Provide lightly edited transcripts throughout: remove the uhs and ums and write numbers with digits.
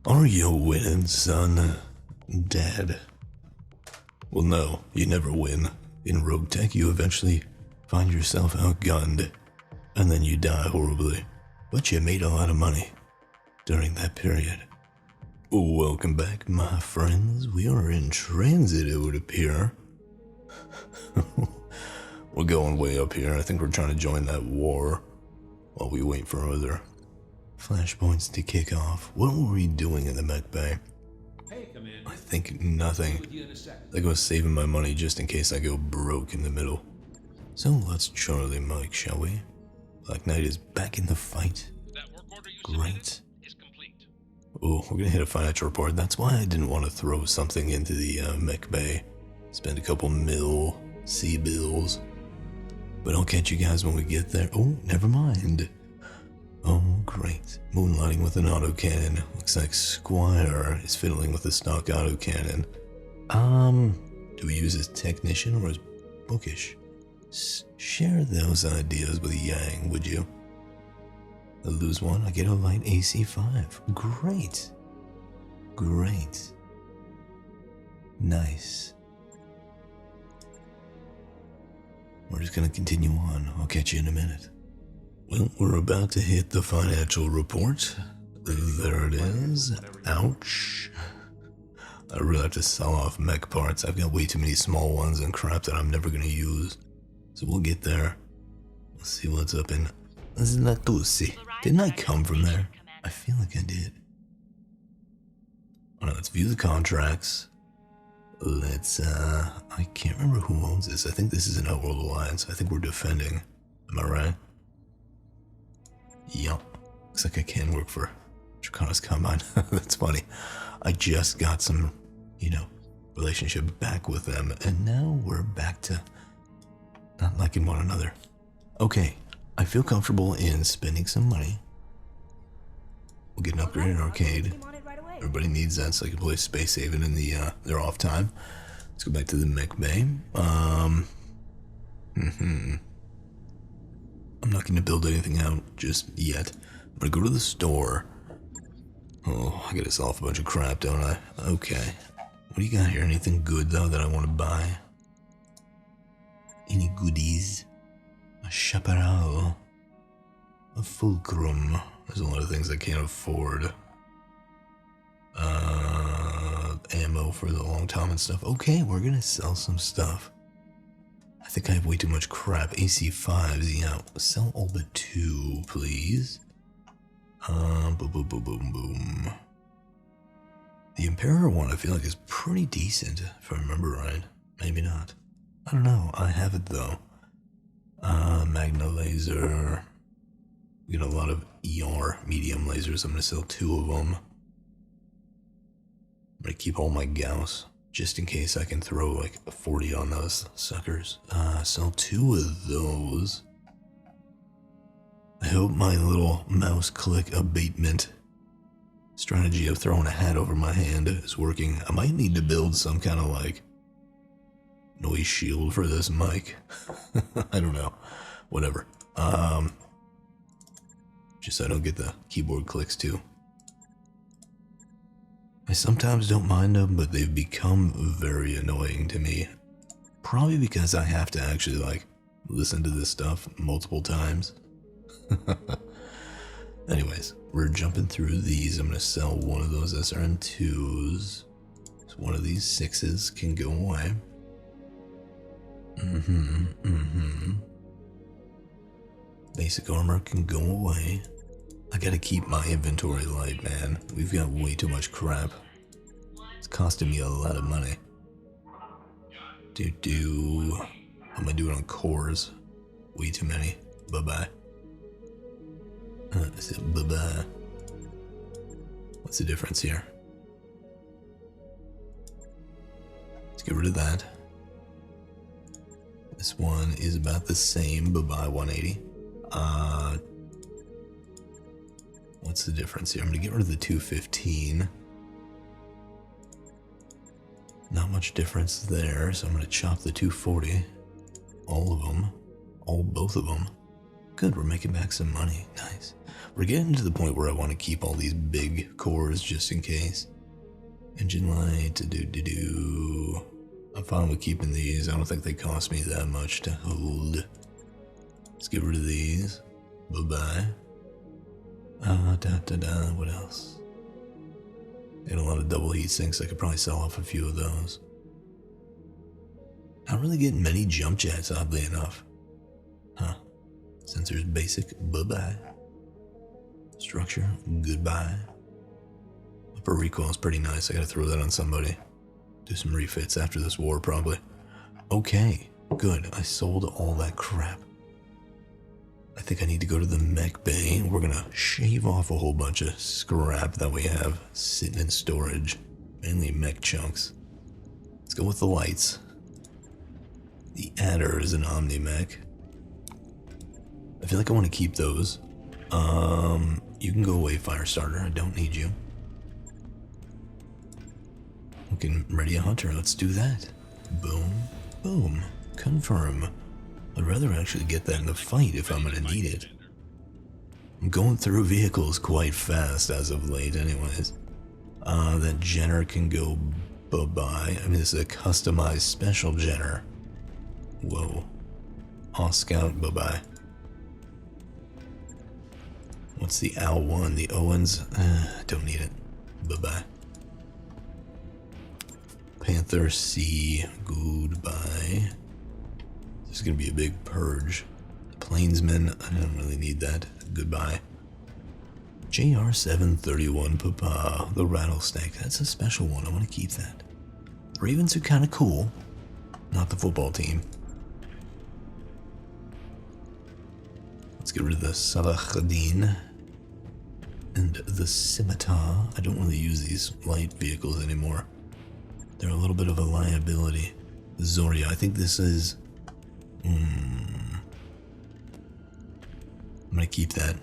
Are you winning, son? Dad. Well, no, you never win. In RogueTech, you eventually find yourself outgunned, and then you die horribly. But you made a lot of money during that period. Welcome back, my friends. We are in transit, it would appear. We're going way up here. I think we're trying to join that war while we wait for other flashpoints to kick off. What were we doing in the mech bay? Hey, Commander. I think nothing. I go saving my money just in case I go broke in the middle. So let's Charlie Mike, shall we? Black Knight is back in the fight. That work order you Great. is complete. Oh, we're gonna hit a financial report. That's why I didn't want to throw something into the mech bay. Spend a couple C bills. But I'll catch you guys when we get there. Oh, never mind. Oh, great. Moonlighting with an autocannon. Looks like Squire is fiddling with the stock autocannon. Do we use as technician or as bookish? Share those ideas with Yang, would you? I lose one, I get a light AC5. Great. Great. Nice. We're just gonna continue on. I'll catch you in a minute. Well, we're about to hit the financial report. There it is. Ouch. I really have to sell off mech parts. I've got way too many small ones and crap that I'm never gonna use. So we'll get there. Let's see what's up in Zlatousi. Didn't I come from there? I feel like I did. Alright, let's view the contracts. Let's, I can't remember who owns this. I think this is an Outworld Alliance. I think we're defending. Am I right? Yup. Looks like I can work for Dracana's Combine. That's funny. I just got some, relationship back with them, and now we're back to not liking one another. Okay, I feel comfortable in spending some money. We'll get an upgraded arcade. Everybody needs that so I can play Space Haven in their off time. Let's go back to the mech bay. I'm not going to build anything out just yet. I'm going to go to the store. Oh, I gotta sell off a bunch of crap, don't I? Okay. What do you got here? Anything good, though, that I want to buy? Any goodies? A chaparral. A fulcrum. There's a lot of things I can't afford. Ammo for the long time and stuff. Okay, we're gonna sell some stuff. I think I have way too much crap. AC5s, yeah. Sell all but 2, please. Boom, boom, boom, boom, boom. The Emperor one I feel like is pretty decent, if I remember right. Maybe not. I don't know. I have it though. Magna laser. We got a lot of ER medium lasers. I'm gonna sell 2 of them. I'm gonna keep all my Gauss, just in case I can throw like a 40 on those suckers. Sell 2 of those. I hope my little mouse click abatement strategy of throwing a hat over my hand is working. I might need to build some kind of like noise shield for this mic. I don't know. Whatever. Just so I don't get the keyboard clicks too. I sometimes don't mind them, but they've become very annoying to me. Probably because I have to actually like listen to this stuff multiple times. Anyways, we're jumping through these. I'm going to sell one of those SRM2s. So one of these 6s can go away. Basic armor can go away. I gotta keep my inventory light, man. We've got way too much crap. It's costing me a lot of money. How am I doing on cores? Way too many. Bye-bye. I said bye-bye. What's the difference here? Let's get rid of that. This one is about the same. Bye-bye 180. What's the difference here? I'm gonna get rid of the 215. Not much difference there, so I'm gonna chop the 240. All of them. Both of them. Good, we're making back some money. Nice. We're getting to the point where I want to keep all these big cores just in case. Engine light, do. I'm fine with keeping these. I don't think they cost me that much to hold. Let's get rid of these. Bye-bye. What else? Got a lot of double heat sinks. I could probably sell off a few of those. Not really getting many jump jets, oddly enough. Huh. Sensors basic. Bye-bye. Structure. Goodbye. Upper recoil is pretty nice. I gotta throw that on somebody. Do some refits after this war, probably. Okay. Good. I sold all that crap. I think I need to go to the mech bay. We're gonna shave off a whole bunch of scrap that we have sitting in storage. Mainly mech chunks. Let's go with the lights. The adder is an omni mech. I feel like I want to keep those. You can go away, Firestarter. I don't need you. We can ready a hunter. Let's do that. Boom. Boom. Confirm. I'd rather actually get that in the fight if I'm going to need it. I'm going through vehicles quite fast as of late anyways. That Jenner can go bye-bye. I mean, this is a customized special Jenner. Whoa. Scout, bye-bye. What's the Al-1? The Owens? Don't need it. Bye-bye. Panther C, goodbye. This is going to be a big purge. Plainsman, I don't really need that. Goodbye. JR731 Papa, the rattlesnake. That's a special one. I want to keep that. Ravens are kind of cool. Not the football team. Let's get rid of the Salahadin and the Scimitar. I don't really use these light vehicles anymore. They're a little bit of a liability. Zoria, I think this is... I'm gonna keep that.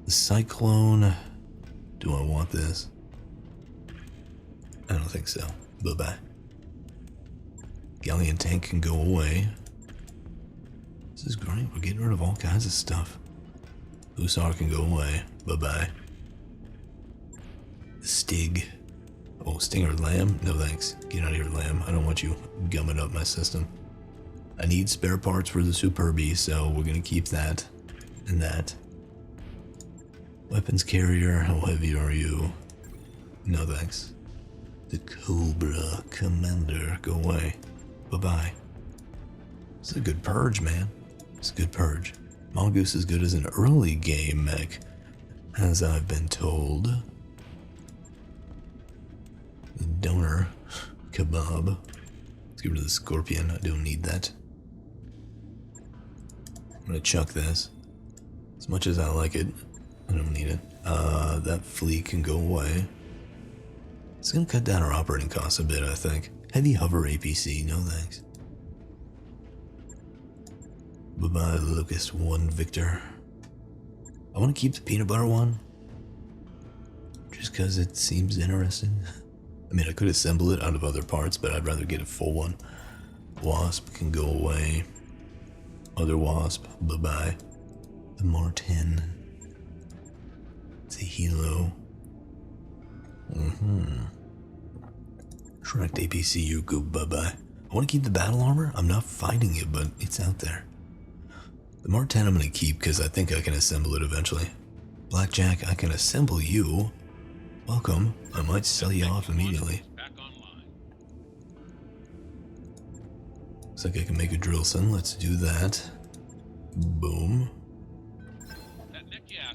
The Cyclone... Do I want this? I don't think so. Bye-bye. Galleon tank can go away. This is great. We're getting rid of all kinds of stuff. Hussar can go away. Bye-bye. The Stig. Oh, Stinger Lamb? No thanks. Get out of here, Lamb. I don't want you gumming up my system. I need spare parts for the Superbee, so we're gonna keep that and that. Weapons carrier, how heavy are you? No thanks. The Cobra Commander, go away. Bye-bye. This is a good purge, man. It's a good purge. Mongoose is good as an early game mech, as I've been told. The Donor Kebab. Let's get rid of the Scorpion. I don't need that. I'm gonna chuck this. As much as I like it, I don't need it. That fleet can go away. It's gonna cut down our operating costs a bit, I think. Heavy hover APC, no thanks. Bye-bye, Locust 1 Victor. I want to keep the peanut butter one. Just because it seems interesting. I mean, I could assemble it out of other parts, but I'd rather get a full one. Wasp can go away. Other Wasp, bye-bye. The Martin. It's a Hilo. Tracked APC, you go bye-bye. I want to keep the battle armor. I'm not fighting it, but it's out there. The Mark 10 I'm going to keep because I think I can assemble it eventually. Blackjack, I can assemble you. Welcome. I might sell you off immediately. Looks like I can make a Drillson. Let's do that. Boom.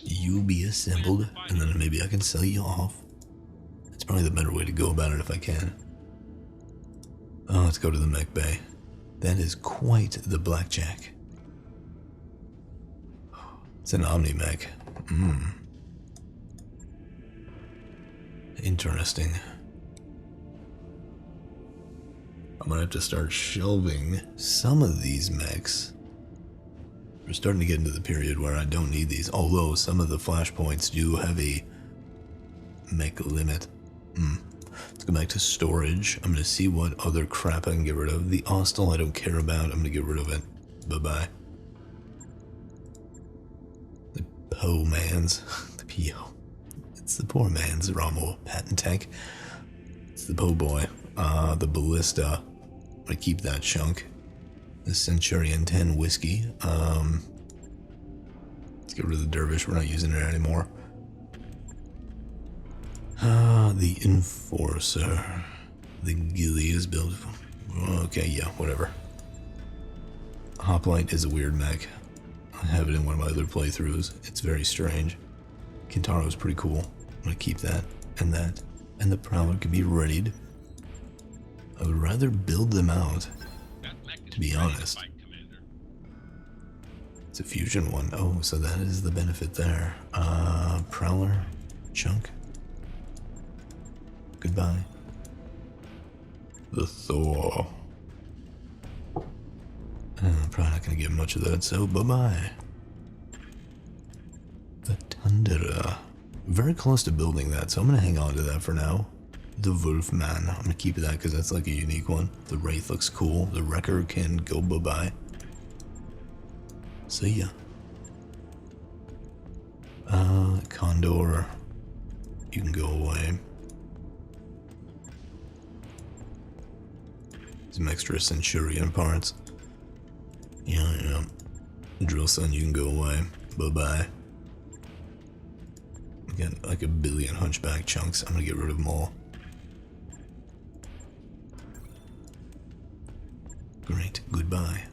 You be assembled, and then maybe I can sell you off. That's probably the better way to go about it if I can. Oh, let's go to the mech bay. That is quite the blackjack. It's an Omni mech. Interesting. I'm gonna have to start shelving some of these mechs. We're starting to get into the period where I don't need these, although some of the flashpoints do have a mech limit. Let's go back to storage. I'm gonna see what other crap I can get rid of. The Austral I don't care about. I'm gonna get rid of it. Bye-bye. po man's, the PO. It's the poor man's battletech. It's the po boy. The ballista. I'm gonna keep that chunk. The Centurion 10 whiskey. Let's get rid of the dervish. We're not using it anymore. The enforcer. The ghillie is built. Okay, yeah, whatever. Hoplite is a weird mech. I have it in one of my other playthroughs. It's very strange. Kintaro is pretty cool. I'm gonna keep that, and the Prowler can be readied. I would rather build them out, to be honest. It's a fusion one. Oh, so that is the benefit there. Prowler, chunk. Goodbye. The Thor. I'm probably not gonna get much of that, so bye-bye. The Tundra. Very close to building that, so I'm gonna hang on to that for now. The Wolfman. I'm gonna keep that because that's like a unique one. The Wraith looks cool. The Wrecker can go bye-bye. See ya. Condor. You can go away. Some extra Centurion parts. Yeah. Drill Son, you can go away. Bye-bye. We got like a billion hunchback chunks. I'm gonna get rid of them all. Great. Goodbye.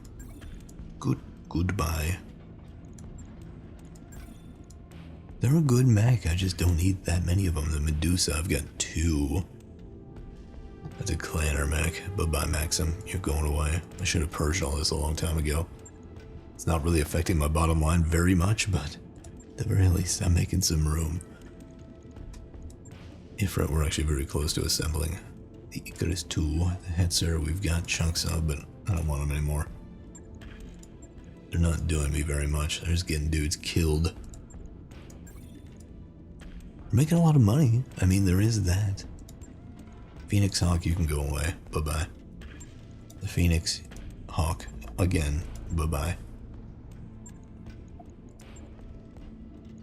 Goodbye. They're a good mech. I just don't need that many of them. The Medusa, I've got 2. That's a clanner mech. Bye-bye, Maxim. You're going away. I should have purged all this a long time ago. It's not really affecting my bottom line very much, but at the very least, I'm making some room. Ifrit, we're actually very close to assembling. The Icarus 2, the Hetzer, we've got chunks of, but I don't want them anymore. They're not doing me very much. They're just getting dudes killed. We're making a lot of money. I mean, there is that. Phoenix Hawk, you can go away. Bye-bye. The Phoenix Hawk, again. Bye-bye.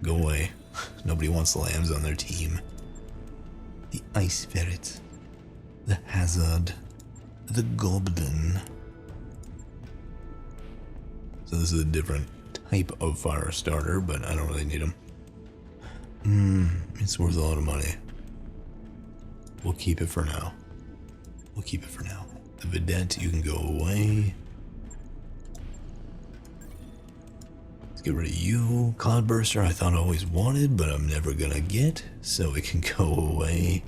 Go away. Nobody wants lambs on their team. The Ice Ferret. The Hazard. The Goblin. So this is a different type of fire starter, but I don't really need them. It's worth a lot of money. We'll keep it for now. The Vedette, you can go away. Let's get rid of you. Cloudburster, I thought I always wanted, but I'm never gonna get, so it can go away.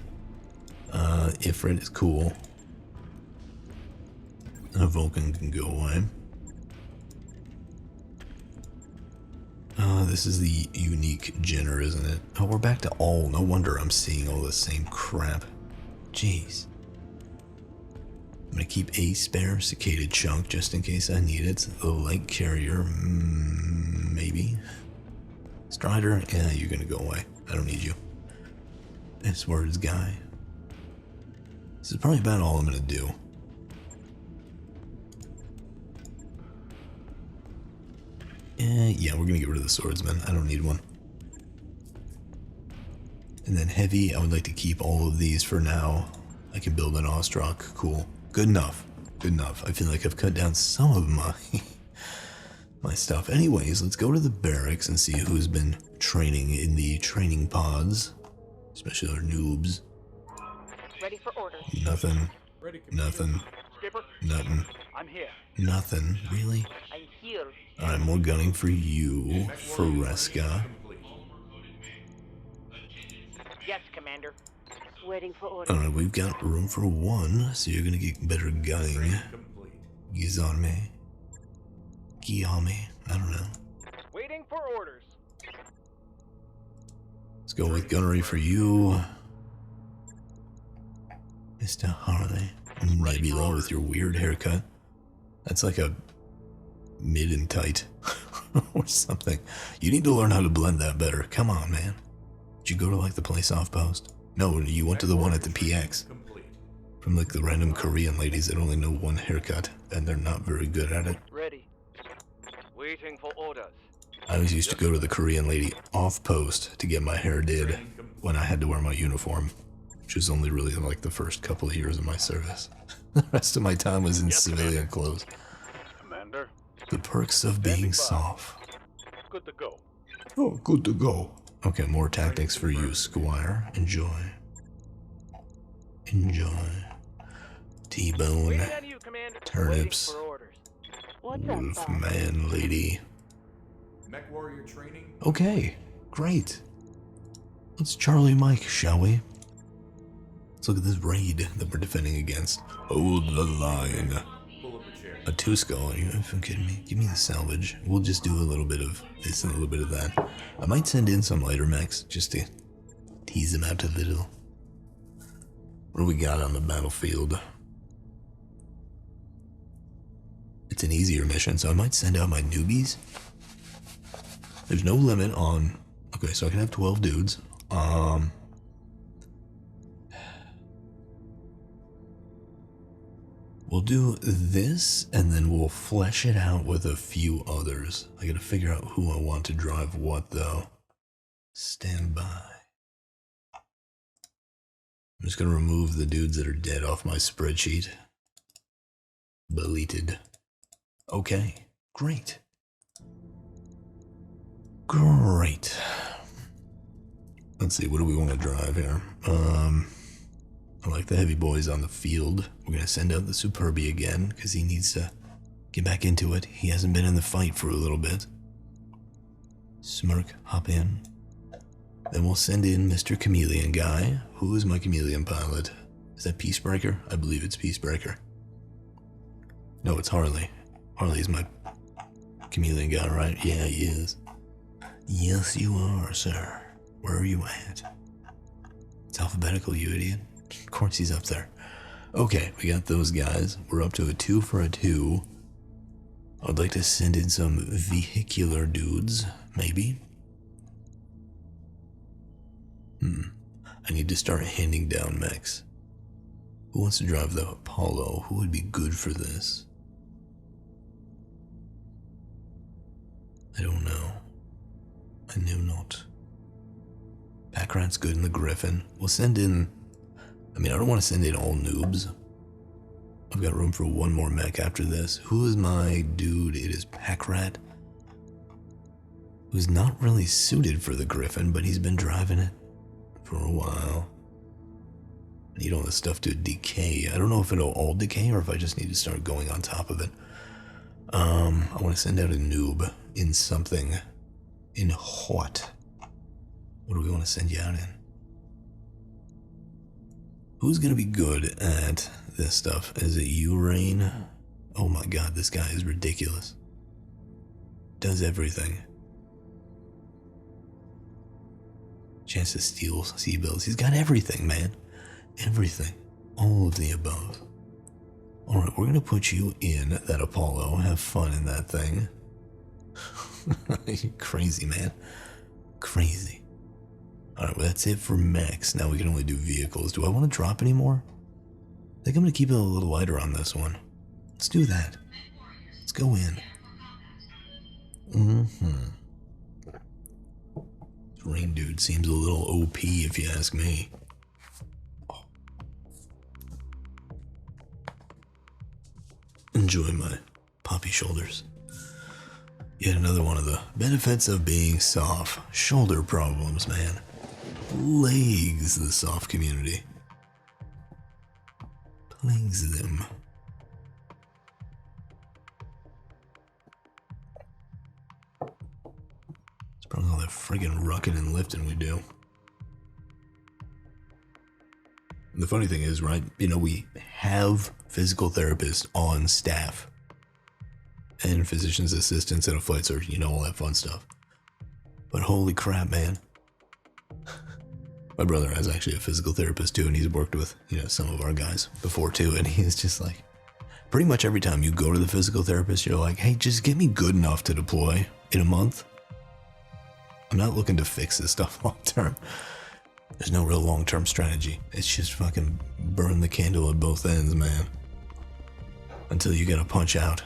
Ifrit is cool. And a Vulcan can go away. This is the unique Jenner, isn't it? Oh, we're back to all. No wonder I'm seeing all the same crap. Jeez. I'm gonna keep a spare cicada chunk just in case I need it. The light carrier, maybe. Strider, yeah, you're gonna go away. I don't need you. S-words guy. This is probably about all I'm gonna do. Yeah, we're gonna get rid of the swordsman. I don't need one. And then heavy, I would like to keep all of these for now. I can build an Ostrock. Cool. Good enough. I feel like I've cut down some of my stuff. Anyways, let's go to the barracks and see who's been training in the training pods. Especially our noobs. Ready for orders. Nothing. Skipper, Nothing. I'm here. Nothing. Really? I'm here. Alright, more gunning for you, Fresca. Yes, Commander. Waiting for orders. Alright, we've got room for 1, so you're gonna get better gunning. Guillaume. I don't know. Waiting for orders. Let's go with gunnery for you, Mr. Harley. Nebula with your weird haircut. That's like a mid and tight or something. You need to learn how to blend that better. Come on, man. Did you go to like the place off post? No, you went to the one at the PX. From like the random Korean ladies that only know one haircut and they're not very good at it. Ready. Waiting for orders. I always used to go to the Korean lady off post to get my hair did when I had to wear my uniform, which was only really like the first couple of years of my service. The rest of my time was in civilian clothes. Commander, The perks of being soft. good to go. Oh, good to go. Okay, more tactics for you, Squire. Enjoy. Enjoy. T-bone. Waiting on you, Commander. Turnips. Waiting for orders. What's up, Wolf boss? man lady. Mech warrior training. Okay, great. Let's Charlie Mike, shall we? Let's look at this raid that we're defending against. Hold the line. Pull up a chair. A Tusco, are you even kidding me? Give me the salvage. We'll just do a little bit of this and a little bit of that. I might send in some lighter mechs just to tease them out a little. What do we got on the battlefield? It's an easier mission, so I might send out my newbies. There's no limit on... Okay, so I can have 12 dudes. We'll do this, and then we'll flesh it out with a few others. I gotta figure out who I want to drive what, though. Stand by. I'm just gonna remove the dudes that are dead off my spreadsheet. Deleted. Okay, great. Great. Let's see, what do we want to drive here? I like the heavy boys on the field. We're gonna send out the Superbie again, because he needs to get back into it. He hasn't been in the fight for a little bit. Smirk, hop in. Then we'll send in Mr. Chameleon guy. Who is my chameleon pilot? Is that Peacebreaker? I believe it's Peacebreaker. No, it's Harley. Harley's my chameleon guy, right? Yeah, he is. Yes, you are, sir. Where are you at? It's alphabetical, you idiot. Of course he's up there. Okay, we got those guys. We're up to a 2 for a 2. I'd like to send in some vehicular dudes, maybe. I need to start handing down mechs. Who wants to drive the Apollo? Who would be good for this? I don't know. I know not. Packrat's good in the Griffin. We'll send in... I mean, I don't want to send in all noobs. I've got room for one more mech after this. Who is my dude? It is Packrat. Who's not really suited for the Griffin, but he's been driving it for a while. I need all this stuff to decay. I don't know if it'll all decay or if I just need to start going on top of it. I want to send out a noob in something. In what? What do we want to send you out in? Who's going to be good at this stuff? Is it you, Rain? Oh my god, this guy is ridiculous. Does everything. Chance to steal C-bills. He's got everything, man. Everything. All of the above. Alright, we're going to put you in that Apollo. Have fun in that thing. Crazy, man. Crazy. Alright, well that's it for mechs. Now we can only do vehicles. Do I want to drop any more? I think I'm going to keep it a little lighter on this one. Let's do that. Let's go in. This Rain dude seems a little OP if you ask me. Oh. Enjoy my poppy shoulders. Yet another one of the benefits of being soft. Shoulder problems, man. Plagues the soft community. Plagues them. It's probably all that friggin' rucking and lifting we do. And the funny thing is, right, you know, we have physical therapists on staff. And physician's assistants at a flight surgeon, you know, all that fun stuff. But holy crap, man. My brother has actually a physical therapist too, and he's worked with, you know, some of our guys before too, and he's just like, pretty much every time you go to the physical therapist, you're like, hey, just get me good enough to deploy in a month. I'm not looking to fix this stuff long term. There's no real long-term strategy. It's just fucking burn the candle at both ends, man. Until you get a punch out.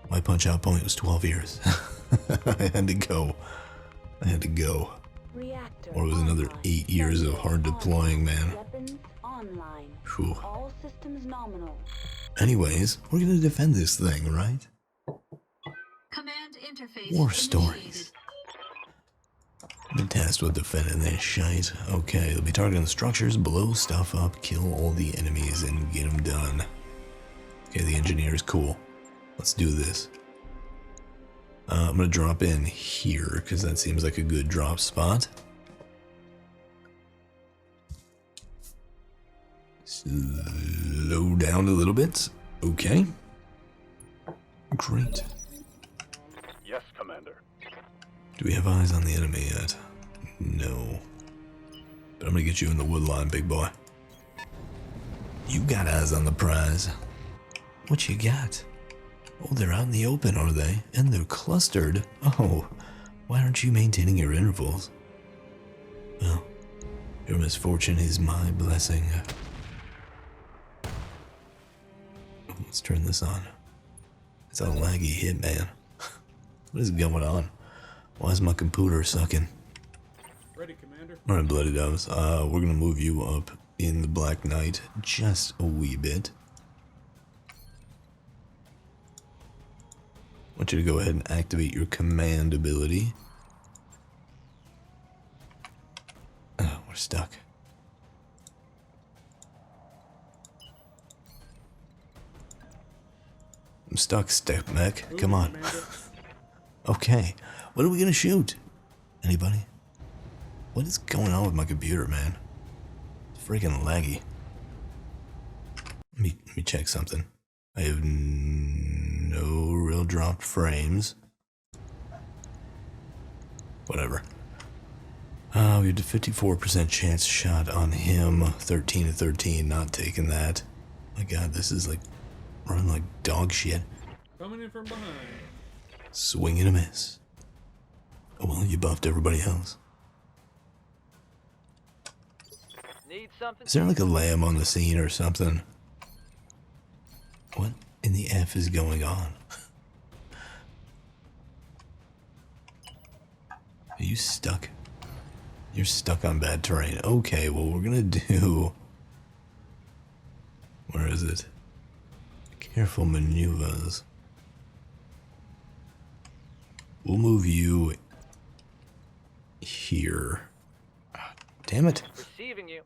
My punch out point was 12 years. I had to go. I had to go. Reactor Or it was another online. 8 years of hard deploying, man. Weapons online. Whew. All systems nominal. Anyways, we're gonna defend this thing, right? Command interface War initiated. stories. I've been tasked with defending this shite. Okay, they'll be targeting structures, blow stuff up, kill all the enemies, and get them done. Okay, the engineer is cool. Let's do this. I'm gonna drop in here, because that seems like a good drop spot. Slow down a little bit. Okay. Great. Yes, Commander. Do we have eyes on the enemy yet? No. But I'm gonna get you in the woodline, big boy. You got eyes on the prize. What you got? Oh, they're out in the open, are they? And they're clustered. Oh, why aren't you maintaining your intervals? Well, your misfortune is my blessing. Let's turn this on. It's a laggy hit, man. What is going on? Why is my computer sucking? Ready, Commander. Alright, Bloody Doves. We're gonna move you up in the Black Knight just a wee bit. I want you to go ahead and activate your command ability. Oh, we're stuck. I'm stuck, Step Mech. Come on. Okay. What are we gonna shoot? Anybody? What is going on with my computer, man? It's freaking laggy. Let me check something. I have no real dropped frames. Whatever. We had a 54% chance shot on him. 13 to 13, not taking that. My god, this is like running like dog shit. Coming in from behind. Swing and a miss. Oh well, you buffed everybody else. Need something? Is there like a lamb on the scene or something? What in the F is going on? Are you stuck? You're stuck on bad terrain. Okay, well we're gonna do... Where is it? Careful maneuvers. We'll move you here. Ah, damn it. Receiving you.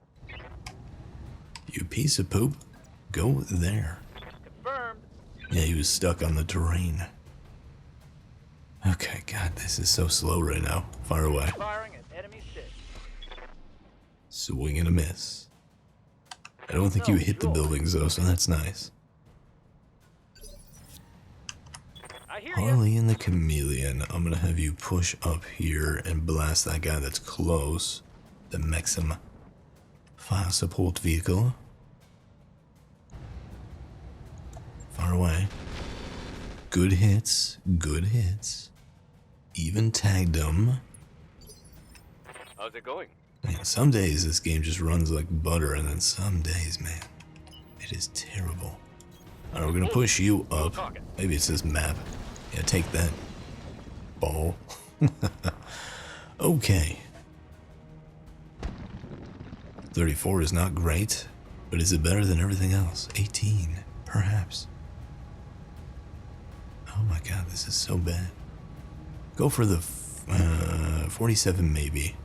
You piece of poop. Go there. Confirmed. Yeah, he was stuck on the terrain. Okay, god, this is so slow right now. Fire away. Firing at enemy 6. Swing and a miss. I don't think you hit the buildings though, so that's nice. I hear you. Harley and the Chameleon. I'm gonna have you push up here and blast that guy that's close. The Maxim fire support vehicle. Far away. Good hits. Good hits. Even tagged them. How's it going? Man, some days this game just runs like butter, and then some days, man, it is terrible. Alright, we're gonna push you up. Maybe it's this map. Yeah, take that, ball. Okay. 34 is not great, but is it better than everything else? 18, perhaps. Oh my god, this is so bad. Go for the 47 maybe.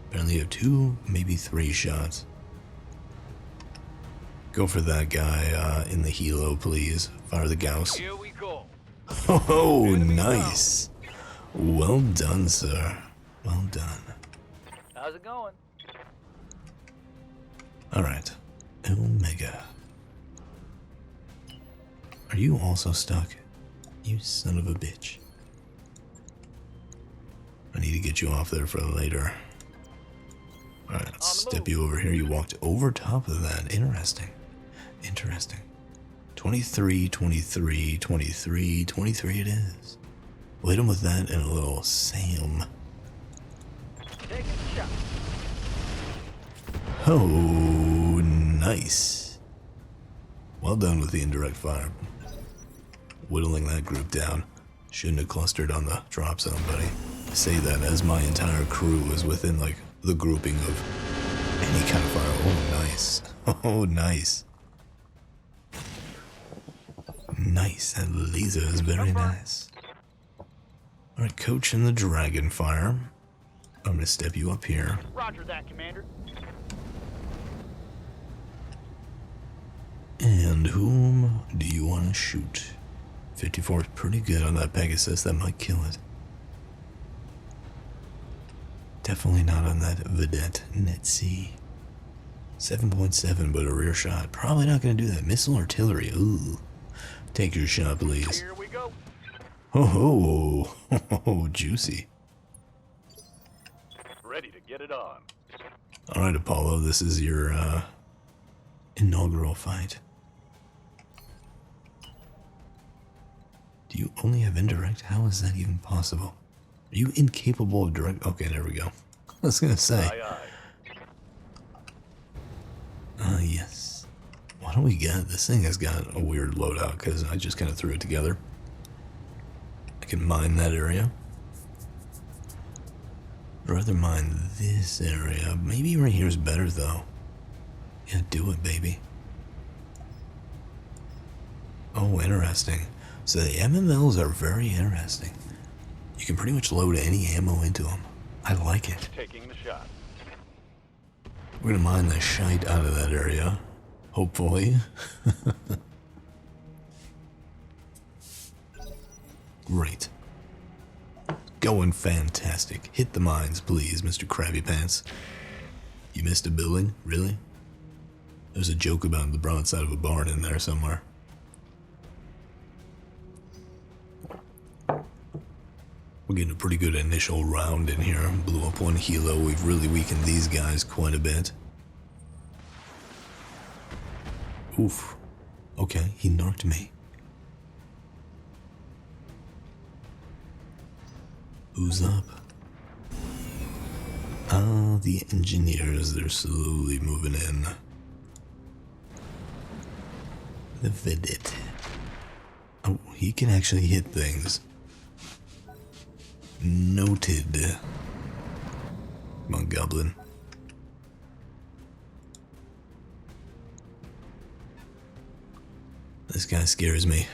Apparently you have 2, maybe 3 shots. Go for that guy in the helo, please. Fire the Gauss. Here we go. Oh, nice. Well done, sir. Well done. How's it going? Alright. Omega. Are you also stuck? You son of a bitch. I need to get you off there for later. Alright, let's step you over here. You walked over top of that. Interesting. Interesting. 23, 23, 23, 23 it is. We'll hit him with that and a little Sam. Taking a shot. Oh, nice. Well done with the indirect fire. whittling that group down. Shouldn't have clustered on the drop zone, buddy. I say that as my entire crew is within, like, the grouping of any kind of fire. Oh, nice. Oh, nice. Nice. That laser is very nice. Alright, Coach in the Dragon Fire. I'm going to step you up here. Roger that, Commander. And whom do you want to shoot? 54 is pretty good on that Pegasus. That might kill it. Definitely not on that Vedette Netc. 7.7, but a rear shot. Probably not going to do that. Missile artillery. Ooh. Take your shot, please. Here we go. Oh, ho, juicy. Ready to get it on. Alright, Apollo, this is your inaugural fight. Do you only have indirect? How is that even possible? Are you incapable of direct? Okay, there we go. I was gonna say. Aye, aye. Yes. What do we get? This thing has got a weird loadout because I just kind of threw it together. I can mine that area. I'd rather mine this area. Maybe right here is better though. Yeah, do it, baby. Oh, interesting. So the MMLs are very interesting. You can pretty much load any ammo into them. I like it. Taking the shot. We're gonna mine the shite out of that area. Hopefully. Great. Going fantastic. Hit the mines, please, Mr. Krabby Pants. You missed a building? Really? There's a joke about the broadside of a barn in there somewhere. We're getting a pretty good initial round in here. Blew up one helo. We've really weakened these guys quite a bit. Oof. Okay, he narked me. Who's up? Ah, the engineers. They're slowly moving in. The Vedette. Oh, he can actually hit things. Noted. Come on, Goblin. This guy scares me.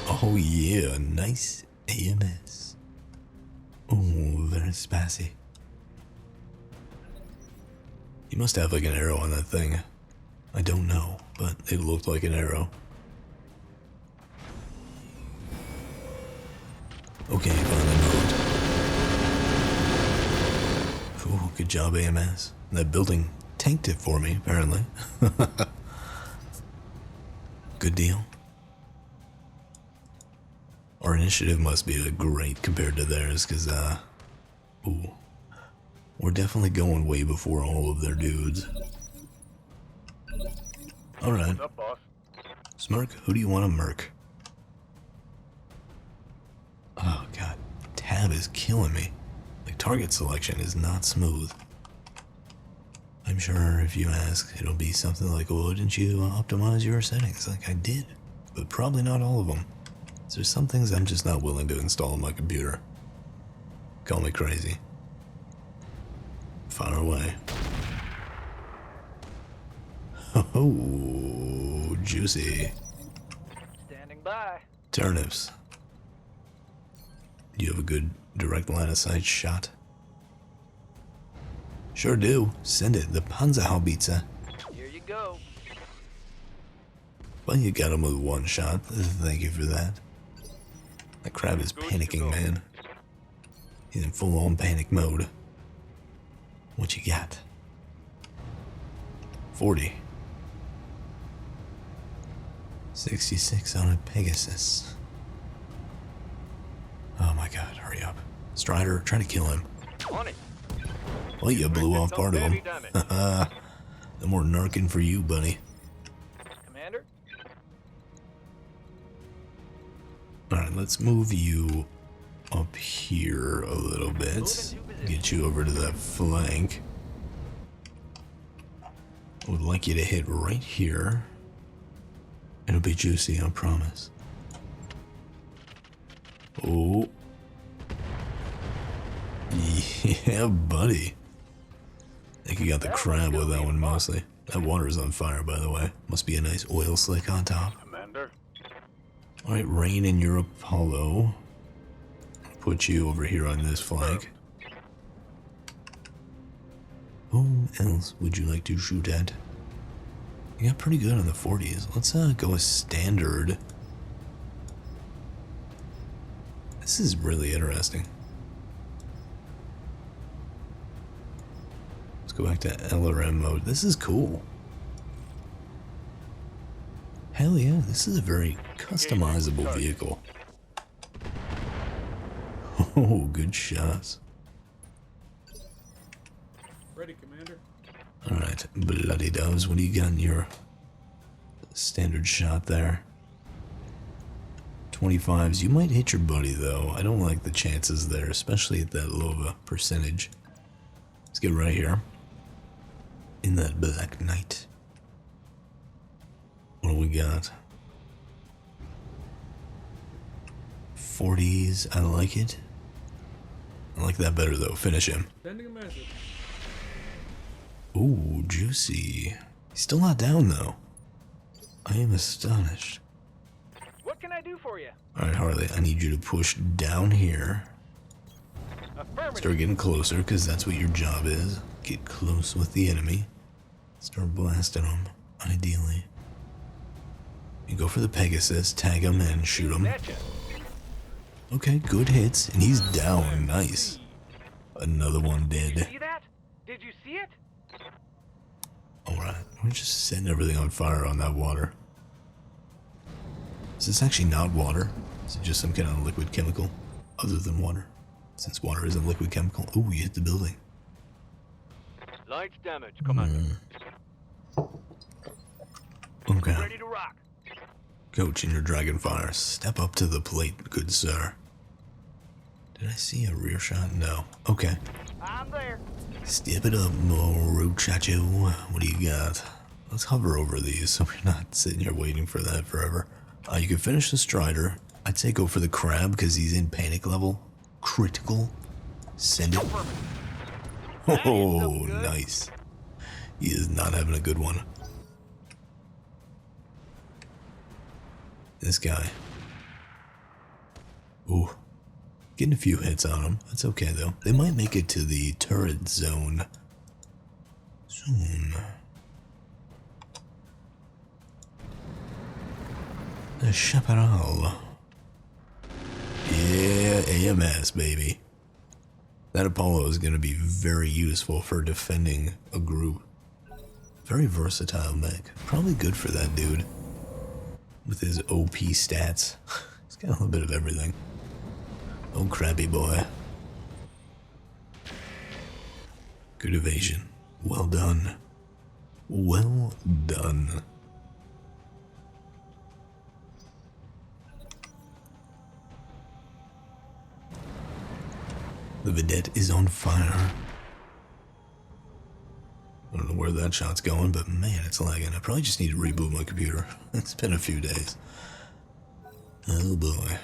Oh yeah, nice AMS. Oh, very spicy. You must have like an arrow on that thing. I don't know, but it looked like an arrow. Okay, finally moved. Ooh, good job, AMS. That building tanked it for me, apparently. Good deal. Our initiative must be great compared to theirs, because, ooh. We're definitely going way before all of their dudes. Alright. What's up, boss? Smirk, who do you want to murk? Oh god, tab is killing me. Like, target selection is not smooth. I'm sure if you ask, it'll be something like, well, didn't you optimize your settings? Like, I did, but probably not all of them. So there's some things I'm just not willing to install on my computer. Call me crazy. Far away. Oh, juicy. Standing by. Turnips. Do you have a good direct line of sight shot? Sure do. Send it. The Panzerhaubitze. Here you go. Well, you got him with one shot. Thank you for that. That crab is panicking, man. He's in full-on panic mode. What you got? 40. 66 on a Pegasus. Oh my god, hurry up. Strider, try to kill him. On it. Well, you blew off part of him. Haha. No more narking for you, buddy. Commander? Alright, let's move you up here a little bit. Get you over to that flank. I would like you to hit right here. It'll be juicy, I promise. Oh. Yeah, buddy. I think you got the crab with that one mostly. That water is on fire, by the way. Must be a nice oil slick on top. Commander. Alright, Rain in your Apollo. Put you over here on this flank. Who else would you like to shoot at? You got pretty good on the 40s. Let's go a standard. This is really interesting. Let's go back to LRM mode. This is cool. Hell yeah, this is a very customizable vehicle. Oh, good shots. Ready, Commander. Alright, bloody doves, what do you got in your standard shot there? 25s, you might hit your buddy though. I don't like the chances there, especially at that low of a percentage. Let's get right here. In that Black Knight. What do we got? 40s, I like it. I like that better though, finish him. Sending a message. Ooh, juicy. He's still not down though. I am astonished. What can I do for you? Alright, Harley, I need you to push down here. Affirmative. Start getting closer, because that's what your job is. Get close with the enemy. Start blasting them, ideally. You go for the Pegasus, tag him and shoot him. Betcha. Okay, good hits, and he's down. Nice. Another one dead. See that? Did you see it? Alright, we're just setting everything on fire on that water. Is this actually not water? Is it just some kind of liquid chemical other than water? Since water is a liquid chemical. Ooh, you hit the building. Light damage, Commander. Okay. Ready to rock. Coach in your Dragonfire, step up to the plate, good sir. Did I see a rear shot? No. Okay. I'm there. Step it up, muchacho. What do you got? Let's hover over these so we're not sitting here waiting for that forever. You can finish the Strider. I'd say go for the Crab because he's in panic level. Critical. Send it. Oh, nice. He is not having a good one. This guy. Ooh. Getting a few hits on him. That's okay, though. They might make it to the turret zone soon. The Chaparral. Yeah, AMS, baby. That Apollo is going to be very useful for defending a group. Very versatile mech. Probably good for that dude. With his OP stats. He's got a little bit of everything. Oh, crabby boy. Good evasion. Well done. Well done. The Vedette is on fire. I don't know where that shot's going, but man, it's lagging. I probably just need to reboot my computer. It's been a few days. Oh boy.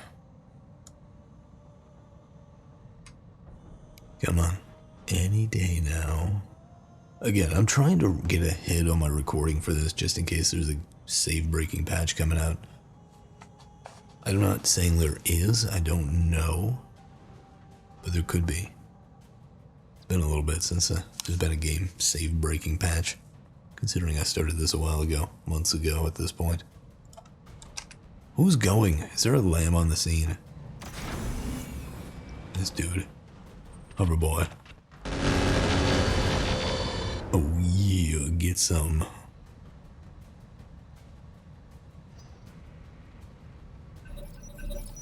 Come on. Any day now. Again, I'm trying to get a hit on my recording for this just in case there's a save-breaking patch coming out. I'm not saying there is, I don't know. But there could be. It's been a little bit since there's been a game save-breaking patch. Considering I started this a while ago, months ago at this point. Who's going? Is there a lamb on the scene? This dude. Hover boy. Oh yeah, get some.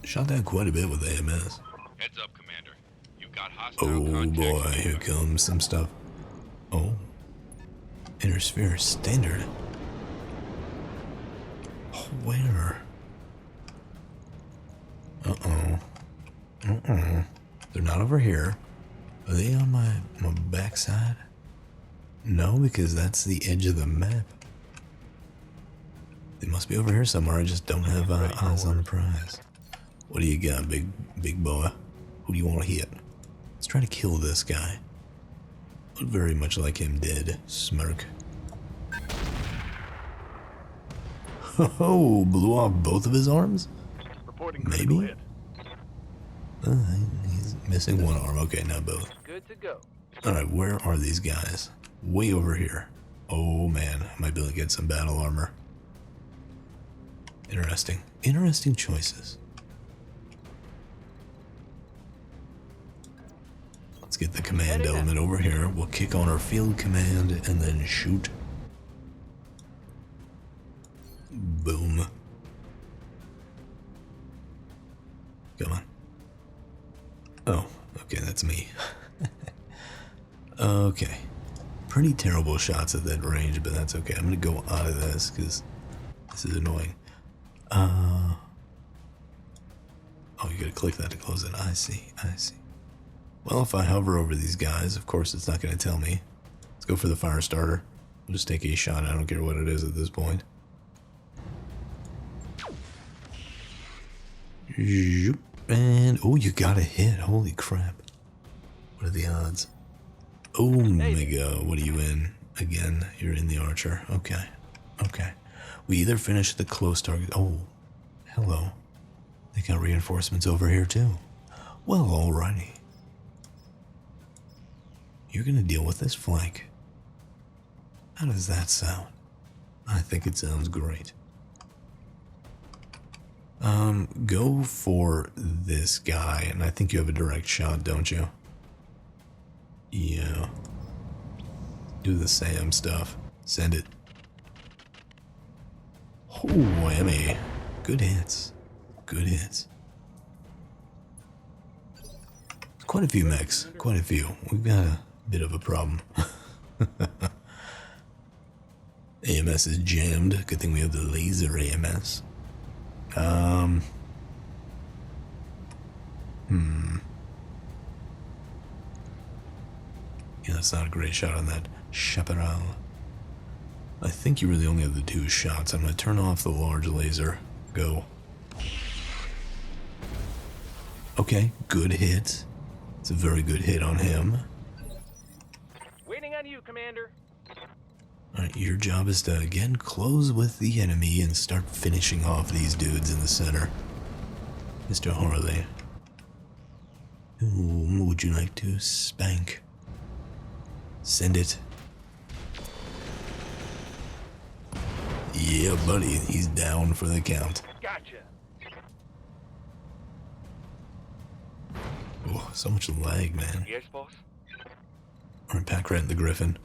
Shot that quite a bit with AMS. Heads up, Commander. You got hostile Oh contact. boy, here comes some stuff. Oh. Inner sphere standard. Where? Uh-oh. Uh-oh. They're not over here. Are they on my backside? No, because that's the edge of the map. They must be over here somewhere. I just don't have eyes on the prize. What do you got, big boy? Who do you want to hit? Let's try to kill this guy. Would very much like him dead. Smirk. Oh, blew off both of his arms? Reporting Maybe? hit. He's missing one arm. Okay, not both. Good to go. Alright, where are these guys? Way over here. Oh man, I might be able to get some battle armor. Interesting. Interesting choices. Let's get the command element over here. We'll kick on our field command and then shoot. Boom. Come on. Oh, okay, that's me. Okay. Pretty terrible shots at that range, but that's okay. I'm gonna go out of this because this is annoying. Oh, you gotta click that to close it. I see. Well, if I hover over these guys, of course it's not gonna tell me. Let's go for the fire starter. We'll just take a shot. I don't care what it is at this point. And, oh, you got a hit. Holy crap. What are the odds? Oh, Mega, what are you in? Again, you're in the archer. Okay. We either finish the close target. Oh, hello. They got reinforcements over here, too. Well, alrighty. You're gonna deal with this flank. How does that sound? I think it sounds great. Go for this guy, and I think you have a direct shot, don't you? Yeah. Do the Sam stuff. Send it. Oh, whammy. Good hits. Quite a few mechs. Quite a few. We've got a bit of a problem. AMS is jammed. Good thing we have the laser AMS. Yeah, that's not a great shot on that chaparral. I think you really only have the 2 shots. I'm gonna turn off the large laser. Go. Okay, good hit. It's a very good hit on him. Waiting on you, Commander. Alright, your job is to again close with the enemy and start finishing off these dudes in the center. Mr. Harley. Whom would you like to spank? Send it. Yeah, buddy, he's down for the count. Gotcha. Oh, so much lag, man. Yes, boss? Alright, pack rat the Griffin.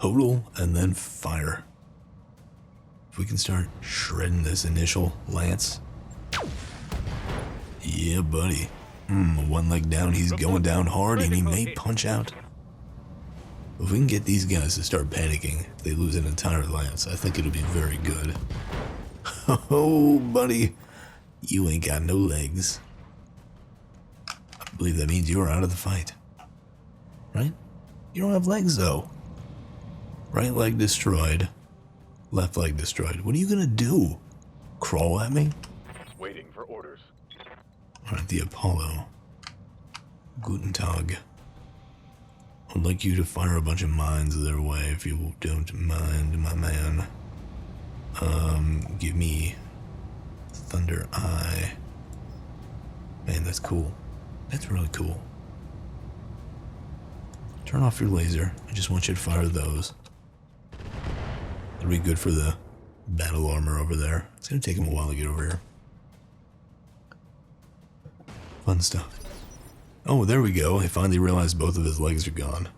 Hodl, and then fire. If we can start shredding this initial lance. Yeah, buddy. One leg down, he's going down hard, and he may punch out. If we can get these guys to start panicking, if they lose an entire lance, I think it'll be very good. Oh, buddy. You ain't got no legs. I believe that means you're out of the fight. Right? You don't have legs, though. Right leg destroyed. Left leg destroyed. What are you gonna do? Crawl at me? Waiting for orders. Alright, the Apollo. Guten Tag. I'd like you to fire a bunch of mines their way if you don't mind, my man. Give me Thunder Eye. Man, that's cool. That's really cool. Turn off your laser. I just want you to fire those. That'll be good for the battle armor over there. It's gonna take him a while to get over here. Fun stuff. Oh, there we go. I finally realized both of his legs are gone.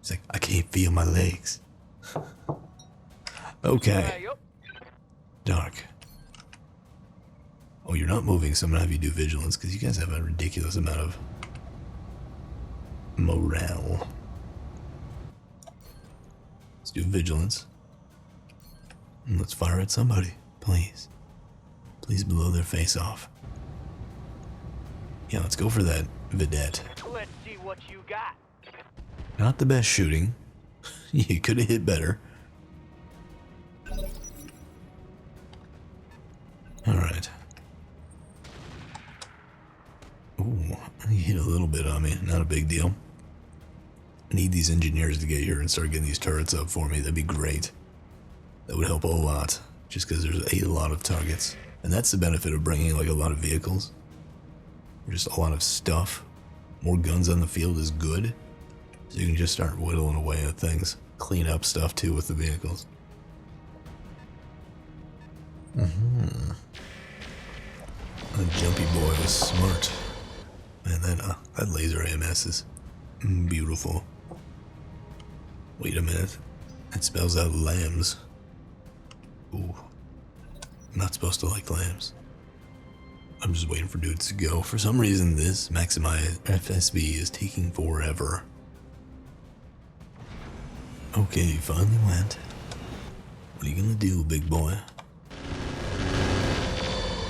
He's like, I can't feel my legs. Okay. Dark. Oh, you're not moving, so I'm gonna have you do vigilance, because you guys have a ridiculous amount of morale. Let's do vigilance. And let's fire at somebody, please. Please blow their face off. Yeah, let's go for that vedette. Let's see what you got. Not the best shooting. You could have hit better. Not a big deal. I need these engineers to get here and start getting these turrets up for me. That'd be great. That would help a lot, just because there's a lot of targets. And that's the benefit of bringing like a lot of vehicles. Just a lot of stuff. More guns on the field is good. So you can just start whittling away at things. Clean up stuff too with the vehicles. That jumpy boy was smart. And then that laser AMS is beautiful. Wait a minute. It spells out lambs. Ooh. I'm not supposed to like lambs. I'm just waiting for dudes to go. For some reason, this Maximize FSB is taking forever. Okay, you finally went. What are you gonna do, big boy?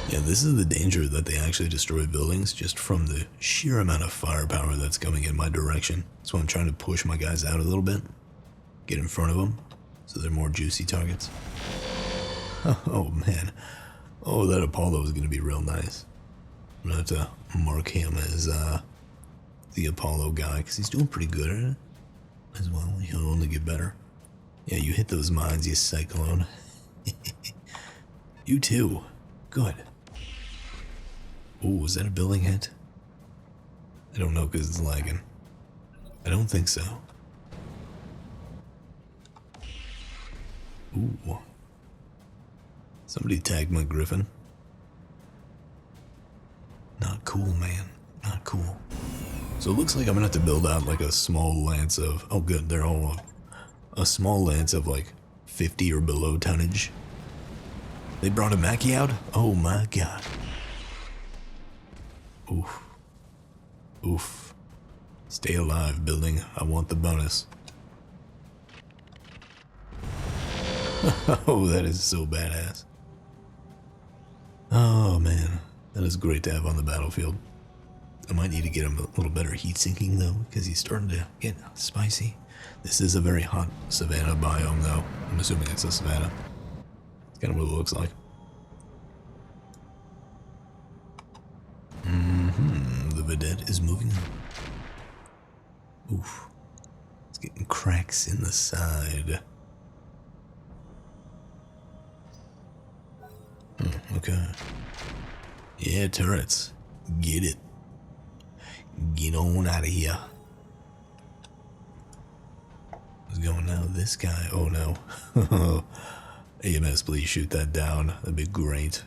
Yeah, this is the danger that they actually destroy buildings just from the sheer amount of firepower that's coming in my direction. So I'm trying to push my guys out a little bit. Get in front of them so they're more juicy targets. Oh, man. Oh, that Apollo is going to be real nice. I'm going to have to mark him as the Apollo guy because he's doing pretty good at it as well. He'll only get better. Yeah, you hit those mines, you cyclone. You too. Good. Ooh, was that a building hit? I don't know because it's lagging. I don't think so. Ooh. Somebody tagged my Griffin. Not cool, man. Not cool. So it looks like I'm gonna have to build out like a small lance of... Oh good, they're all... A small lance of like 50 or below tonnage. They brought a Mackie out? Oh my god. Oof. Oof. Stay alive, building. I want the bonus. Oh, that is so badass. Oh man, that is great to have on the battlefield. I might need to get him a little better heat sinking though, because he's starting to get spicy. This is a very hot savanna biome though. I'm assuming it's a savanna. It's kind of what it looks like. The vedette is moving up. Oof. It's getting cracks in the side. Okay. Yeah, turrets. Get it. Get on out of here. What's going now? This guy. Oh no. AMS, please shoot that down. That'd be great.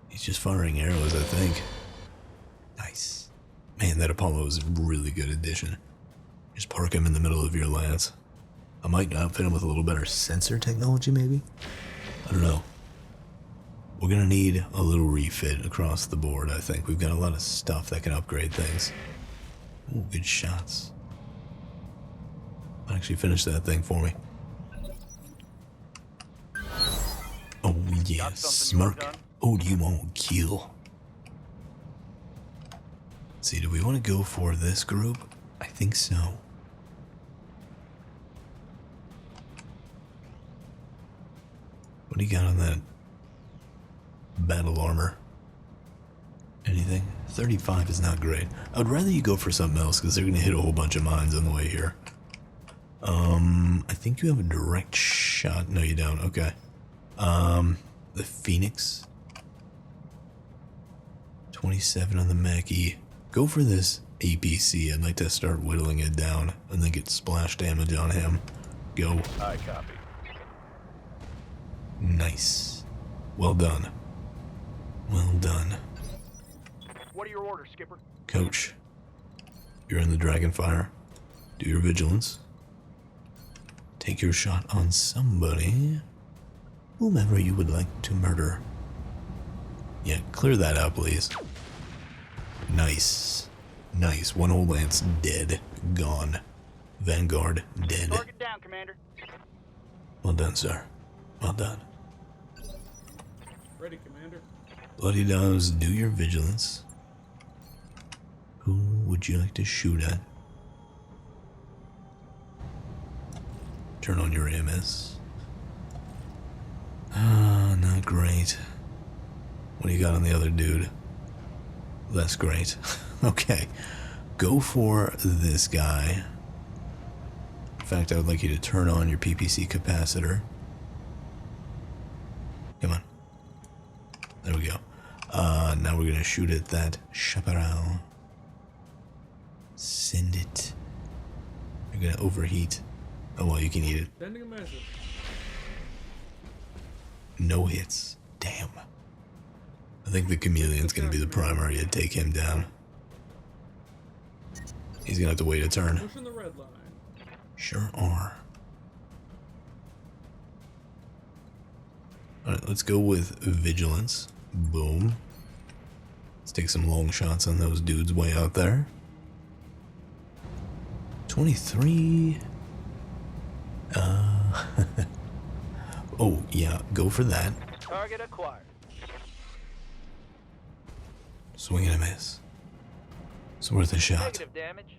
He's just firing arrows, I think. Nice. Man, that Apollo is a really good addition. Just park him in the middle of your lance. I might outfit him with a little better sensor technology, maybe? I don't know. We're gonna need a little refit across the board, I think. We've got a lot of stuff that can upgrade things. Ooh, good shots. Actually finish that thing for me. Oh yeah, smirk. Oh, do you want to kill? Let's see, do we want to go for this group? I think so. What do you got on that battle armor? Anything? 35 is not great. I would rather you go for something else because they're going to hit a whole bunch of mines on the way here. I think you have a direct shot. No, you don't. Okay. The Phoenix. 27 on the Mackie. Go for this APC. I'd like to start whittling it down and then get splash damage on him. Go. I copy. Nice. Well done. Well done. What are your orders, Skipper? Coach, you're in the Dragonfire. Do your vigilance. Take your shot on somebody. Whomever you would like to murder. Yeah, clear that out, please. Nice. Nice. One whole lance dead. Gone. Vanguard dead. Target down, Commander. Well done, sir. Well done. Ready, Commander. Bloody Doves, do your vigilance. Who would you like to shoot at? Turn on your AMS. Ah, not great. What do you got on the other dude? Less great. Okay. Go for this guy. In fact, I would like you to turn on your PPC capacitor. Come on. There we go. Now we're gonna shoot at that chaparral. Send it. You're gonna overheat. Oh well, you can eat it. Sending a message. No hits. Damn. I think the chameleon's gonna be the primary to take him down. He's gonna have to wait a turn. Pushing the red line. Sure are. Alright, let's go with vigilance. Boom. Let's take some long shots on those dudes way out there. 23. Oh, yeah, go for that. Target acquired. Swing and a miss. It's worth a shot. Negative damage.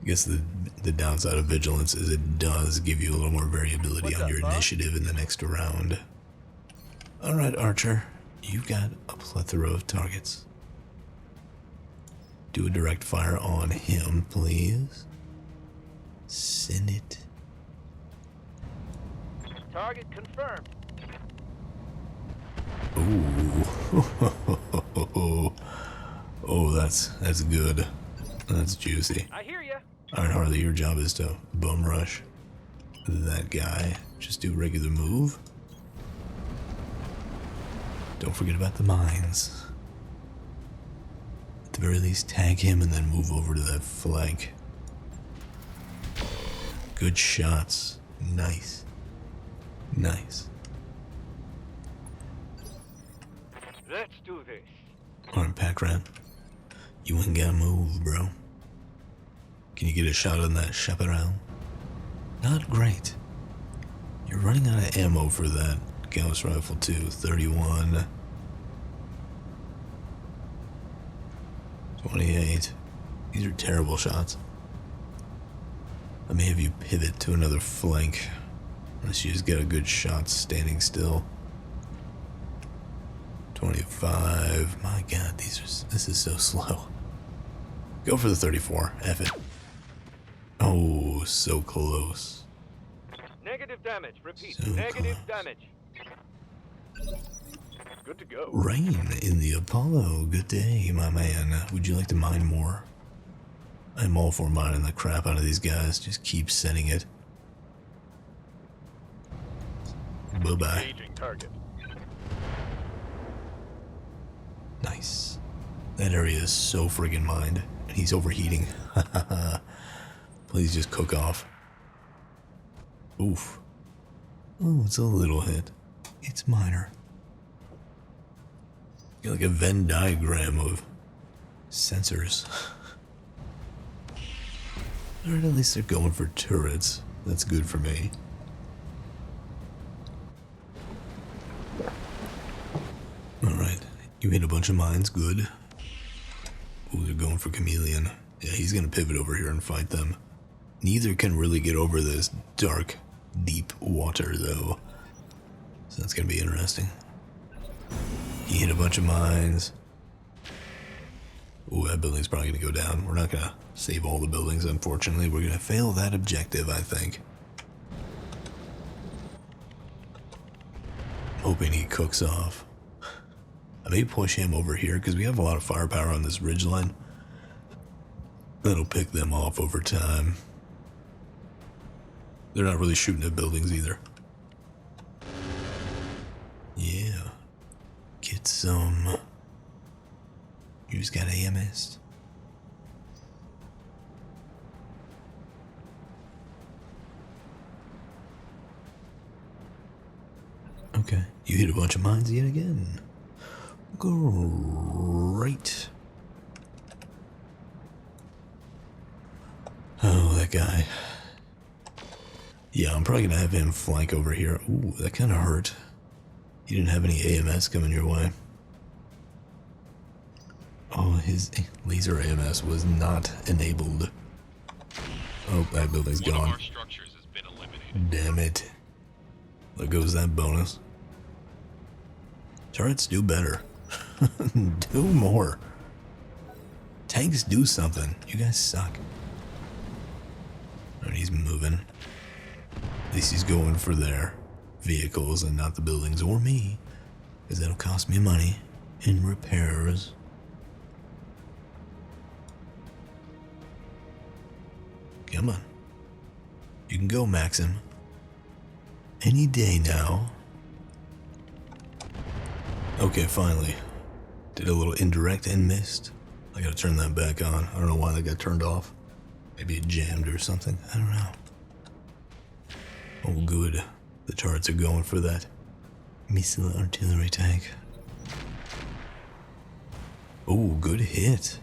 I guess the downside of vigilance is it does give you a little more variability on your initiative in the next round. Alright, Archer. You've got a plethora of targets. Do a direct fire on him, please. Send it. Target confirmed. Ooh. Oh, that's good. That's juicy. I hear ya. Alright, Harley, your job is to bum rush that guy. Just do a regular move. Don't forget about the mines. At the very least, tag him and then move over to that flank. Good shots. Nice. Nice. Let's do this. Alright, Pack Rat. You ain't gotta move, bro. Can you get a shot on that chaparral? Not great. You're running out of ammo for that Gauss rifle too. 31. 28. These are terrible shots. I may have you pivot to another flank. Unless you just get a good shot standing still. 25. My god, this is so slow. Go for the 34. F it. Oh, so close. Negative damage. Repeat. So Negative close. damage. Good to go. Rain in the Apollo. Good day, my man. Would you like to mine more? I'm all for mining the crap out of these guys. Just keep sending it. Bye-bye. Engaging target. Nice. That area is so friggin' mined. And he's overheating. Please just cook off. Oof. Oh, it's a little hit. It's minor. Got like a Venn diagram of sensors. Alright, at least they're going for turrets. That's good for me. Alright, you hit a bunch of mines, good. Ooh, they're going for Chameleon. Yeah, he's gonna pivot over here and fight them. Neither can really get over this dark, deep water, though. So that's gonna be interesting. He hit a bunch of mines. Ooh, that building's probably gonna go down. We're not gonna save all the buildings, unfortunately. We're gonna fail that objective, I think. Hoping he cooks off. I may push him over here, because we have a lot of firepower on this ridgeline. That'll pick them off over time. They're not really shooting at buildings either. Yeah. Get some. You just got AMS. Okay. You hit a bunch of mines yet again. Great. Oh, that guy. Yeah, I'm probably gonna have him flank over here. Ooh, that kind of hurt. You didn't have any AMS coming your way. Oh, his laser AMS was not enabled. Oh, that building's One of gone. our structures has been eliminated. Damn it. There goes that bonus. Turrets do better. Do more. Tanks, do something. You guys suck. Alright, he's moving. At least he's going for their vehicles and not the buildings or me. Because that'll cost me money in repairs. Come on. You can go, Maxim. Any day now. Okay, finally. Did a little indirect and missed. I gotta turn that back on. I don't know why that got turned off. Maybe it jammed or something. I don't know. Oh, good. The turrets are going for that missile artillery tank. Oh, good hit.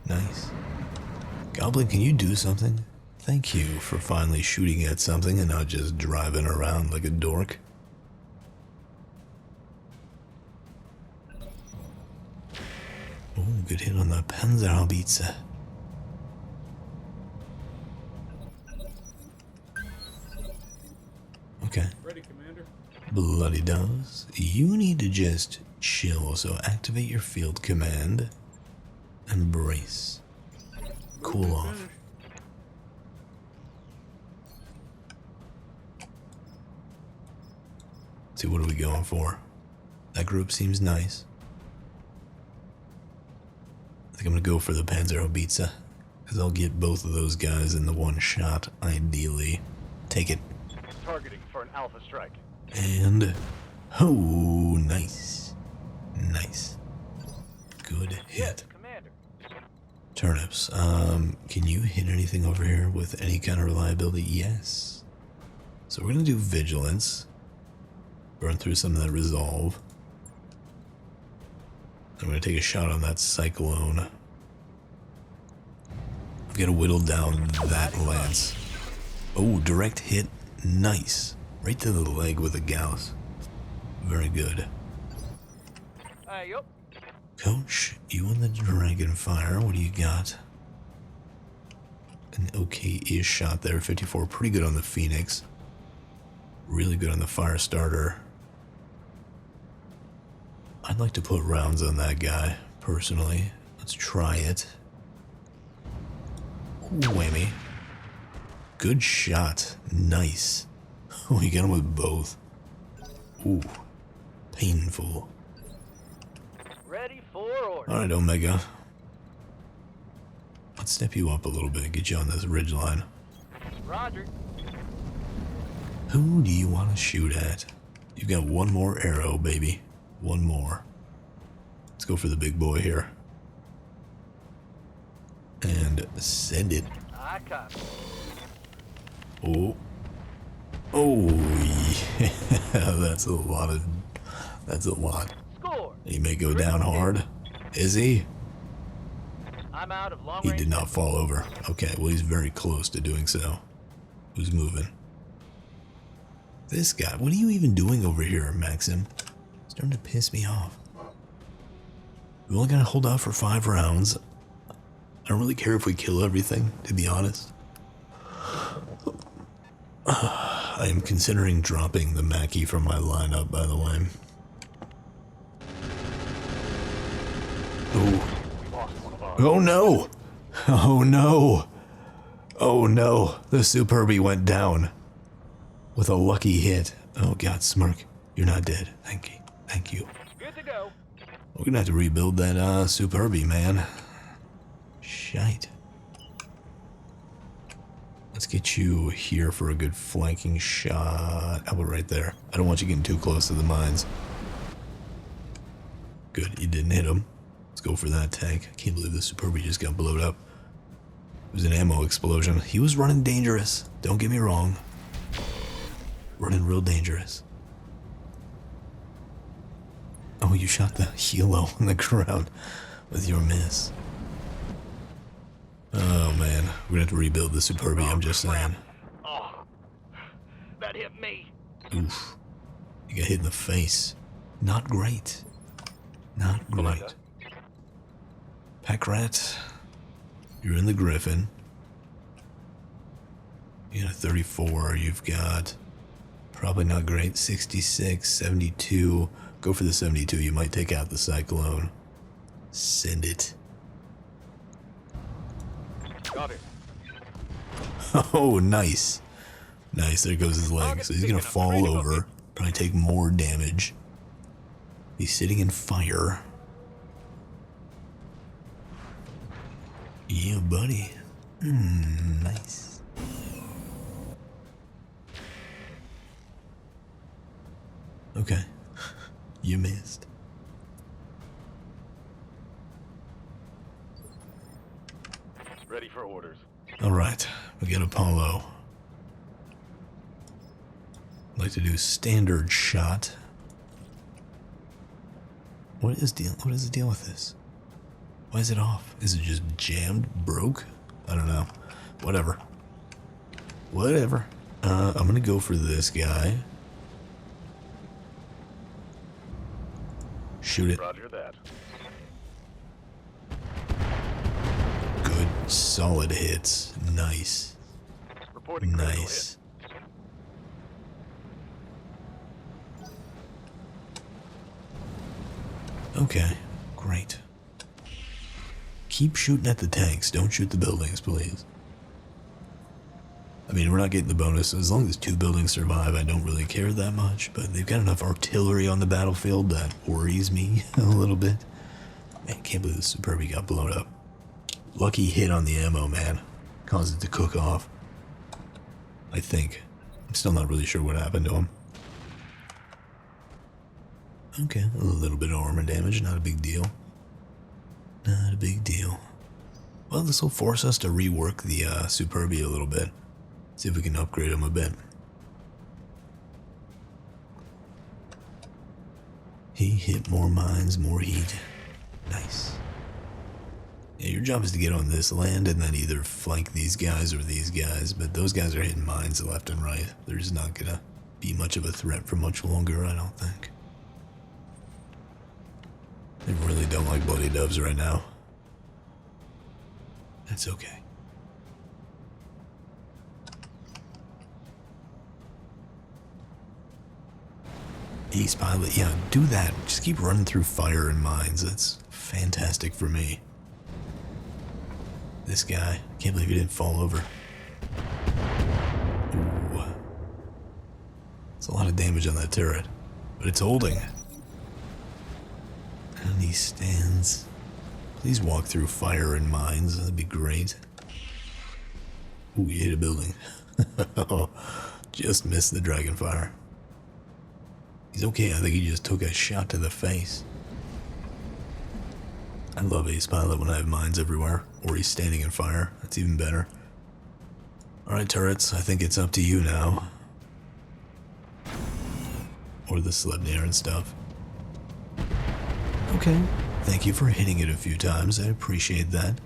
Nice. Goblin, can you do something? Thank you for finally shooting at something and not just driving around like a dork. Oh, good hit on the Panzerhaubitze. Okay. Ready, Commander. Bloody does. You need to just chill, so activate your field command and brace. Cool off. Finish. See, what are we going for? That group seems nice. I think I'm gonna go for the Panzerhaubitze, because I'll get both of those guys in the one shot, ideally. Take it. Targeting for an alpha strike. And... oh, nice. Nice. Good hit. Commander. Turnips, can you hit anything over here with any kind of reliability? Yes. So we're gonna do vigilance. Burn through some of that resolve. I'm gonna take a shot on that cyclone. I've got to whittle down that lance. Oh, direct hit. Nice. Right to the leg with a Gauss. Very good. Yup. Coach, you on the Dragonfire, what do you got? An okay-ish shot there, 54. Pretty good on the Phoenix. Really good on the Firestarter. I'd like to put rounds on that guy, personally. Let's try it. Ooh, whammy. Good shot. Nice. Oh, you got him with both. Ooh. Painful. Ready for order. Alright, Omega. Let's step you up a little bit, get you on this ridgeline. Roger. Who do you want to shoot at? You've got one more arrow, baby. One more. Let's go for the big boy here. And send it. I copy. Oh. Oh, yeah. That's a lot. Score. He may go down hard. Is he? I'm out of long He range. did not fall over. Okay, well, he's very close to doing so. Who's moving? This guy. What are you even doing over here, Maxim? It's starting to piss me off. We only gotta hold out for 5 rounds. I don't really care if we kill everything, to be honest. I am considering dropping the Mackie from my lineup, by the way. Oh. Oh no! Oh no! Oh no! The Superbie went down. With a lucky hit. Oh god, Smirk. You're not dead. Thank you. Thank you. Good to go. We're gonna have to rebuild that Superbie, man. Shite. Let's get you here for a good flanking shot. How about right there? I don't want you getting too close to the mines. Good, you didn't hit him. Let's go for that tank. I can't believe the Superbie just got blown up. It was an ammo explosion. He was running dangerous. Don't get me wrong. Running real dangerous. Oh, you shot the helo on the ground with your miss. Oh man, we're gonna have to rebuild the Superbie, I'm just saying. Oh, that hit me. Oof. You got hit in the face. Not great. Not great. Pack Rat, you're in the Griffin. You got a 34, you've got Probably not great. 66, 72. Go for the 72. You might take out the cyclone. Send it. Got it. Oh, nice. Nice. There goes his leg. So he's going to fall over. Probably take more damage. He's sitting in fire. Yeah, buddy. Nice. Okay. You missed. Ready for orders. Alright, we got Apollo. I'd like to do standard shot. What is the deal with this? Why is it off? Is it just jammed? Broke? I don't know. Whatever. Whatever. I'm gonna go for this guy. Shoot it. Roger that. Good, solid hits. Nice. Reporting critical Nice. Okay, great. Keep shooting at the tanks. Don't shoot the buildings, please. I mean, we're not getting the bonus. As long as 2 buildings survive, I don't really care that much. But they've got enough artillery on the battlefield that worries me a little bit. Man, can't believe the Superbie got blown up. Lucky hit on the ammo, man. Caused it to cook off. I think. I'm still not really sure what happened to him. Okay, a little bit of armor damage, not a big deal. Not a big deal. Well, this will force us to rework the Superbie a little bit. See if we can upgrade him a bit. He hit more mines, more heat. Nice. Yeah, your job is to get on this land and then either flank these guys or these guys, but those guys are hitting mines left and right. They're just not gonna be much of a threat for much longer, I don't think. They really don't like bloody doves right now. That's okay. Ace pilot, yeah, do that. Just keep running through fire and mines. That's fantastic for me. This guy, can't believe he didn't fall over. Ooh. It's a lot of damage on that turret, but it's holding. And he stands. Please walk through fire and mines. That'd be great. Ooh, he hit a building. Oh, just missed the dragon fire. He's okay. I think he just took a shot to the face. I love Ace Pilot when I have mines everywhere, or he's standing in fire. That's even better. Alright, turrets, I think it's up to you now. Or the Slebnair and stuff. Okay. Thank you for hitting it a few times. I appreciate that.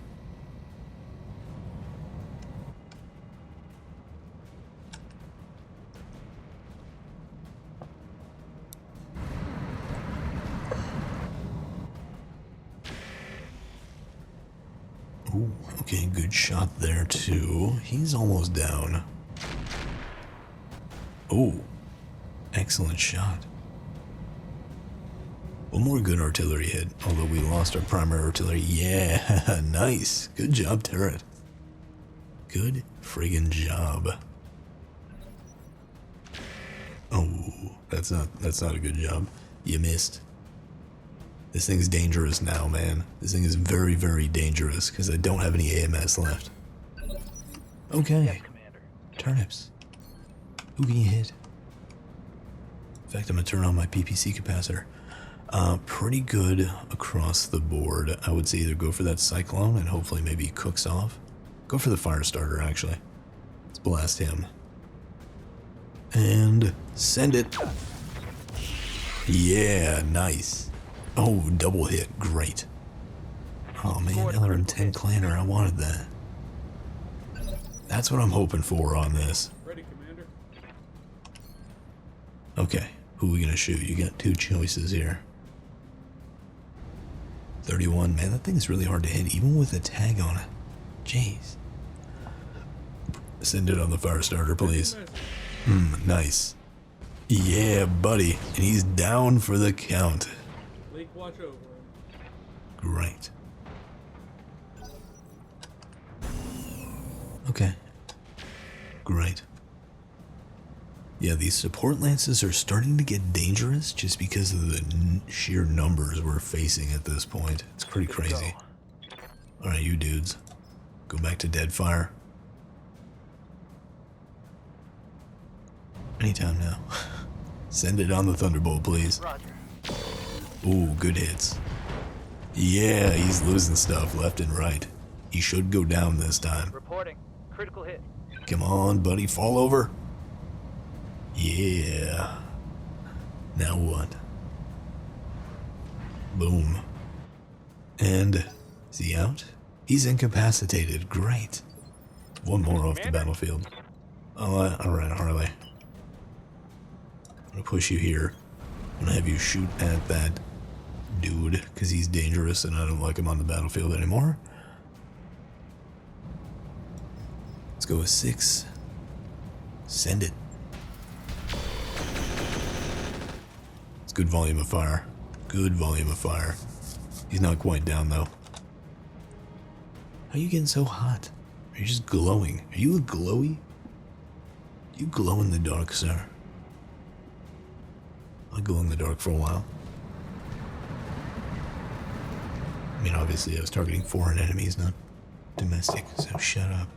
Ooh, okay, good shot there too. He's almost down. Oh, excellent shot. One more good artillery hit, although we lost our primary artillery. Yeah, nice. Good job, turret. Good friggin' job. Oh, that's not a good job. You missed. This thing's dangerous now, man. This thing is very, very dangerous because I don't have any AMS left. Okay. Yes, Commander. Turnips. Who can you hit? In fact, I'm gonna turn on my PPC capacitor. Pretty good across the board. I would say either go for that cyclone and hopefully maybe he cooks off. Go for the fire starter, actually. Let's blast him. And send it. Yeah, nice. Oh, double hit. Great. Oh man, LRM-10 Clanner, I wanted that. That's what I'm hoping for on this. Ready, Commander. Okay, who are we gonna shoot? You got 2 choices here. 31, man, that thing is really hard to hit, even with a tag on it. Jeez. Send it on the fire starter, please. Nice. Yeah, buddy. And he's down for the count. Leak watch over him. Great. Okay. Great. Yeah, these support lances are starting to get dangerous just because of the sheer numbers we're facing at this point. It's pretty crazy. Alright, you dudes. Go back to Deadfire. Anytime now. Send it on the Thunderbolt, please. Roger. Ooh, good hits. Yeah, he's losing stuff left and right. He should go down this time. Reporting. Critical hit. Come on, buddy, fall over. Yeah. Now what? Boom. And is he out? He's incapacitated. Great. One more off the battlefield. Oh, alright, Harley. I'm gonna push you here. I'm gonna have you shoot at that dude, because he's dangerous and I don't like him on the battlefield anymore. Let's go with 6. Send it. It's good volume of fire. Good volume of fire. He's not quite down though. How are you getting so hot? Are you just glowing? Are you glowy? You glow in the dark, sir. I'll glow in the dark for a while. I mean, obviously I was targeting foreign enemies, not domestic, so shut up.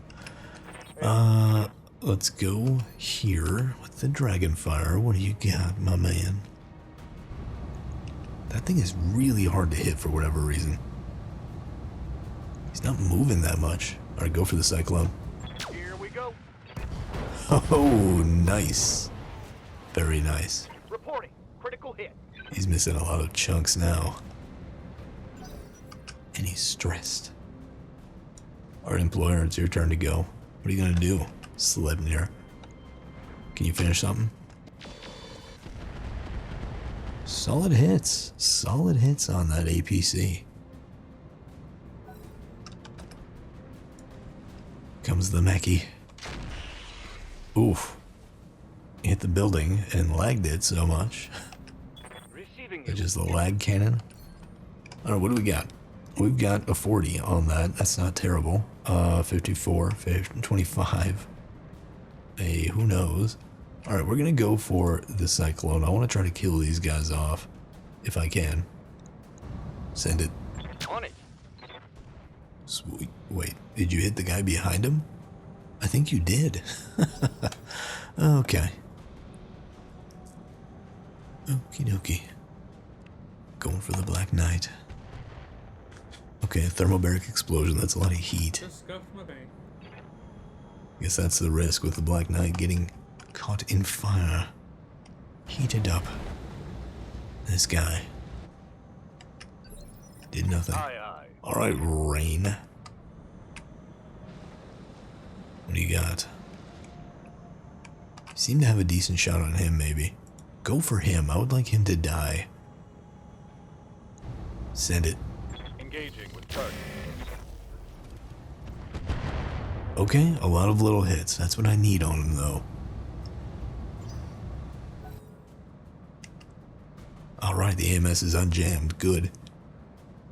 Let's go here with the Dragonfire. What do you got, my man? That thing is really hard to hit for whatever reason. He's not moving that much. Alright, go for the Cyclone. Here we go. Oh, nice. Very nice. Reporting. Critical hit. He's missing a lot of chunks now. And he's stressed. Alright, Employer, it's your turn to go. What are you gonna do, Sleipnir? Can you finish something? Solid hits. Solid hits on that APC. Comes the Mechie. Oof. Hit the building and lagged it so much. Receiving It's just the lag cannon. Alright, what do we got? We've got a 40 on that. That's not terrible. 54, 25. Hey, who knows? Alright, we're gonna go for the Cyclone. I want to try to kill these guys off. If I can. Send it. On it. Sweet. Wait, did you hit the guy behind him? I think you did. Okay. Okie dokie. Going for the Black Knight. Okay, thermobaric explosion. That's a lot of heat. Just scuffed my vein. Guess that's the risk with the Black Knight getting caught in fire. Heated up. This guy did nothing. Aye, aye. Alright, Rain. What do you got? You seem to have a decent shot on him, maybe. Go for him. I would like him to die. Send it. Engaging with target. Okay, a lot of little hits. That's what I need on him, though. Alright, the AMS is unjammed. Good.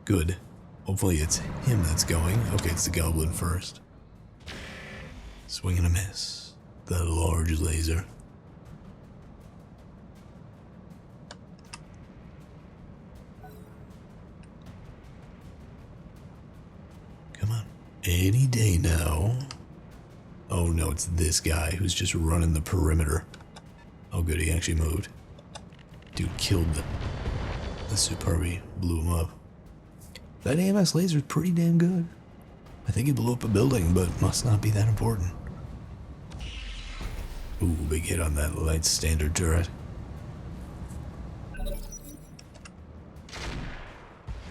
Good. Hopefully it's him that's going. Okay, it's the Goblin first. Swing and a miss. The large laser. Come on. Any day now. Oh no, it's this guy who's just running the perimeter. Oh good, he actually moved. Dude killed the Superbie, blew him up. That AMS laser is pretty damn good. I think he blew up a building, but must not be that important. Ooh, big hit on that light standard turret.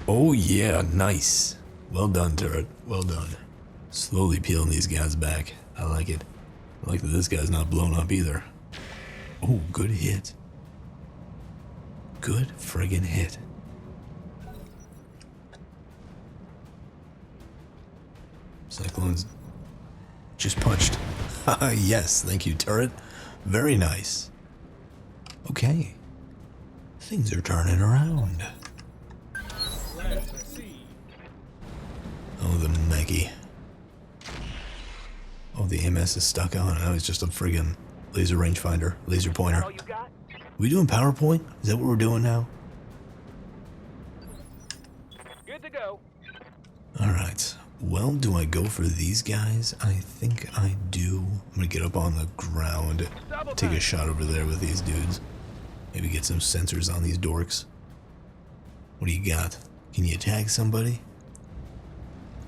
Oh yeah, nice. Well done, turret. Well done. Slowly peeling these guys back. I like it. I like that this guy's not blown up either. Oh, good hit. Good friggin' hit. Cyclone's just punched. Yes, thank you, turret. Very nice. Okay. Things are turning around. Last I see. Oh, the Maggie. Oh, the AMS is stuck on. Now it's just a friggin' laser rangefinder, laser pointer. All you got? We doing PowerPoint? Is that what we're doing now? Good to go. Alright. Well, do I go for these guys? I think I do. I'm gonna get up on the ground, take a shot over there with these dudes. Maybe get some sensors on these dorks. What do you got? Can you tag somebody?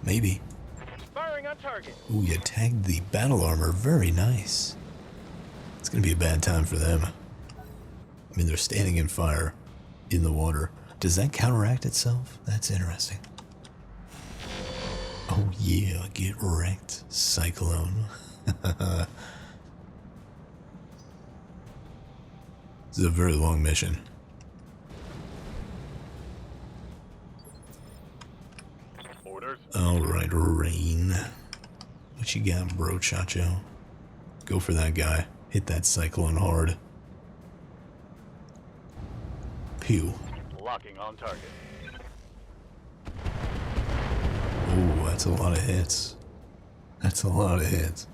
Maybe. Firing on target. Ooh, you tagged the battle armor. Very nice. It's gonna be a bad time for them. I mean, they're standing in fire in the water. Does that counteract itself? That's interesting. Oh yeah, get wrecked, Cyclone. This is a very long mission. Orders. Alright, Rain. What you got, bro, Chacho? Go for that guy. Hit that Cyclone hard. Pew. Locking on target. Ooh, that's a lot of hits. That's a lot of hits.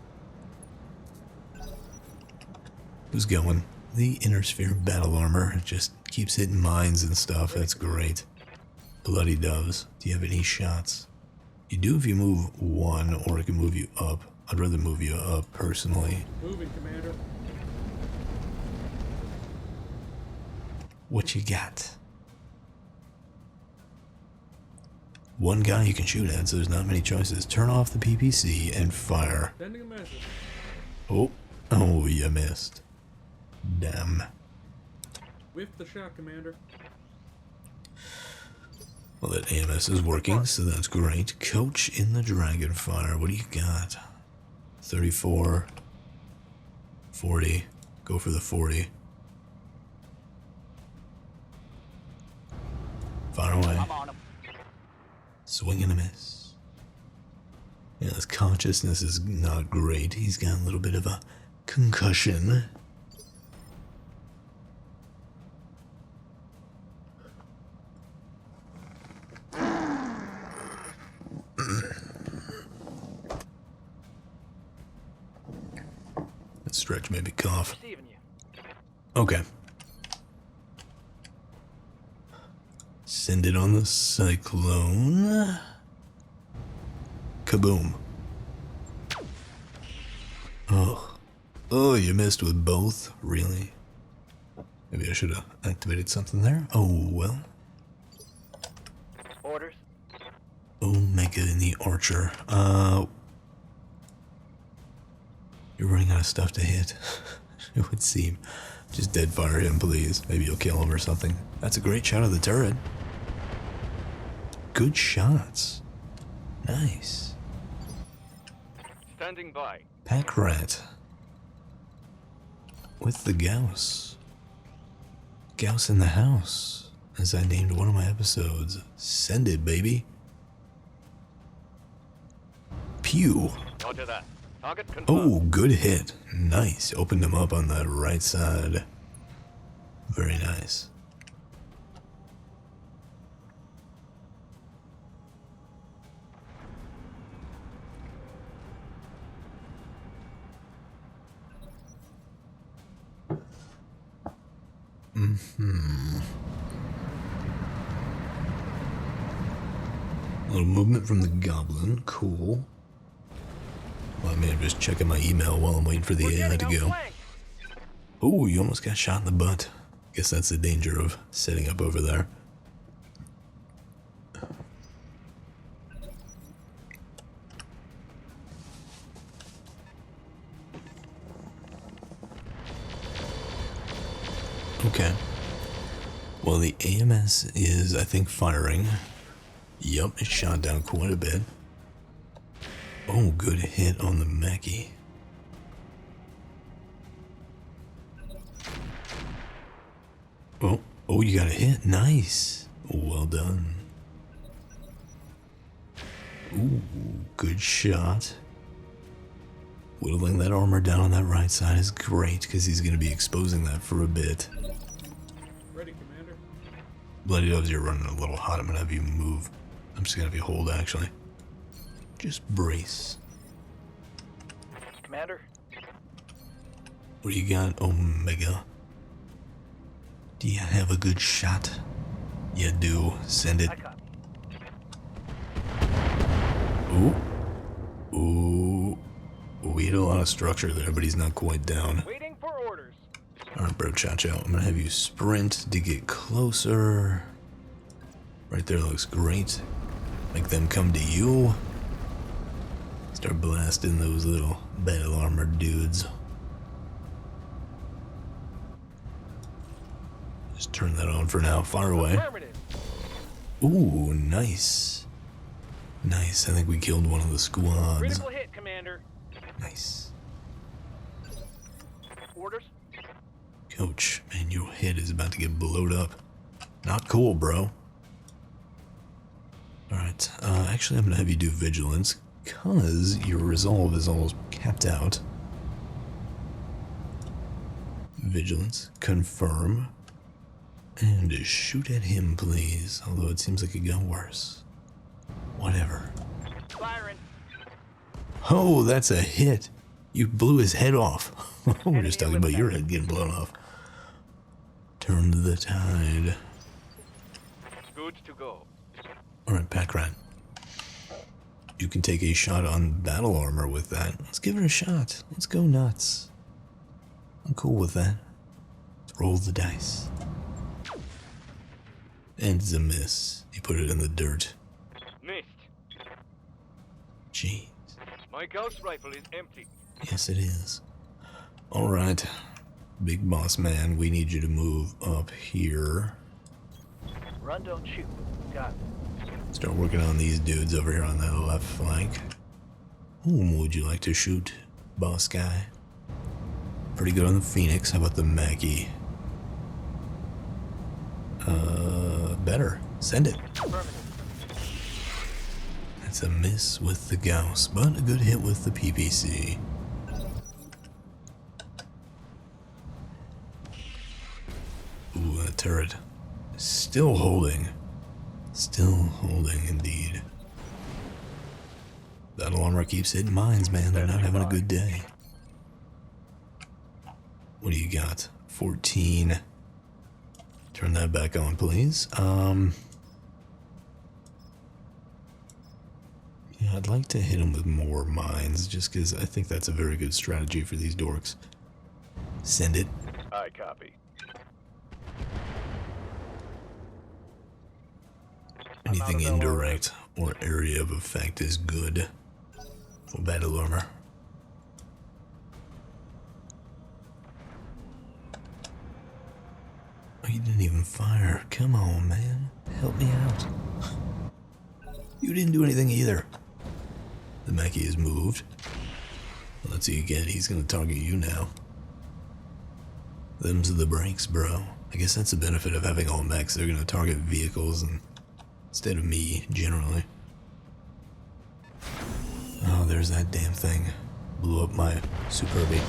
Who's going? The Inner Sphere battle armor. It just keeps hitting mines and stuff. That's great. Bloody doves. Do you have any shots? You do if you move one, or it can move you up. I'd rather move you up, personally. Moving, Commander. What you got? One guy you can shoot at, so there's not many choices. Turn off the PPC and fire. Sending a message. Oh, you missed. Damn. Whiff the shot, Commander. Well, that AMS is working, so that's great. Coach in the Dragonfire. What do you got? 34. 40. Go for the 40. Fire away. I'm on him. Swing and a miss. Yeah, his consciousness is not great. He's got a little bit of a concussion. Let's stretch, maybe cough. Receiving you. Okay. Send it on the Cyclone. Kaboom. Oh, you missed with both? Really? Maybe I should have activated something there. Oh, well. Orders. Omega and the Archer. You're running out of stuff to hit. It would seem. Just dead fire him, please. Maybe you'll kill him or something. That's a great shot of the turret. Good shots. Nice. Standing by. Pack Rat. With the Gauss. Gauss in the house. As I named one of my episodes. Send it, baby. Pew. Roger that. Target confirmed. Oh, good hit. Nice. Opened him up on that right side. Very nice. A little movement from the goblin. Cool. Well, I may have just checking my email while I'm waiting for the AI to go. Oh, you almost got shot in the butt. Guess that's the danger of setting up over there. Okay. Well, the AMS is, I think, firing. Yup, it shot down quite a bit. Oh, good hit on the Mackie. Oh, you got a hit. Nice. Well done. Ooh, good shot. Whittling that armor down on that right side is great because he's going to be exposing that for a bit. Ready, Commander. Bloody Doves, you're running a little hot. I'm going to have you move. I'm just going to have you hold, actually. Just brace. Commander. What do you got, Omega? Do you have a good shot? You do. Send it. I copy. Ooh. Ooh. We hit a lot of structure there, but he's not quite down. Waiting for orders. Alright, bro, Chacho. I'm gonna have you sprint to get closer. Right there looks great. Make them come to you. Start blasting those little battle armor dudes. Just turn that on for now. Fire away. Affirmative. Ooh, nice. Nice. I think we killed one of the squads. Critical hit, Commander. Nice. Orders. Coach, man, your head is about to get blowed up. Not cool, bro. Alright, actually I'm gonna have you do vigilance, cause your resolve is almost capped out. Vigilance, confirm, and shoot at him, please. Although it seems like it got worse. Whatever. Firing. Oh, that's a hit. You blew his head off. We're just talking about your head getting blown off. Turned the tide. Good to go. Alright, Pack Rat. You can take a shot on battle armor with that. Let's give it a shot. Let's go nuts. I'm cool with that. Let's roll the dice. And it's a miss. You put it in the dirt. Missed. Jeez. My Gauss rifle is empty. Yes, it is. Alright. Big boss man, we need you to move up here. Run, don't shoot. Got it. Start working on these dudes over here on that left flank. Whom would you like to shoot, boss guy? Pretty good on the Phoenix. How about the Mackie? Better. Send it. Affirmative. That's a miss with the Gauss, but a good hit with the PPC. Ooh, that turret. Still holding. Still holding, indeed. Battle armor keeps hitting mines, man. They're not having a good day. What do you got? 14. Turn that back on, please. Yeah, I'd like to hit them with more mines, just because I think that's a very good strategy for these dorks. Send it. I copy. Anything indirect or area of effect is good for battle armor. Oh, you didn't even fire. Come on, man. Help me out. You didn't do anything either. The Mackie is moved. Let's see again. He's gonna target you now. Them's the breaks, bro. I guess that's the benefit of having all mechs. They're gonna target vehicles and instead of me, generally. Oh, there's that damn thing. Blew up my Superbie.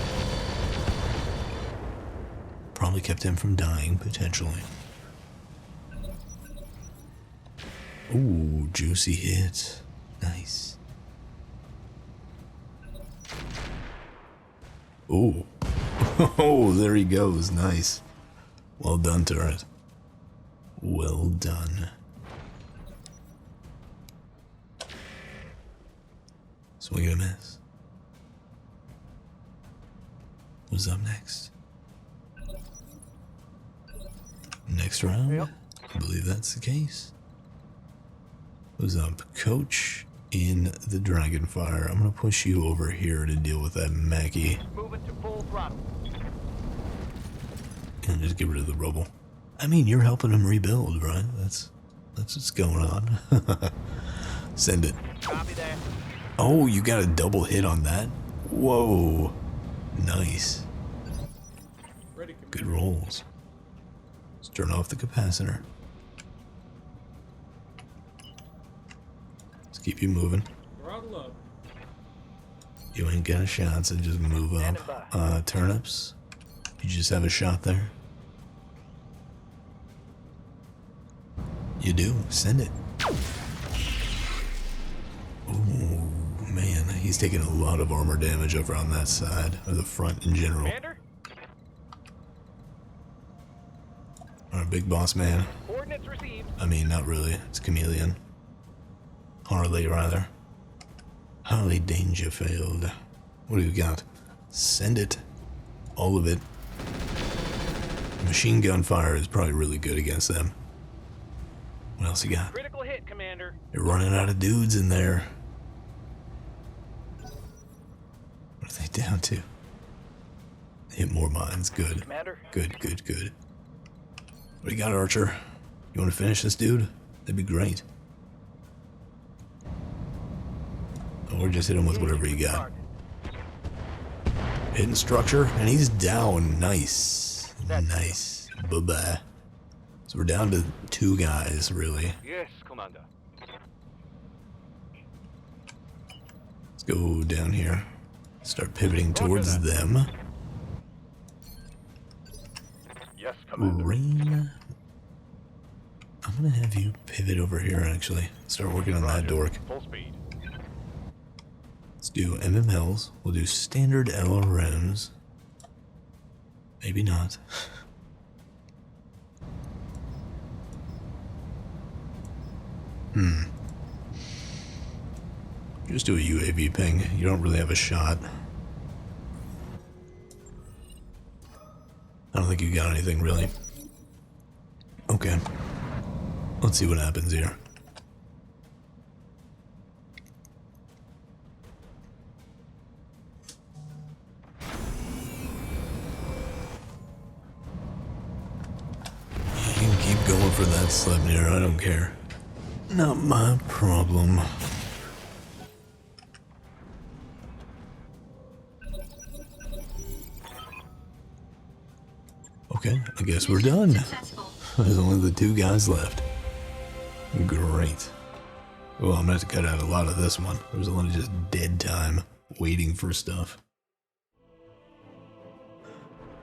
Probably kept him from dying, potentially. Ooh, juicy hit. Nice. Ooh. Oh, there he goes. Nice. Well done, turret. Well done. Swing and a miss. What's up next? Next round? Yep. I believe that's the case. What's up, Coach in the Dragonfire? I'm gonna push you over here to deal with that Mackie. Moving to full throttle. And just get rid of the rubble. I mean, you're helping him rebuild, right? That's what's going on. Send it. Copy that. Oh, you got a double hit on that? Whoa. Nice. Ready, Commander. Good rolls. Let's turn off the capacitor. Let's keep you moving. Throttle up. You ain't got a shot, so just move up. Turnips. You just have a shot there. You do. Send it. Oh, man. He's taking a lot of armor damage over on that side, or the front in general. Commander? Our big boss man. Coordinates received. I mean, not really. It's Chameleon. Harley, rather. Harley Dangerfield. What do you got? Send it. All of it. Machine gun fire is probably really good against them. What else you got? Critical hit, Commander. You're running out of dudes in there. What are they down to? Hit more mines. Good. Commander? Good, good, good. What do you got, Archer? You want to finish this dude? That'd be great. Or just hit him with whatever you got. Hitting structure, and he's down. Nice. Nice. Bye-bye. So we're down to 2 guys, really. Yes, Commander. Let's go down here. Start pivoting towards them. Yes, Commander. Rain. I'm gonna have you pivot over here, actually. Start working on that dork. Full speed. Let's do MMLs. We'll do standard LRMs. Maybe not. Just do a UAV ping. You don't really have a shot. I don't think you got anything, really. Okay. Let's see what happens here. You can keep going for that Slebnir, I don't care. Not my problem. Okay, I guess we're done. Successful. There's only the 2 guys left. Great. Well, I'm gonna have to cut out a lot of this one. There's a lot of just dead time waiting for stuff.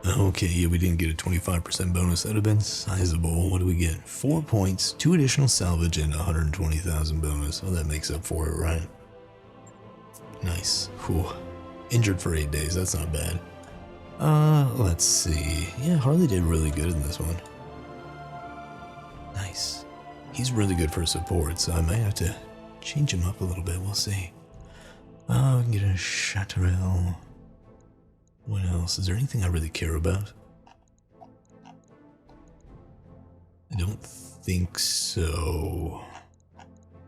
Okay, yeah, we didn't get a 25% bonus. That would have been sizable. What do we get? 4 points, 2 additional salvage, and 120,000 bonus. Oh, that makes up for it, right? Nice. Whew. Injured for 8 days. That's not bad. Let's see. Yeah, Harley did really good in this one. Nice. He's really good for support, so I might have to change him up a little bit. We'll see. We can get a Chaparral. What else? Is there anything I really care about? I don't think so. I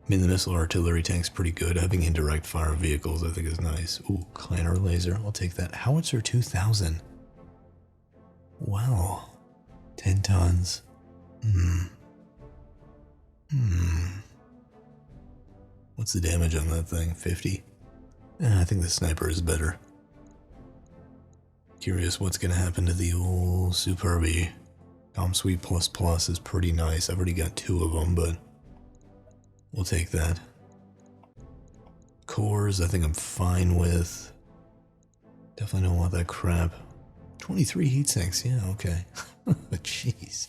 mean, the missile artillery tank's pretty good. Having indirect fire vehicles, I think, is nice. Ooh, Clanner laser. I'll take that. Howitzer 2000. Wow. 10 tons. What's the damage on that thing? 50? I think the sniper is better. Curious what's going to happen to the old Superbie. Com Suite ++ is pretty nice. I've already got 2 of them, but we'll take that. Cores, I think I'm fine with. Definitely don't want that crap. 23 heat sinks, yeah, okay. Jeez.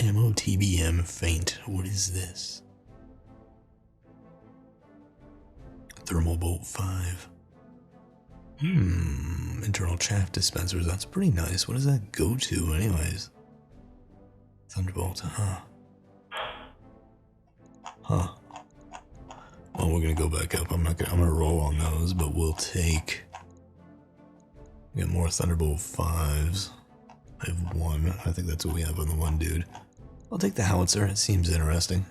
Ammo TBM faint. What is this? Thermal Bolt 5. Internal chaff dispensers. That's pretty nice. What does that go to, anyways? Thunderbolt, huh? Well, we're gonna go back up. I'm gonna roll on those, but we'll take. We got more Thunderbolt 5s. I have 1. I think that's what we have on the one dude. I'll take the howitzer. It seems interesting.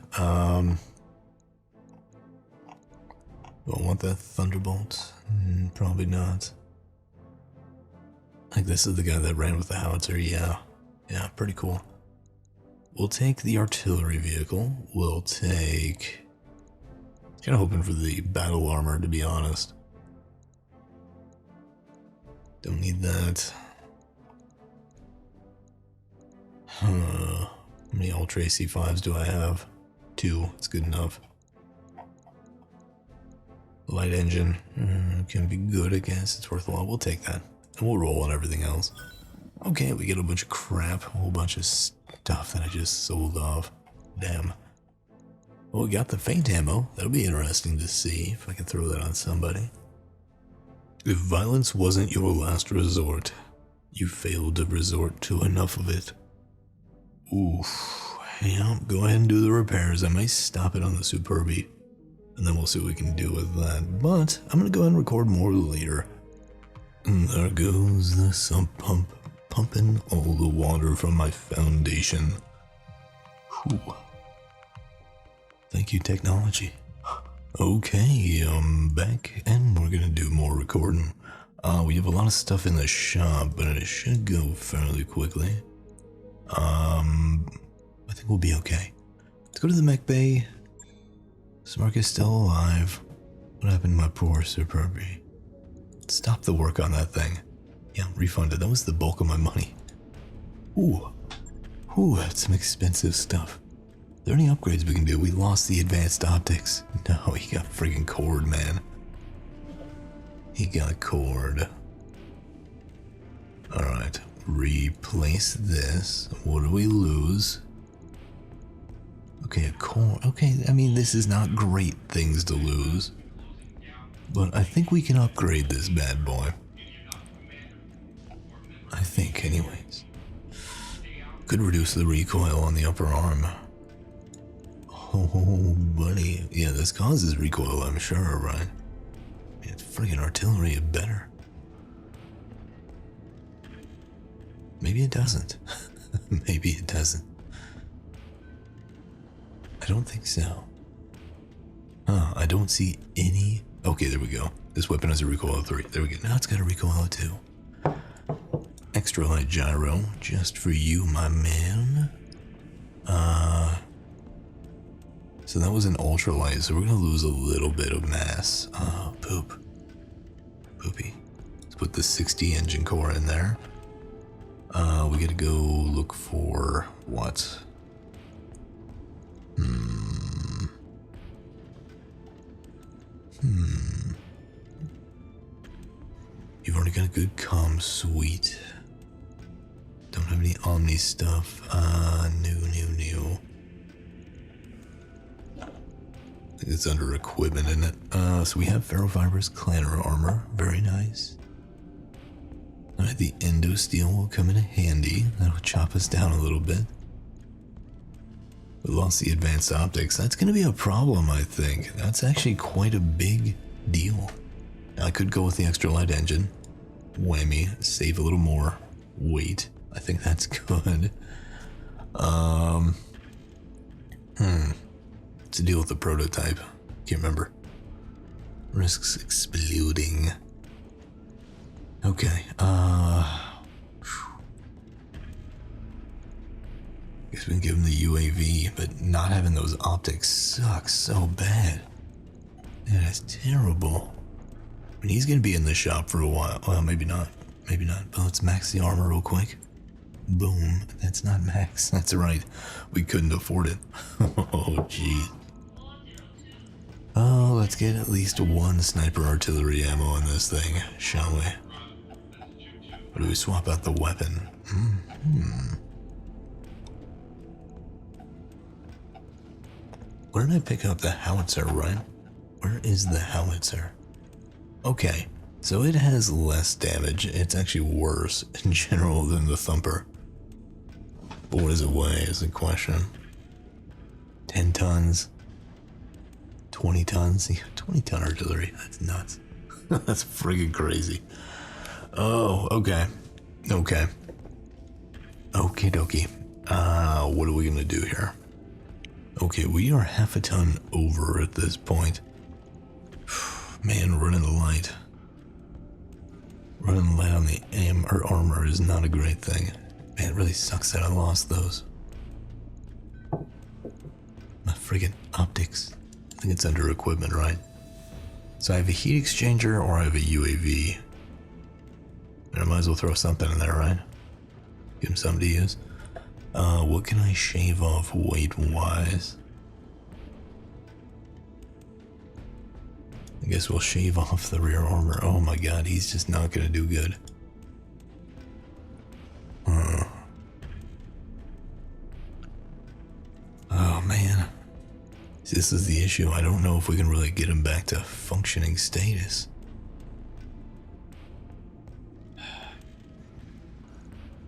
Do I want that Thunderbolt? Probably not. Like, this is the guy that ran with the howitzer. Yeah, pretty cool. We'll take the artillery vehicle. We'll take. Kind of hoping for the battle armor, to be honest. Don't need that. How many Ultra AC5s do I have? 2. It's good enough. Light engine can be good, I guess. It's worth a lot. We'll take that. And we'll roll on everything else. Okay, we get a bunch of crap. A whole bunch of stuff that I just sold off. Damn. Well, we got the faint ammo. That'll be interesting to see if I can throw that on somebody. If violence wasn't your last resort, you failed to resort to enough of it. Oof. Yeah, go ahead and do the repairs. I might stop it on the Superbie, and then we'll see what we can do with that. But I'm going to go ahead and record more later. And there goes the sump pump, pumping all the water from my foundation. Whew. Thank you, technology. Okay, I'm back, and we're gonna do more recording. We have a lot of stuff in the shop, but it should go fairly quickly. I think we'll be okay. Let's go to the mech bay. Smark is still alive. What happened to my poor Superbie? Stop the work on that thing. Yeah, refunded. That was the bulk of my money. Ooh, that's some expensive stuff. Are there any upgrades we can do? We lost the advanced optics. No, he got friggin' cord, man. He got cord. Alright, replace this. What do we lose? Okay, a core. Okay, I mean, this is not great things to lose. But I think we can upgrade this bad boy. I think, anyways. Could reduce the recoil on the upper arm. Oh, buddy. Yeah, this causes recoil, I'm sure, right? It's friggin' artillery better. Maybe it doesn't. Maybe it doesn't. I don't think so. I don't see any... Okay, there we go. This weapon has a recoil of 3. There we go. Now it's got a recoil of 2. Extra light gyro, just for you, my man. So that was an ultralight, so we're gonna lose a little bit of mass. Poop. Poopy. Let's put the 60 engine core in there. We gotta go look for what? You've already got a good comm suite. Don't have any Omni stuff. New. I think it's under equipment, isn't it? So we have ferrofibrous clanner armor. Very nice. Alright, the endo steel will come in handy. That'll chop us down a little bit. We lost the advanced optics. That's going to be a problem, I think. That's actually quite a big deal. I could go with the extra light engine. Whammy. Save a little more weight. I think that's good. What's the deal with the prototype? Can't remember. Risks exploding. Okay, guess we can give him the UAV, but not having those optics sucks so bad. That is terrible. I mean, he's gonna be in the shop for a while. Well, maybe not. Maybe not. But let's max the armor real quick. Boom. That's not max. That's right. We couldn't afford it. Oh, geez. Oh, let's get at least one sniper artillery ammo in this thing, shall we? Or do we swap out the weapon? Where did I pick up the howitzer, right? Where is the howitzer? Okay, so it has less damage. It's actually worse in general than the thumper. But what does it weigh is the question. 10 tons. 20 tons. 20-ton artillery. That's nuts. That's friggin' crazy. Oh, okay. Okay. Okie dokie. What are we gonna do here? Okay, we are half a ton over at this point. Man, running the light. Running light on the armor is not a great thing. Man, it really sucks that I lost those. My friggin' optics. I think it's under equipment, right? So I have a heat exchanger or I have a UAV. And I might as well throw something in there, right? Give him something to use. What can I shave off weight-wise? I guess we'll shave off the rear armor. Oh my god, he's just not gonna do good. Oh man. This is the issue. I don't know if we can really get him back to functioning status.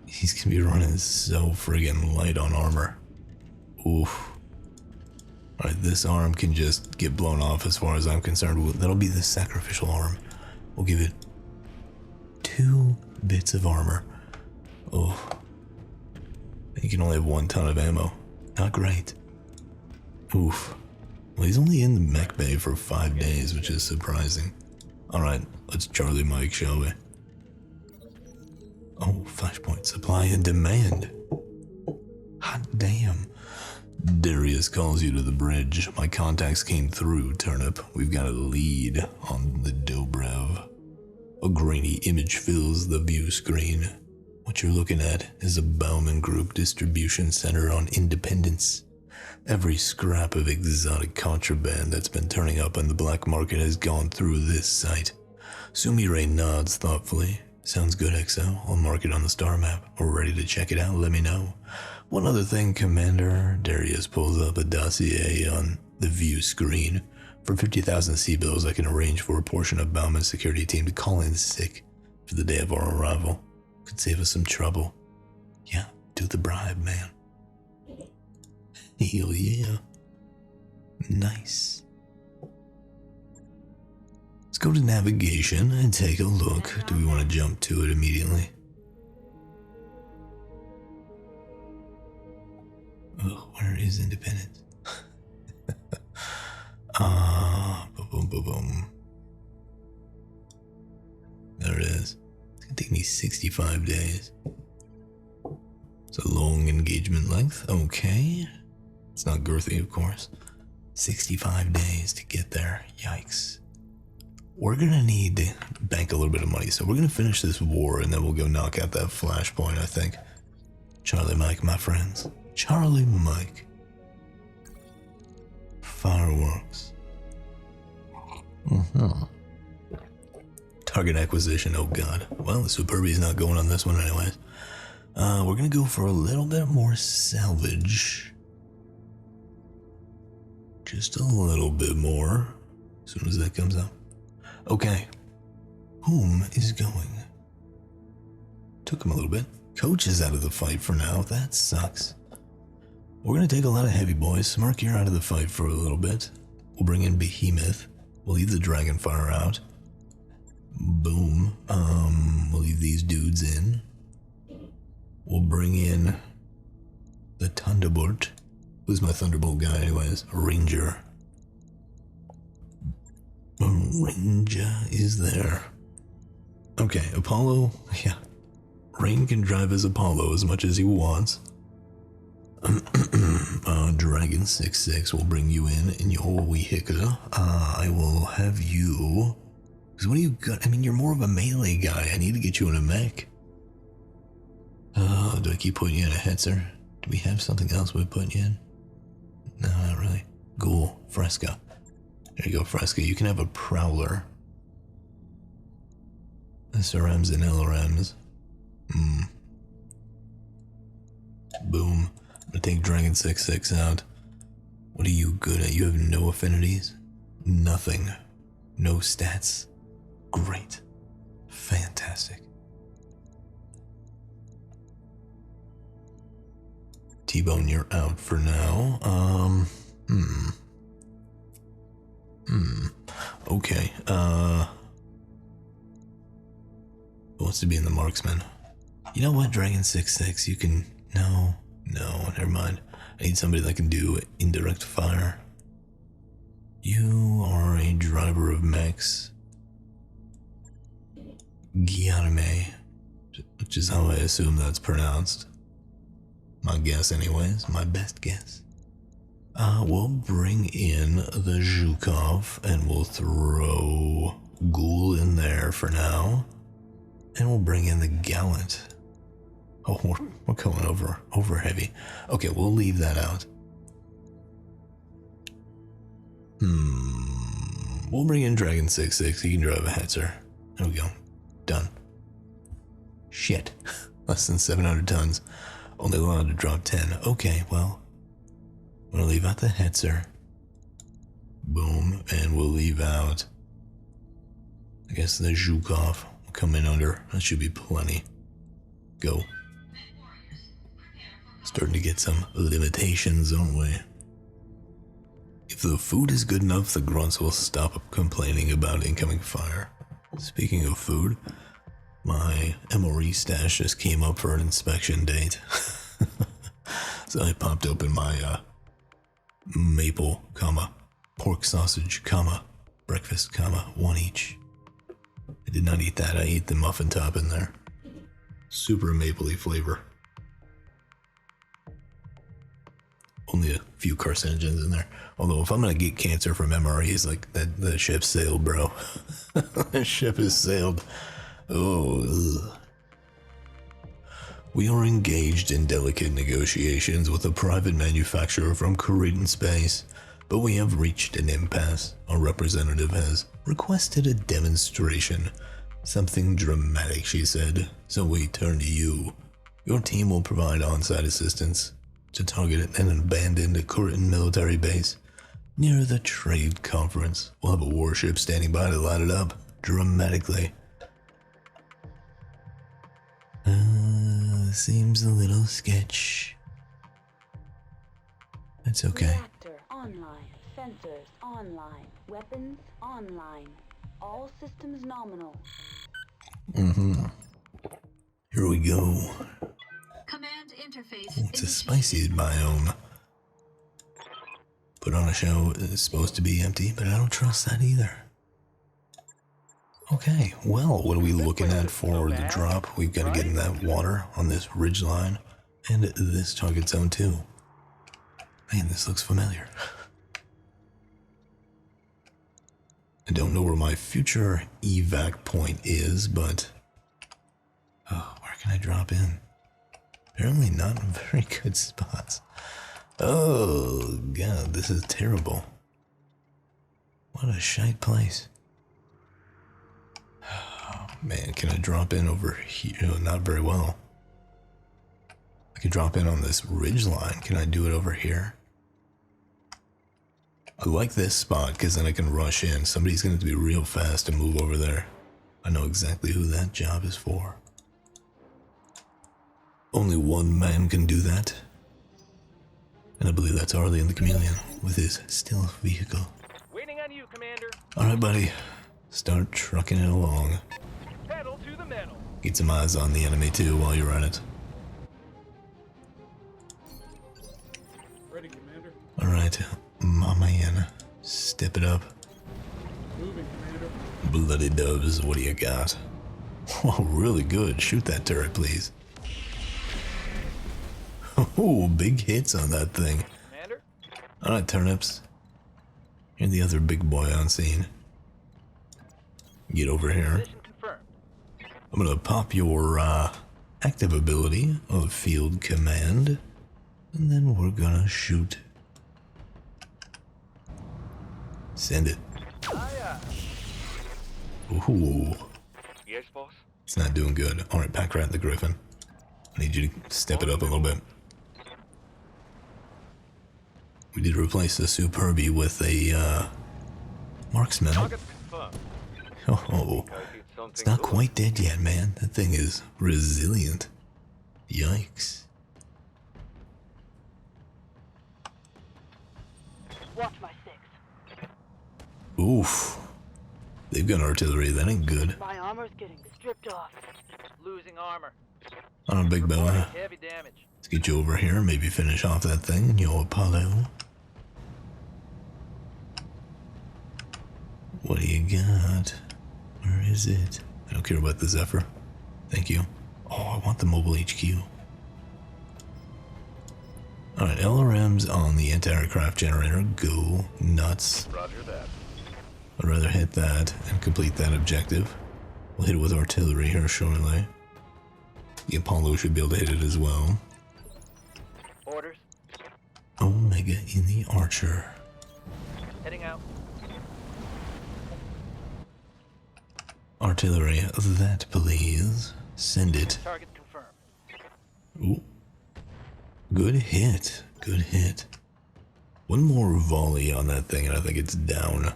He's gonna be running so friggin' light on armor. Oof. Alright, this arm can just get blown off as far as I'm concerned. That'll be the sacrificial arm. We'll give it 2 bits of armor. Oh. He can only have 1 ton of ammo. Not great. Oof. Well, he's only in the mech bay for 5 days, which is surprising. Alright, let's Charlie Mike, shall we? Oh, flashpoint. Supply and demand. Hot damn. Darius calls you to the bridge. My contacts came through, Turnip. We've got a lead on the Dobrev. A grainy image fills the view screen. What you're looking at is a Bauman Group distribution center on Independence. Every scrap of exotic contraband that's been turning up on the black market has gone through this site. Sumire nods thoughtfully. Sounds good, XO. I'll mark it on the star map. We're ready to check it out. Let me know. One other thing, Commander. Darius pulls up a dossier on the view screen. For 50,000 C-bills, I can arrange for a portion of Bauman's security team to call in sick for the day of our arrival. Could save us some trouble. Yeah, do the bribe, man. Hell yeah. Nice. Let's go to navigation and take a look. Do we want to jump to it immediately? Oh, where is Independence? Boom, boom, boom. There it is. It's gonna take me 65 days. It's a long engagement length. Okay. It's not girthy, of course. 65 days to get there. Yikes. We're gonna need to bank a little bit of money, so we're gonna finish this war and then we'll go knock out that flashpoint, I think. Charlie Mike, my friends. Charlie Mike. Fireworks. Target acquisition, oh god. Well, the Superbi's not going on this one anyways. We're gonna go for a little bit more salvage. Just a little bit more. As soon as that comes up. Okay. Whom is going? Took him a little bit. Coach is out of the fight for now. That sucks. We're gonna take a lot of heavy boys. Smirk, you're out of the fight for a little bit. We'll bring in Behemoth. We'll leave the Dragonfire out. Boom. We'll leave these dudes in. We'll bring in the Thunderbolt. Who's my Thunderbolt guy anyways? Ranger. Ranger is there. Okay, Apollo. Yeah. Rain can drive as Apollo as much as he wants. Dragon 66 will bring you in your vehicle. I will have you. Because what do you got? I mean, you're more of a melee guy. I need to get you in a mech. Do I keep putting you in a Hetzer? Do we have something else we're putting you in? No, not really. Ghoul, Fresca. There you go, Fresca. You can have a Prowler. SRMs and LRMs. Boom. I'm gonna take Dragon 66 out. What are you good at? You have no affinities? Nothing. No stats. Great. Fantastic. T-Bone, you're out for now. Okay. Who wants to be in the marksman? You know what, Dragon 66, you can... No, never mind. I need somebody that can do indirect fire. You are a driver of mechs. Guillerme, which is how I assume that's pronounced. My guess anyways, my best guess. We'll bring in the Zhukov and we'll throw Ghoul in there for now. And we'll bring in the Gallant. Oh, we're going over heavy. Okay, we'll leave that out. We'll bring in Dragon 66. He can drive a Hetzer. There we go. Done. Shit. Less than 700 tons. Only allowed to drop 10. Okay, well. I'm gonna leave out the Hetzer. Boom. And we'll leave out, I guess, the Zhukov will come in under. That should be plenty. Go. Starting to get some limitations, aren't we? If the food is good enough, the grunts will stop complaining about incoming fire. Speaking of food, my MRE stash just came up for an inspection date. So I popped open my maple, pork sausage, breakfast, one each. I did not eat that. I ate the muffin top in there. Super mapley flavor. Only a few carcinogens in there. Although if I'm gonna get cancer from MREs, like that, the ship sailed, bro. The ship has sailed. Oh. Ugh. We are engaged in delicate negotiations with a private manufacturer from Cretan space, but we have reached an impasse. Our representative has requested a demonstration. Something dramatic, she said. So we turn to you. Your team will provide on-site assistance to target an abandoned Cretan military base near the trade conference. We'll have a warship standing by to light it up dramatically. Seems a little sketch. That's okay. Reactor online. Sensors online. Weapons online. All systems nominal. Here we go. Command interface. It's a spicy biome. Put on a show is supposed to be empty, but I don't trust that either. Okay, well, what are we looking at for the drop? We've got to get in that water on this ridge line and this target zone too. Man, this looks familiar. I don't know where my future evac point is, but where can I drop in? Apparently not in very good spots. Oh god, this is terrible. What a shite place. Oh man, can I drop in over here? Oh, not very well. I can drop in on this ridge line. Can I do it over here? I like this spot because then I can rush in. Somebody's going to have to be real fast and move over there. I know exactly who that job is for. Only one man can do that. And I believe that's Harley and the Chameleon with his stealth vehicle. Waiting on you, Commander. Alright, buddy. Start trucking it along. Pedal to the metal. Get some eyes on the enemy too while you're at it. Ready, Commander. Alright, my man. Step it up. Moving, Commander. Bloody doves, what do you got? Oh, really good. Shoot that turret, please. Oh, big hits on that thing. Commander? Alright, Turnips. You're the other big boy on scene. Get over here. Position confirmed. I'm gonna pop your active ability of field command, and then we're gonna shoot. Send it. Aye, Ooh, yes, boss. it's not doing good. Alright, pack rat the Griffin. I need you to step it up a little bit. We did replace the Superbie with a marksman. Target's confirmed. Oh, it's not quite dead yet, man. That thing is resilient. Yikes. Watch my six. Oof. They've got artillery, that ain't good. My armor's getting stripped off. Losing armor. Alright, big boy. Heavy damage. Let's get you over here, maybe finish off that thing, yo Apollo. What do you got? Where is it? I don't care about the Zephyr. Thank you. Oh, I want the mobile HQ. Alright, LRM's on the anti-aircraft generator. Go nuts. Roger that. I'd rather hit that and complete that objective. We'll hit it with artillery here shortly. The Apollo should be able to hit it as well. Orders. Omega in the Archer. Heading out. artillery. That, please. Send it. Target confirmed. Ooh. Good hit. Good hit. One more volley on that thing and I think it's down.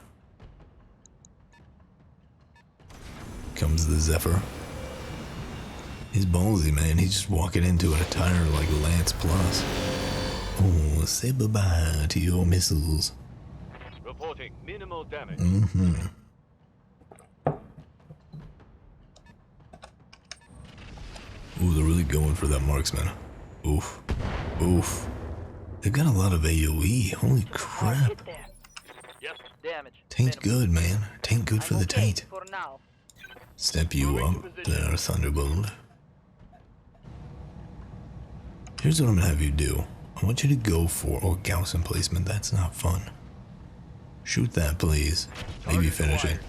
Comes the Zephyr. He's ballsy, man. He's just walking into an attire like Lance Plus. Oh, say bye-bye to your missiles. Reporting minimal damage. Mm-hmm. Ooh, they're really going for that marksman. Oof. Oof. They've got a lot of AoE. Holy crap. Hit there. Yep. Damage. Taint good, man. Taint good for the taint. For now. Step you up there, Thunderbolt. Here's what I'm gonna have you do. I want you to go for... Oh, Gauss emplacement. That's not fun. Shoot that, please. Maybe finish it.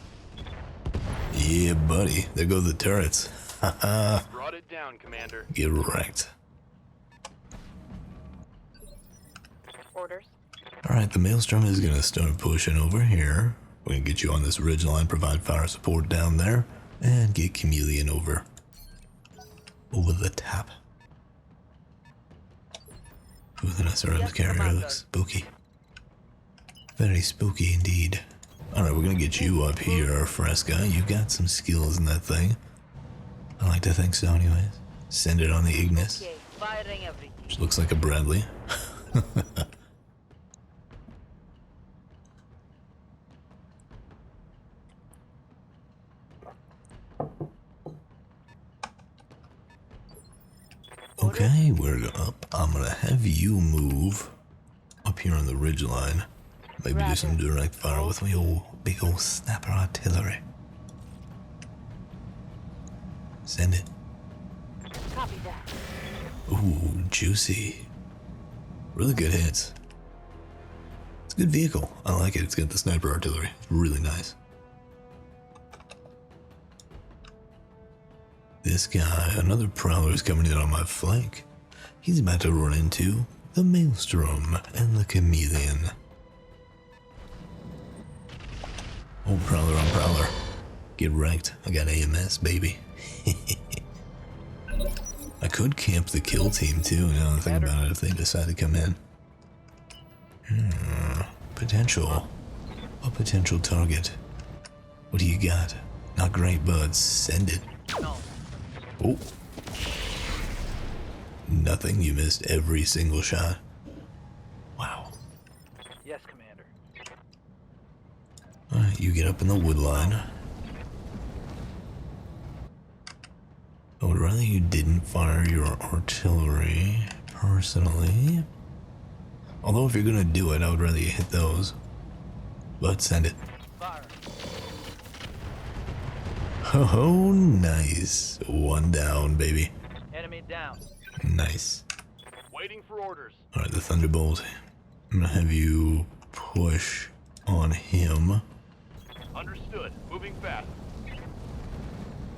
Yeah, buddy. There go the turrets. Haha. Brought it down, Commander. Get wrecked. Orders. Alright, the Maelstrom is gonna start pushing over here. We're gonna get you on this ridge line, provide fire support down there, and get Chameleon over the top. Ooh, the SRM's carrier looks spooky. Very spooky indeed. Alright, we're gonna get you up here, Fresca. You got some skills in that thing. I like to think so anyways. Send it on the Ignis. Okay, firing everything. Which looks like a Bradley. Okay, we're up. I'm gonna have you move up here on the ridge line. Maybe do some direct fire with my big old snapper artillery. Send it. Copy that. Ooh, juicy. Really good hits. It's a good vehicle. I like it. It's got the sniper artillery. It's really nice. This guy, another prowler is coming in on my flank. He's about to run into the Maelstrom and the Chameleon. Oh, prowler on prowler. Get wrecked. I got AMS, baby. I could camp the kill team too, now that I think about it, if they decide to come in. Potential. A potential target. What do you got? Not great, bud. Send it. No. Oh. Nothing. You missed every single shot. Wow. Yes, Commander. Alright, you get up in the wood line. I would rather you didn't fire your artillery, personally. Although if you're gonna do it, I would rather you hit those. But send it. Fire. Oh, nice. One down, baby. Enemy down. Nice. Waiting for orders. Alright, the Thunderbolt. I'm gonna have you push on him Understood. Moving fast.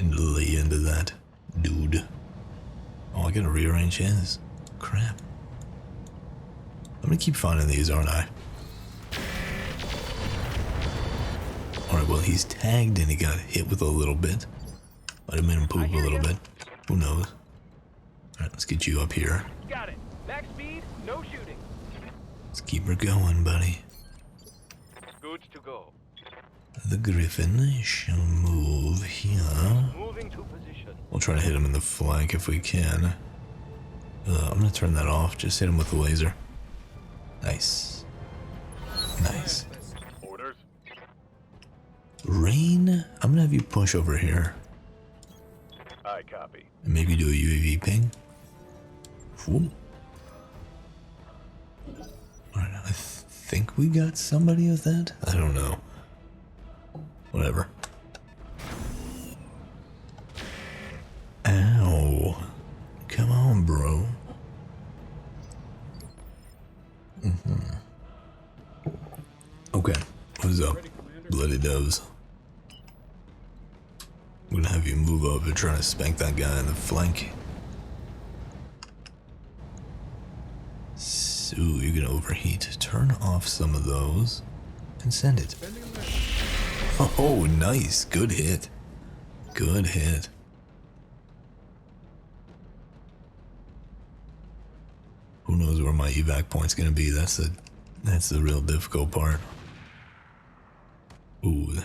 and lay into that dude. Oh, I gotta rearrange his. Crap. I'm gonna keep finding these, aren't I? Alright, well, he's tagged and he got hit with a little bit. Might have made him poop a little bit. Who knows? Alright, let's get you up here. Got it. Max speed, no shooting. Let's keep her going, buddy. Good to go. The Griffin shall move here. Moving to position. We'll try to hit him in the flank if we can. I'm gonna turn that off. Just hit him with the laser. Nice. Nice. Orders. Rain, I'm gonna have you push over here. I copy. And maybe do a UAV ping. Whoop. Alright, I think we got somebody with that? I don't know. Whatever. Ow. Come on, bro. Okay, what's up? Bloody doves. I'm gonna have you move up and try to spank that guy in the flank. So you're gonna overheat. Turn off some of those and send it. Oh, nice. Good hit. Good hit. Who knows where my evac point's gonna be? That's the real difficult part. Ooh.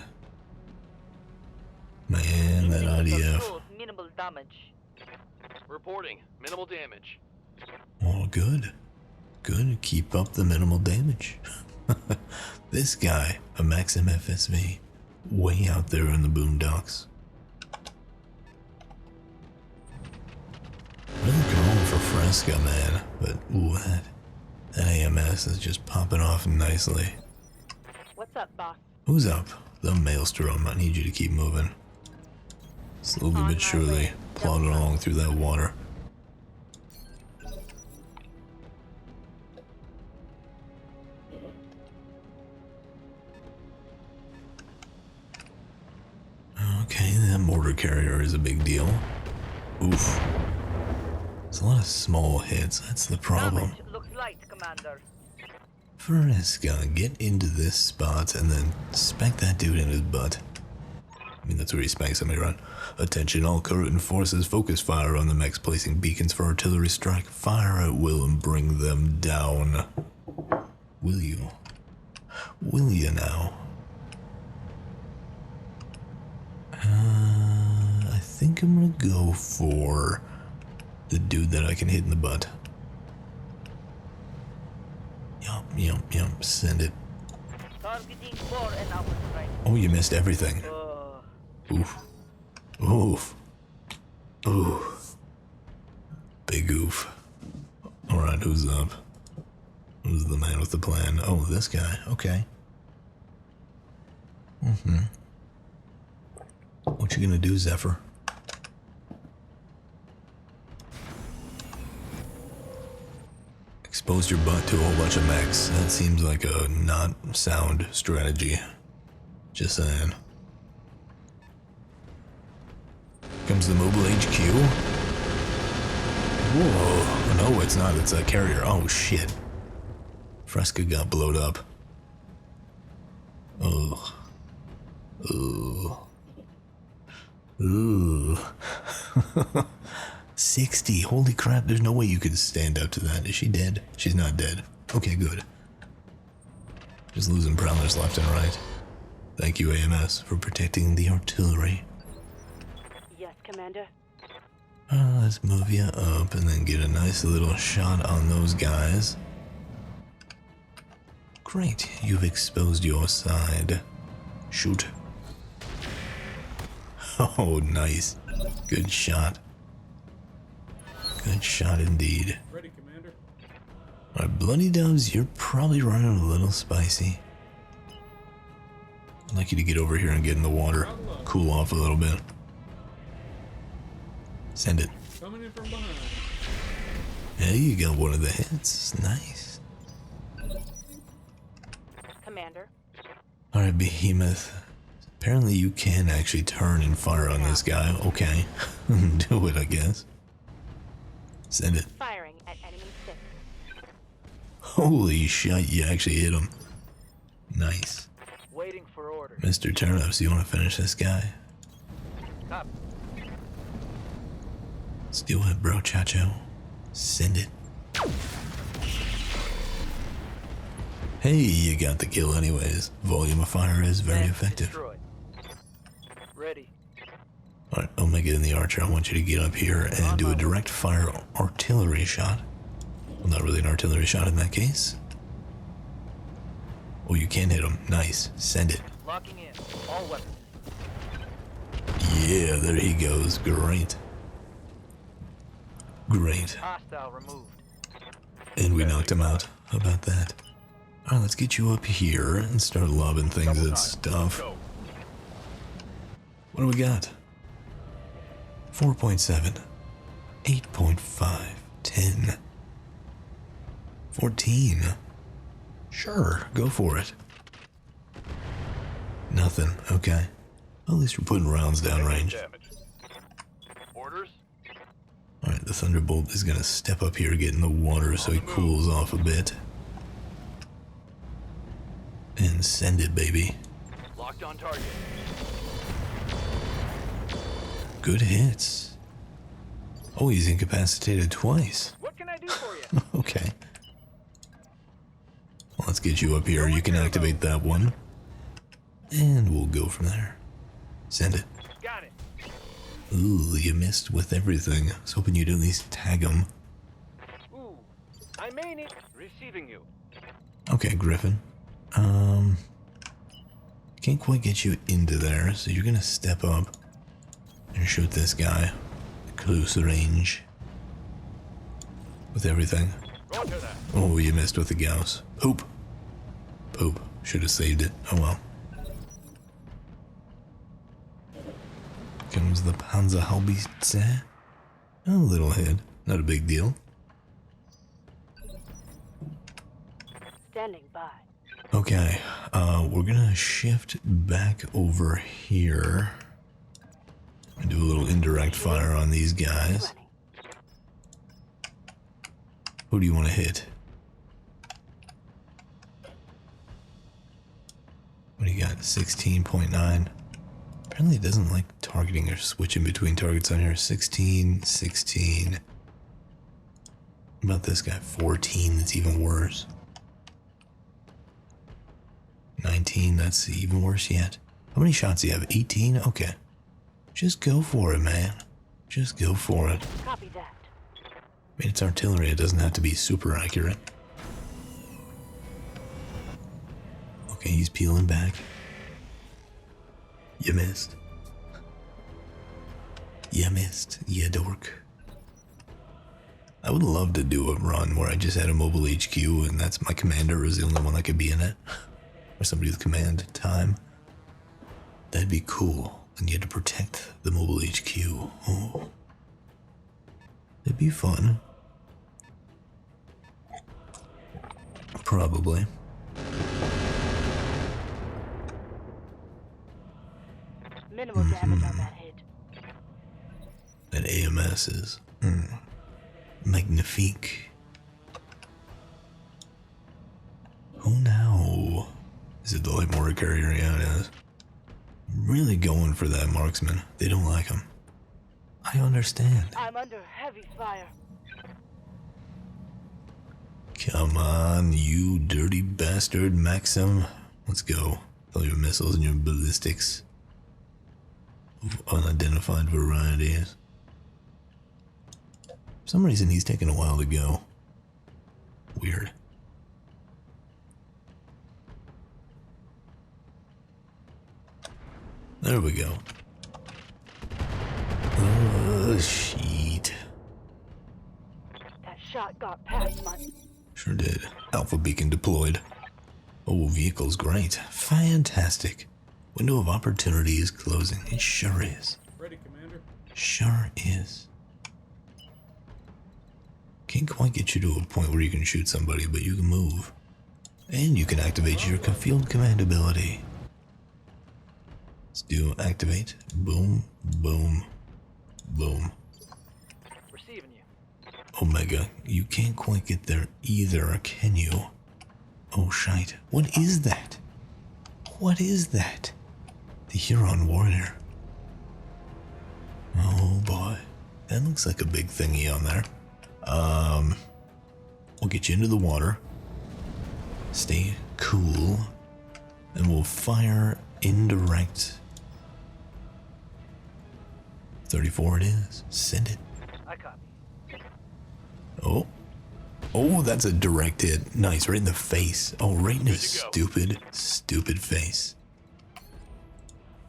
Man, that IDF. Minimal damage. Reporting. Minimal damage. Oh, good. Good. Keep up the minimal damage. This guy, a Maxim FSV, way out there in the boondocks. Really going for Fresca, man. But, ooh, that AMS is just popping off nicely. What's up, boss? Who's up? The Maelstrom. I need you to keep moving. Slowly but surely, plodding along through that water. Okay, that mortar carrier is a big deal. Oof. There's a lot of small hits, that's the problem. Damage looks light, Commander. Fresca, get into this spot and then spank that dude in his butt. I mean, that's where he spanks somebody, right? Attention, all current forces, focus fire on the mechs placing beacons for artillery strike. Fire at will and bring them down. Will you? Will you now? I think I'm gonna go for the dude that I can hit in the butt. Yup, send it. Targeting for an hour strike. Oh, you missed everything. Oof. Oof. Oof. Big oof. Alright, who's up? Who's the man with the plan? Oh, this guy. Okay. What you gonna do, Zephyr? Expose your butt to a whole bunch of mechs. That seems like a not sound strategy. Just saying. Comes the mobile HQ. Whoa. No, it's not. It's a carrier. Oh, shit. Fresca got blowed up. Ugh. Ooh. Ooh. 60. Holy crap, there's no way you could stand up to that. Is she dead? She's not dead. Okay, good. Just losing prowlers left and right. Thank you, AMS, for protecting the artillery. Yes, Commander. Let's move you up and then get a nice little shot on those guys. Great, you've exposed your side. Shoot. Oh, nice. Good shot. Good shot indeed. Ready, Commander. Alright, Bloody Doves, you're probably running a little spicy. I'd like you to get over here and get in the water. Cool off a little bit. Send it. Coming in from behind. Yeah, you got one of the hits. Nice. Commander. Alright, Behemoth. Apparently you can actually turn and fire on this guy. Okay. Do it, I guess. Send it. Firing at enemy 6. Holy shit, you actually hit him. Nice. Waiting for orders. Mr. Turnips, you want to finish this guy? Copy. Let's do it, bro, Chacho. Send it. Hey, you got the kill anyways. Volume of fire is very Mech effective. destroyed. Ready. Alright, Omega and the Archer, I want you to get up here and do a direct fire artillery shot. Well, not really an artillery shot in that case. Oh, you can hit him. Nice. Send it. Locking in. All weapons. Yeah, there he goes. Great. Great. Hostile removed. And we knocked him out. How about that? Alright, let's get you up here and start lobbing things at stuff. Go. What do we got? 4.7. 8.5. 10. 14. Sure, go for it. Nothing. Okay. Well, at least we're putting rounds down range. Damage. Orders? Alright, the Thunderbolt is gonna step up here, get in the water so he cools off a bit. And send it, baby. Locked on target. good hits. Oh, he's incapacitated twice. What can I do for you? Okay. Well, let's get you up here. You can activate that one. And we'll go from there. Send it. Got it. Ooh, you missed with everything. I was hoping you'd at least tag him. Ooh, I may need receiving you. Okay, Griffin. Can't quite get you into there, so you're gonna step up and shoot this guy at close range with everything. Roger that. Oh, you missed with the Gauss. Poop. Poop. Should have saved it. Oh well. Comes the Panzerhaubitze. A little hit. Not a big deal. Standing by. Okay, we're gonna shift back over here and do a little indirect fire on these guys. Running. Who do you want to hit? What do you got? 16.9. Apparently it doesn't like targeting or switching between targets on here. 16, 16. What about this guy? 14, that's even worse. 19, that's even worse yet. How many shots do you have? 18? Okay. Just go for it, man. Just go for it. Copy that. I mean, it's artillery. It doesn't have to be super accurate. Okay, he's peeling back. You missed. You missed, you dork. I would love to do a run where I just had a mobile HQ and that's my commander is the only one that could be in it. Or somebody with command time. That'd be cool. And you had to protect the mobile HQ. Oh. It'd be fun. Probably. Minimal damage on that hit. That AMS is magnifique. Oh no. Is it the light mortar carrier? Yeah, it is. Really going for that marksman. They don't like him. I understand. I'm under heavy fire. Come on, you dirty bastard, Maxim. Let's go. All your missiles and your ballistics of unidentified varieties. For some reason, he's taking a while to go. Weird. There we go. Oh, shit. That shot got past my... Sure did. Alpha beacon deployed. Oh, vehicle's great. Fantastic. Window of opportunity is closing. It sure is. Ready, Commander. Sure is. Can't quite get you to a point where you can shoot somebody, but you can move. And you can activate your field command ability. Let's do activate. Boom, boom, boom. Receiving you. Omega, you can't quite get there either, can you? Oh, shite. What is that? What is that? The Huron Warrior. Oh, boy. That looks like a big thingy on there. We'll get you into the water. Stay cool. And we'll fire indirect. 34 it is. Send it. I copy. Oh. Oh, that's a direct hit. Nice, right in the face. Oh, right in his stupid, stupid face.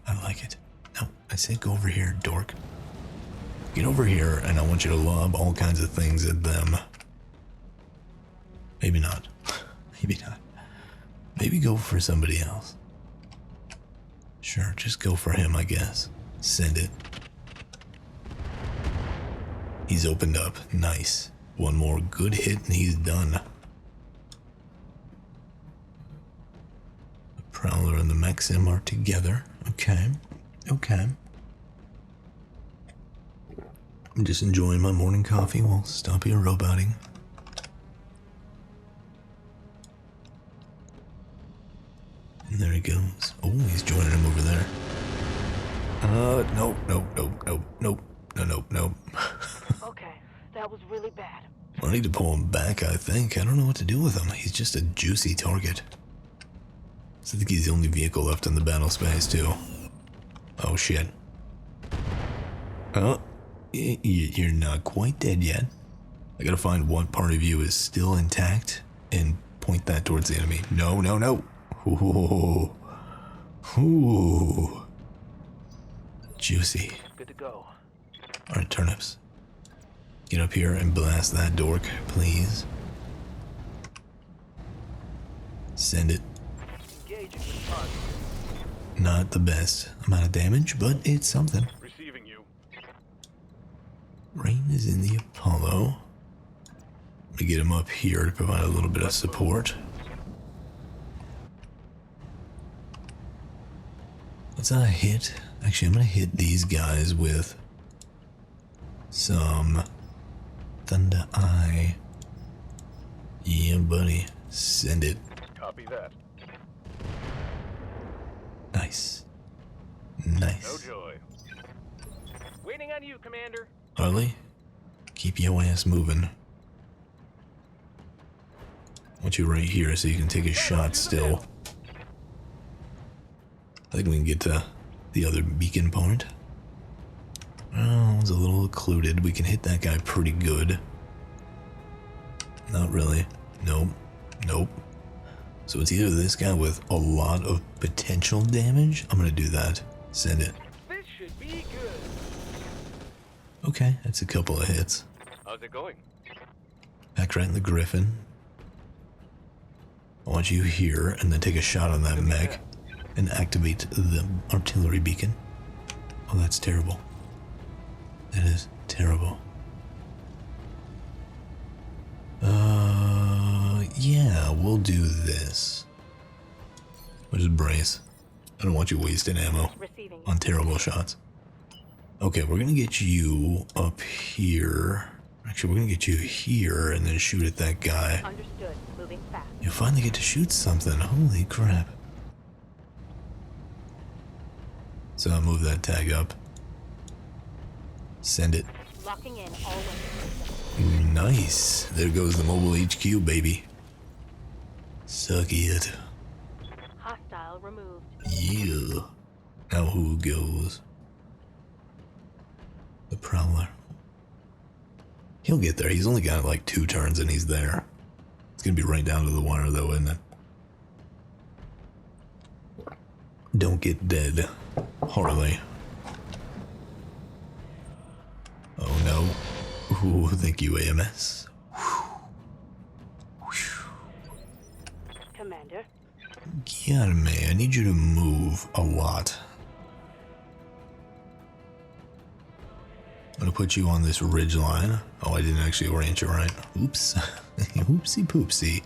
I like it. No, I said go over here, dork. Get over here, and I want you to lob all kinds of things at them. Maybe not. Maybe not. Maybe go for somebody else. Sure, just go for him, I guess. Send it. He's opened up. Nice. One more good hit and he's done. The Prowler and the Maxim are together. Okay. Okay. I'm just enjoying my morning coffee while stop here roboting. And there he goes. Oh, he's joining him over there. Nope, nope, nope, nope, nope, no, nope, nope. Okay, that was really bad. I need to pull him back, I think. I don't know what to do with him. He's just a juicy target. So I think he's the only vehicle left in the battle space, too. Oh, shit. Oh, you're not quite dead yet. I gotta find what part of you is still intact and point that towards the enemy. No, no, no. Ooh. Ooh. Juicy. Good to go. Alright, Turnips. Get up here and blast that dork, please. Send it. Engaging with target. Not the best amount of damage, but it's something. Receiving you. Rain is in the Apollo. Let me get him up here to provide a little bit of support. Let's hit. Actually, I'm gonna hit these guys with some Thunder Eye. Yeah, buddy. Send it. Copy that. Nice. No Nice. joy. Waiting on you, Commander. Harley, keep your ass moving. I want you right here so you can take a shot still. I think we can get to the other beacon point. Oh, it's a little occluded. We can hit that guy pretty good. Not really. Nope. Nope. So it's either this guy with a lot of potential damage. I'm gonna do that. Send it. This should be good. Okay, that's a couple of hits. How's it going? Back right in the Griffin. I want you here and then take a shot on that mech and activate the artillery beacon. Oh, that's terrible. That is terrible. Yeah, we'll do this. We'll just brace. I don't want you wasting ammo Receiving. on terrible shots. Okay, we're gonna get you up here. Actually, we're gonna get you here and then shoot at that guy. Understood. Moving fast. You finally get to shoot something. Holy crap. So I'll move that tag up. Send it. Locking in all weapons. Nice. There goes the mobile HQ, baby. Suck it. Hostile removed. Yeah. Now who goes? The Prowler. He'll get there. He's only got like 2 turns and he's there. It's gonna be right down to the wire though, isn't it? Don't get dead, Harley. Oh no. Ooh, thank you, AMS. Commander. Yeah, man, I need you to move a lot. I'm gonna put you on this ridge line. Oh, I didn't actually orient you right. Oops. Oopsie poopsie.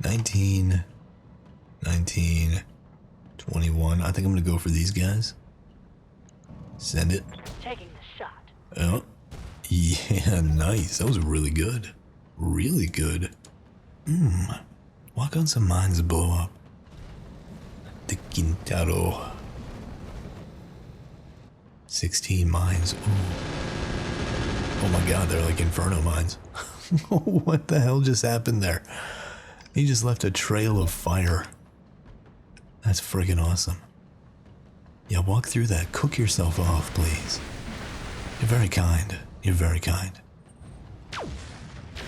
19, 19, 21. I think I'm gonna go for these guys. Send it. Taking the shot. Oh, yeah, nice. That was really good. Really good. Walk on some mines and blow up. The Quintaro. 16 mines. Ooh. Oh my god, they're like Inferno mines. What the hell just happened there? He just left a trail of fire. That's friggin' awesome. Yeah, walk through that. Cook yourself off, please. You're very kind. You're very kind.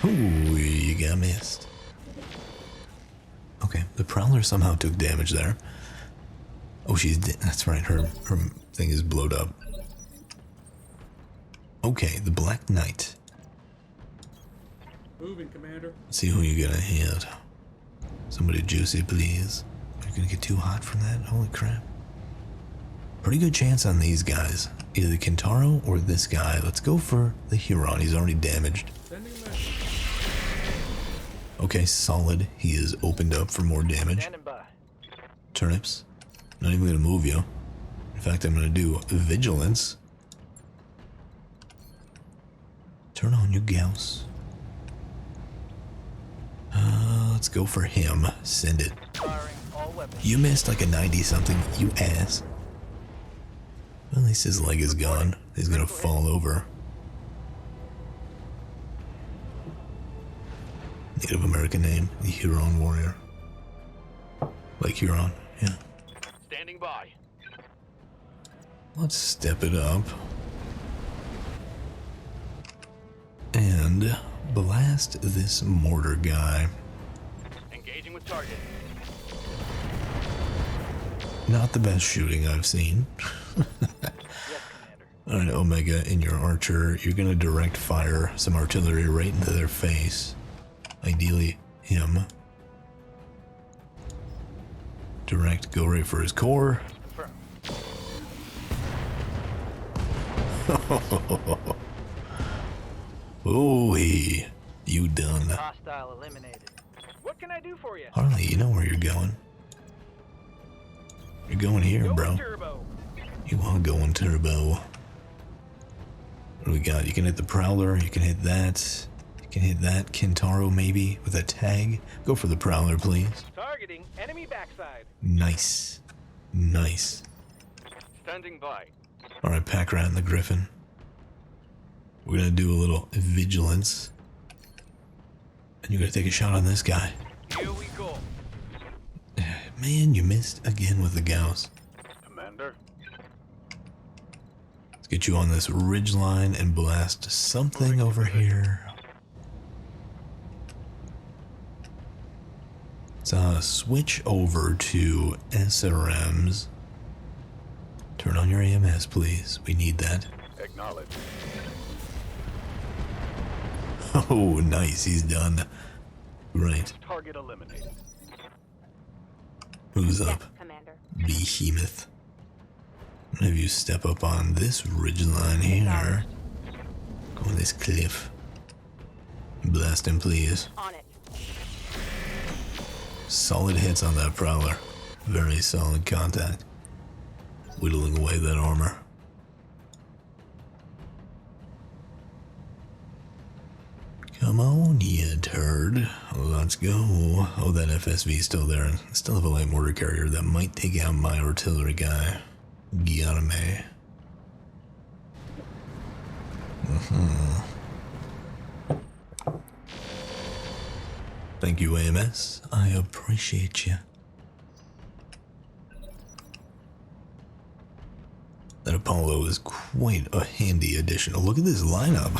Ooh, you got missed. Okay, the Prowler somehow took damage there. Oh, she's dead. That's right, her thing is blowed up. Okay, the Black Knight. Moving, Commander. Let's see who you gonna hit. Somebody juicy, please. You're gonna get too hot from that? Holy crap. Pretty good chance on these guys. Either the Kintaro or this guy. Let's go for the Huron. He's already damaged. Sending a message. Okay, solid. He is opened up for more damage. Standing by. Turnips. Not even gonna move you. In fact, I'm gonna do Vigilance. Turn on your Gauss. Let's go for him. Send it. Firing all weapons. You missed like a 90 something, you ass. Well, at least his leg is gone. He's gonna fall over. Native American name, the Huron warrior. Like Huron, yeah. Standing by. Let's step it up. And blast this mortar guy. Engaging with target. Not the best shooting I've seen. Yes, Commander. Alright, Omega, in your archer, you're gonna direct fire some artillery right into their face. Ideally, him. Direct, go right for his core. Confirm. Oh, you done. Hostile eliminated. What can I do for you? Harley, you know where you're going. You're going here, Go bro. turbo. You want to go on turbo. What do we got? You can hit the Prowler, you can hit that. You can hit that Kintaro maybe with a tag. Go for the Prowler, please. Targeting enemy backside. Nice. Nice. Standing by. Alright, Pack Rat and the Griffin. We're gonna do a little vigilance. And you're gonna take a shot on this guy. Here we go. Man, you missed again with the Gauss. Commander. Let's get you on this ridge line and blast something over here. Let's switch over to SRMs. Turn on your AMS, please. We need that. Acknowledge. Oh, nice. He's done. Great. Target eliminated. Who's Yes, up? Commander. Behemoth. I'm gonna have you step up on this ridge line here. Go on this cliff. Blast him, please. On it. Solid hits on that Prowler. Very solid contact. Whittling away that armor. Come on, you turd. Let's go. Oh, that FSV's still there. Still have a light mortar carrier that might take out my artillery guy. Guillaume. Thank you, AMS. I appreciate you. That Apollo is quite a handy addition. Oh, look at this lineup.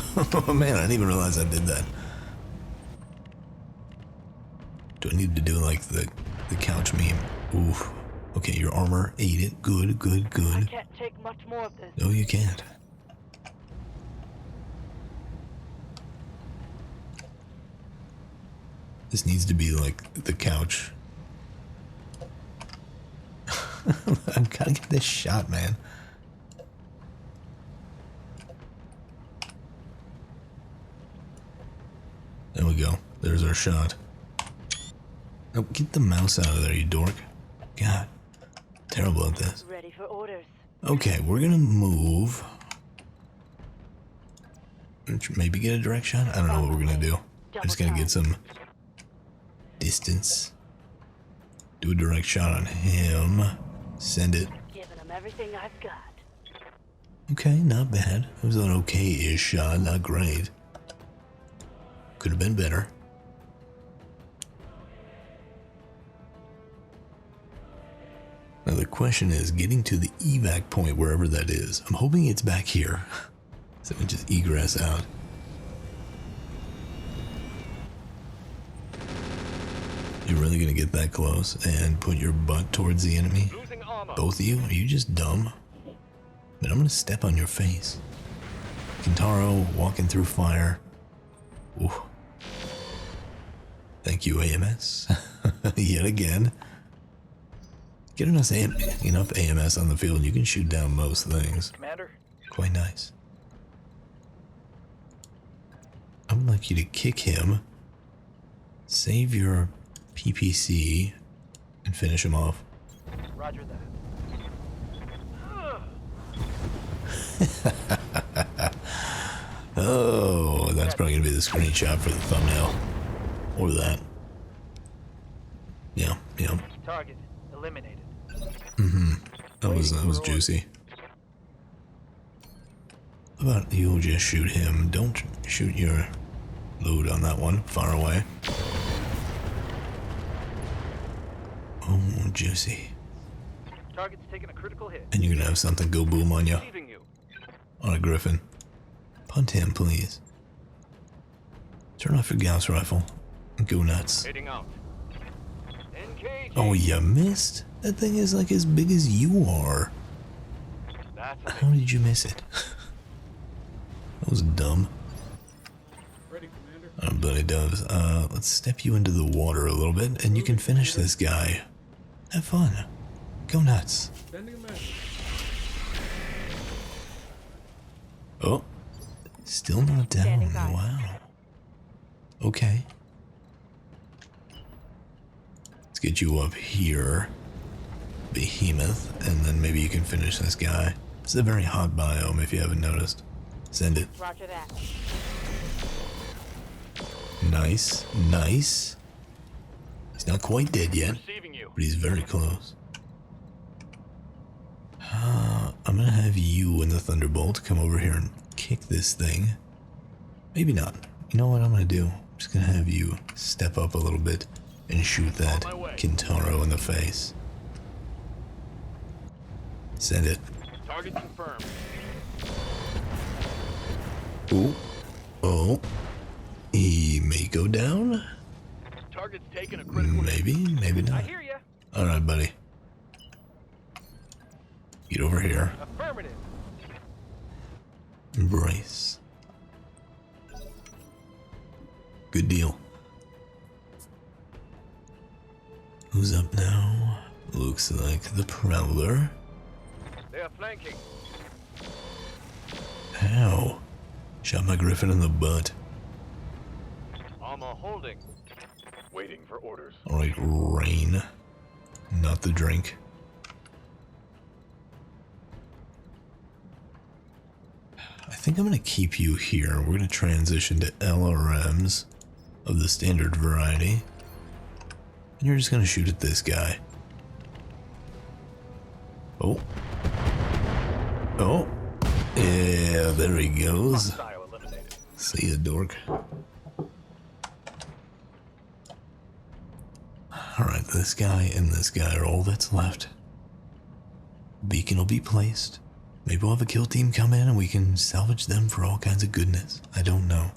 Oh man, I didn't even realize I did that. Do I need to do like the couch meme? Oof. Okay, your armor ate it. Good, good, I good. can't take much more of this. No, you can't. This needs to be like the couch. I've got to get this shot, man. There we go. There's our shot. Oh, get the mouse out of there, you dork. God, terrible at this. Ready for orders. Okay, we're gonna move. Maybe get a direct shot? I don't know what we're gonna do. I'm just gonna get some distance. Do a direct shot on him. Send it. Giving them everything I've got. Okay, not bad. It was an okay-ish shot, not great. Could have been better. Now the question is, getting to the evac point, wherever that is. I'm hoping it's back here. So we just egress out. You're really gonna get that close and put your butt towards the enemy? Losing armor. Both of you? Are you just dumb? Man, I'm gonna step on your face. Kintaro walking through fire. Ooh. Thank you, AMS. Yet again. Get enough AMS on the field, you can shoot down most things. Commander. Quite nice. I would like you to kick him, save your PPC, and finish him off. Roger that. Oh, that's probably gonna be the screenshot for the thumbnail. Or that. Yeah, yeah. Target eliminated. That was juicy. How about you just shoot him? Don't shoot your load on that one. Far away. Oh, juicy. Target's taking a critical hit. And you're gonna have something go boom on you. Receiving you. On a Griffin. Punt him, please. Turn off your Gauss rifle. And go nuts. Heading out. Engage. Oh, you missed? That thing is like as big as you are. That's a How did you miss it? That was dumb. Ready, Commander. Buddy Doves, let's step you into the water a little bit and you can finish this guy. Have fun. Go nuts. Sending a message. Oh. Still not down. Standing by. Wow. Okay. Let's get you up here, Behemoth, and then maybe you can finish this guy. It's a very hot biome if you haven't noticed. Send it. Roger that. Nice. Nice. He's not quite dead yet, receiving you. but he's very close. I'm gonna have you and the Thunderbolt come over here and kick this thing. Maybe not. You know what I'm gonna do? I'm just gonna have you step up a little bit and shoot that On my way. Kintaro in the face. Send it. Target confirmed. Ooh. Oh. He may go down? Target's taking a critical hit. Maybe, maybe I not. hear ya. Alright, buddy. Get over here. Affirmative. Embrace. Good deal. Who's up now? Looks like the Prowler. They are flanking. How? Shot my Griffin in the butt. Armor holding. Waiting for orders. Alright, rain. Not the drink. I think I'm gonna keep you here. We're gonna transition to LRMs of the standard variety. And you're just gonna shoot at this guy. Oh. Oh. Yeah, there he goes. Hostile eliminated. See ya, dork. Alright, this guy and this guy are all that's left. Beacon will be placed. Maybe we'll have a kill team come in and we can salvage them for all kinds of goodness. I don't know.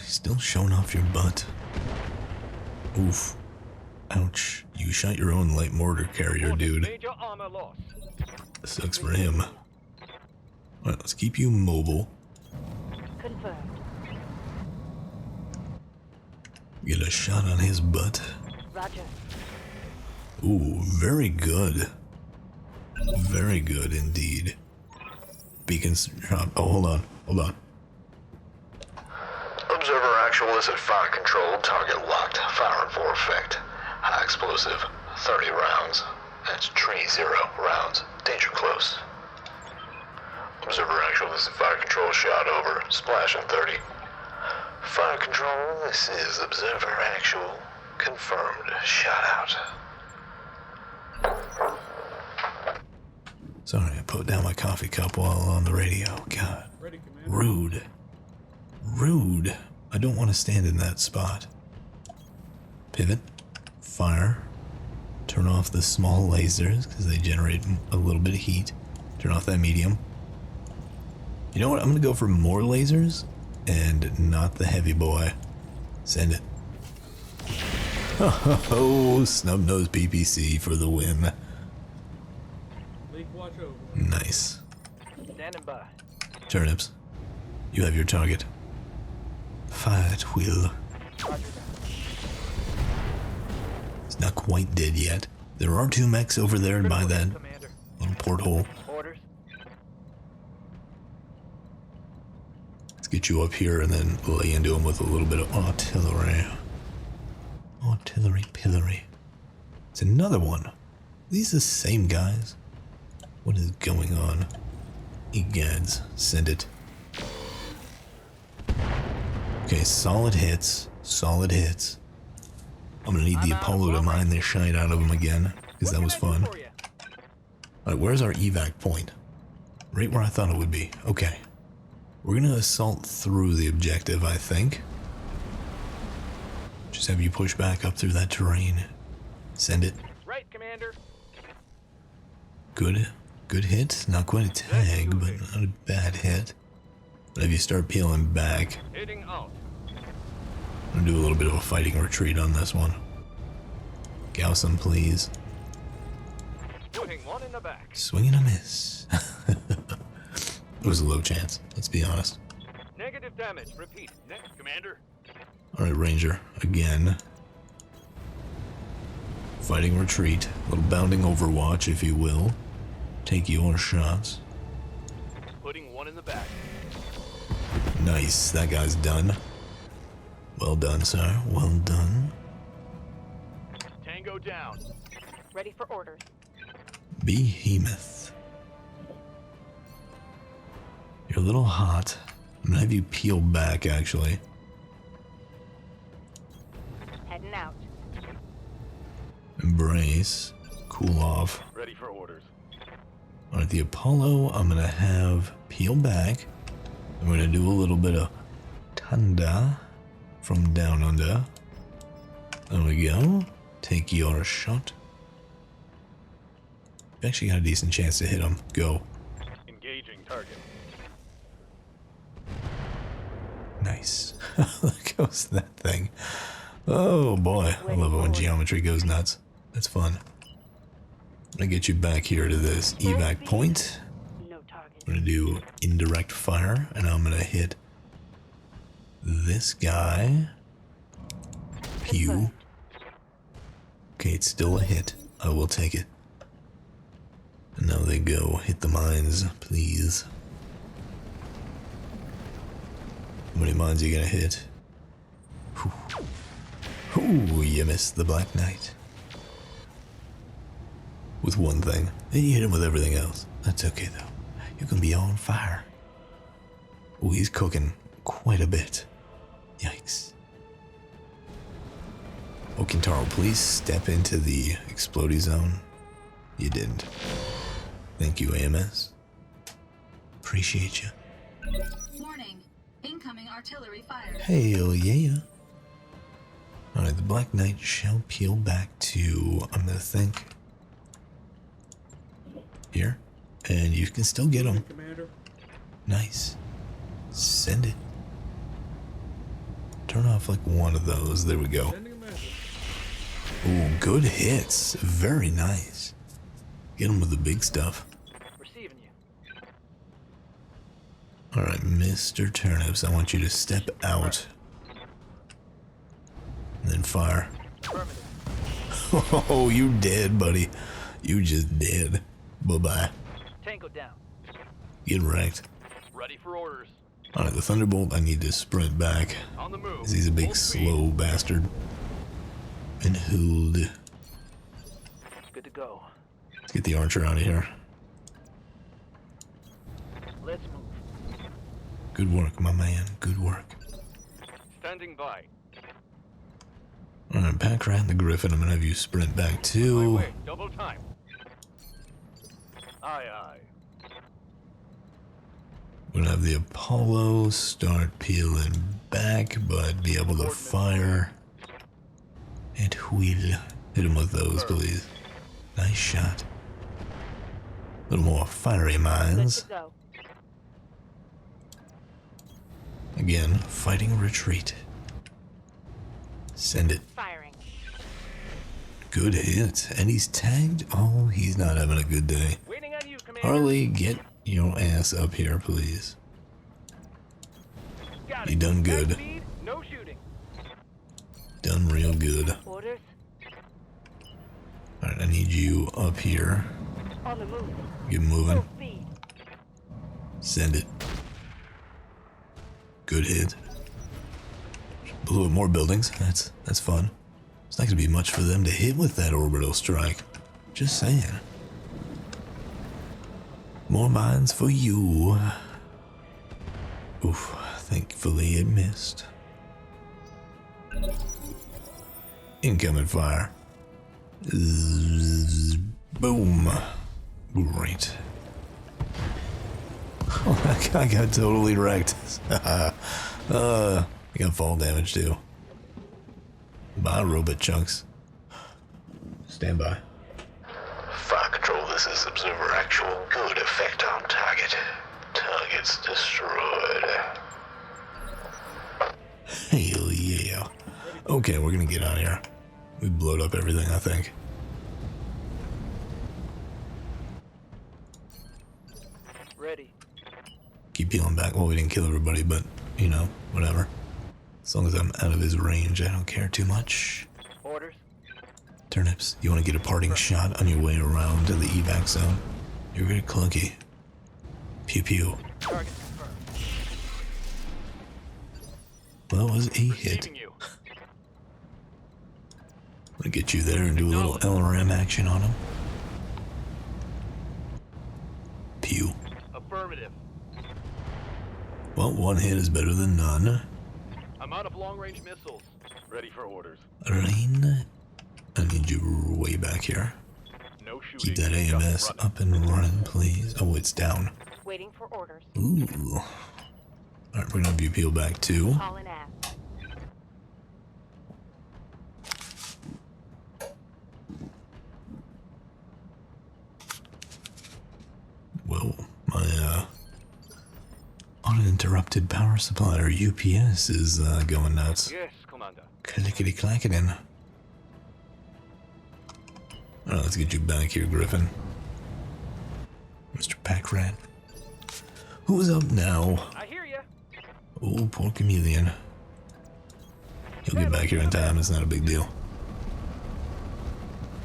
Still showing off your butt. Oof. Ouch. You shot your own light mortar carrier, dude. Major armor loss. Sucks for him. Alright, let's keep you mobile. Confirmed. Get a shot on his butt. Roger. Ooh, very good. Very good indeed. Beacon's shot. Oh, hold on. Hold on. Observer actual is at fire control. Target locked. Firing for effect. High explosive. 30 rounds. That's tree 0 rounds. Danger close. Observer actual, this is fire control. Shot over. Splash on 30. Fire control, this is observer actual. Confirmed. Shot out. Sorry, I put down my coffee cup while on the radio. God. Ready, Commander. Rude. Rude. I don't want to stand in that spot. Pivot. Fire. Turn off the small lasers because they generate a little bit of heat. Turn off that medium. You know what? I'm going to go for more lasers and not the heavy boy. Send it. Oh, snub-nosed PPC for the win. Leak watch over. Nice. Standing by. Turnips, you have your target. Fire at will. Roger that. It's not quite dead yet. There are 2 mechs over there by Critical that hit, Commander. little porthole. Orders. Let's get you up here and then lay into him with a little bit of artillery. Artillery pillory. It's another one. These the same guys? What is going on? Egads, send it. Okay, solid hits. Solid hits. I'm gonna need the Apollo to mine this shite out of him again, because that was fun. Alright, where's our evac point? Right where I thought it would be. Okay. We're gonna assault through the objective, I think. Just have you push back up through that terrain. Send it. Right, Commander. Good. Good hit. Not quite a tag, but not a bad hit. But if you start peeling back, Heading out. I'm gonna do a little bit of a fighting retreat on this one. Gauss him, please. Putting one in the back. Swing and a miss. It was a low chance, let's be honest. Negative damage. Repeat. Next, Commander. Alright, Ranger, again. Fighting retreat. A little bounding overwatch, if you will. Take your shots. Putting one in the back. Nice, that guy's done. Well done, sir. Well done. Tango down. Ready for orders. Behemoth. You're a little hot. I'm gonna have you peel back, actually. Heading out. Embrace. Cool off. Ready for orders. Alright, the Apollo, I'm gonna have peel back. I'm gonna do a little bit of Tanda from down under. There we go. Take your shot. You actually got a decent chance to hit him. Go. Engaging target. Nice. There goes that thing. Oh boy, I love it when geometry goes nuts. That's fun. I'm gonna get you back here to this evac point. No target. I'm gonna do indirect fire, and I'm gonna hit this guy. Pew. Okay, it's still a hit. I will take it. And now they go. Hit the mines, please. How many mines are you gonna hit? Whew. Ooh, you missed the Black Knight. With one thing. Then you hit him with everything else. That's okay though. You can be on fire. Ooh, he's cooking quite a bit. Yikes. Oh, Kintaro, please step into the explodey zone. You didn't. Thank you, AMS. Appreciate you. Warning. Incoming artillery fire. Hell yeah. Alright, the Black Knight shall peel back to, I'm gonna think, here. And you can still get him. Commander. Nice. Send it. Turn off like one of those. There we go. Sending a message. Ooh, good hits. Very nice. Get him with the big stuff. Receiving you. Alright, Mr. Turnips, I want you to step out. And then fire. Affirmative. Oh, you dead, buddy. You just dead. Bye-bye. Tango down. Get wrecked. Ready for orders. Alright, the Thunderbolt, I need to sprint back. On the move. 'Cause he's a big, Full speed. slow bastard. And hold. Good to go. Let's get the archer out of here. Let's move. Good work, my man. Good work. Standing by. Alright, pack rat the Griffin. I'm gonna have you sprint back My too. way. Double time. Aye, aye. We're gonna have the Apollo start peeling back, but be able to fire at will. Hit him with those, please. Nice shot. A little more fiery Good mines. to go. Again, fighting retreat. Send it. Firing. Good hit. And he's tagged? Oh, he's not having a good day. Waiting on you, Commander. Harley, get your ass up here, please. Got You it. done good. Back speed, no shooting. Done real good. Orders. Alright, I need you up here. On the move. Get moving. Full speed. Send it. Good hit. Blew up more buildings. That's fun. It's not gonna be much for them to hit with that orbital strike. Just saying. More mines for you. Oof, thankfully it missed. Incoming fire. Boom. Great. Oh, that guy got totally wrecked. He got fall damage too. Bye, robot chunks. Stand by. Fire control, this is Observer Actual. Good effect on target. Targets destroyed. Hell yeah. Okay, we're gonna get out of here. We blowed up everything, I think. Ready. Keep peeling back. Well, we didn't kill everybody, but, you know, whatever. As long as I'm out of his range, I don't care too much. Orders. Turnips, you want to get a parting shot on your way around to the evac zone? You're very clunky. Pew pew. Target confirmed. Well, that was a hit. Receiving you. I'm gonna get you there and do a little LRM action on him. Pew. Affirmative. Well, one hit is better than none. I'm out of long-range missiles. Ready for orders. Rain, I need you way back here. No shooting. Keep that Just AMS running. up and running, please. Oh, it's down. Waiting for orders. Ooh. Alright, we're gonna have you peel back too. Calling ass. Whoa, my uninterrupted power supply, or UPS, is going nuts. Yes, Commander. Clickety clacketing. Alright, let's get you back here, Griffin. Mr. Packrat. Who's up now? I hear ya. Oh, poor chameleon. He'll get back here in time, it's not a big deal.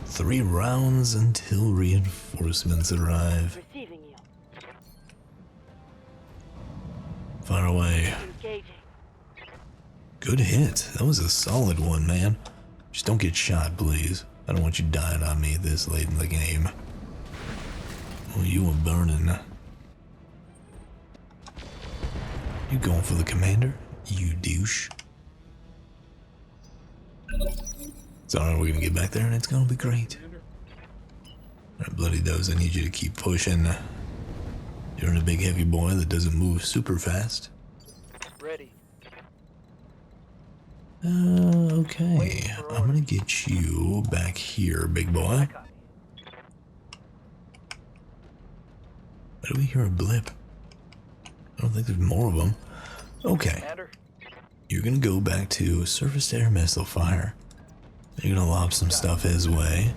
3 rounds until reinforcements arrive. Receiving you. Far away. Engaging. Good hit. That was a solid one, man. Just don't get shot, please. I don't want you dying on me this late in the game. Oh, you were burning. You going for the commander? You douche. It's alright, we're gonna get back there and it's gonna be great. Alright, Bloody Doze, I need you to keep pushing. You're a big heavy boy that doesn't move super fast. Ready. Okay. I'm gonna get you back here, big boy. Copy. Why do we hear a blip? I don't think there's more of them. Okay. Commander. You're gonna go back to surface to air missile fire. You're gonna lob some stuff his way.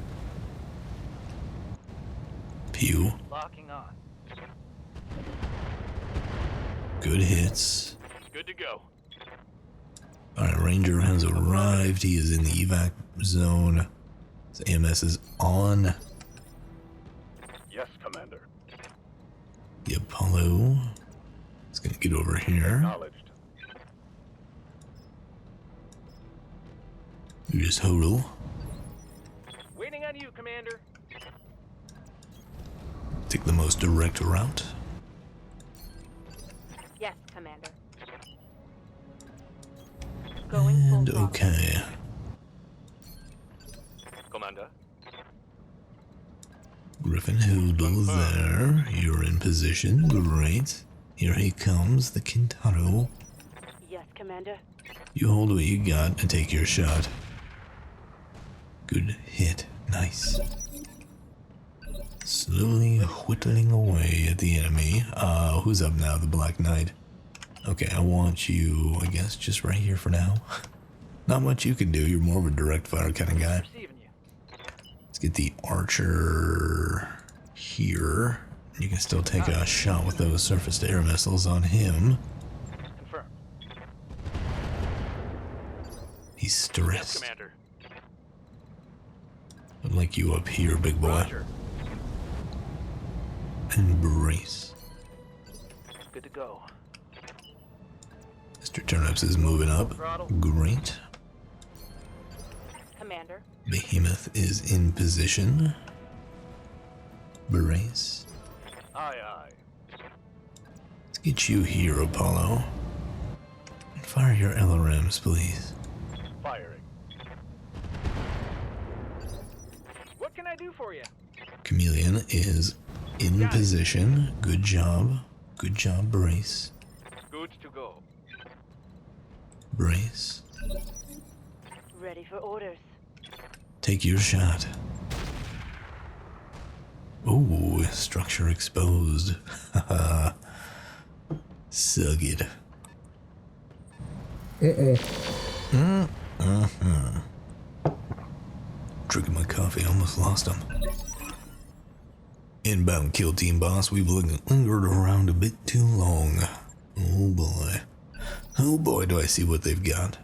Pew. Locking on. Good hits. Good to go. Alright, Ranger has arrived. He is in the evac zone. His AMS is on. Yes, Commander. The Apollo is gonna get over here. Acknowledged. You just hodl. Waiting on you, Commander. Take the most direct route. Yes, Commander. Going full And throttle. okay. Commander. Griffin Hoodle there. You're in position. Great. Here he comes, the Kintaro. Yes, Commander. You hold what you got and take your shot. Good hit. Nice. Slowly whittling away at the enemy. Who's up now? The Black Knight. Okay, I want you, I guess, just right here for now. Not much you can do. You're more of a direct fire kind of guy. Receiving you. Let's get the Archer here. You can still take a shot with those surface to air missiles on him. Confirmed. He's Yes, stressed. Commander. I'd like you up here, big boy. Roger. Embrace. Good to go. Mr. Turnips is moving up. Great. Commander. Behemoth is in position. Brace. Aye, aye. Let's get you here, Apollo. And fire your LRMs, please. Firing. What can I do for you? Chameleon is in position. Good job. Good job, Brace. Good to go. Brace. Ready for orders. Take your shot. Ooh, structure exposed. Haha. Suck it. Drinking my coffee, almost lost him. Inbound kill team boss, we've lingered around a bit too long. Oh boy. Oh boy, do I see what they've got.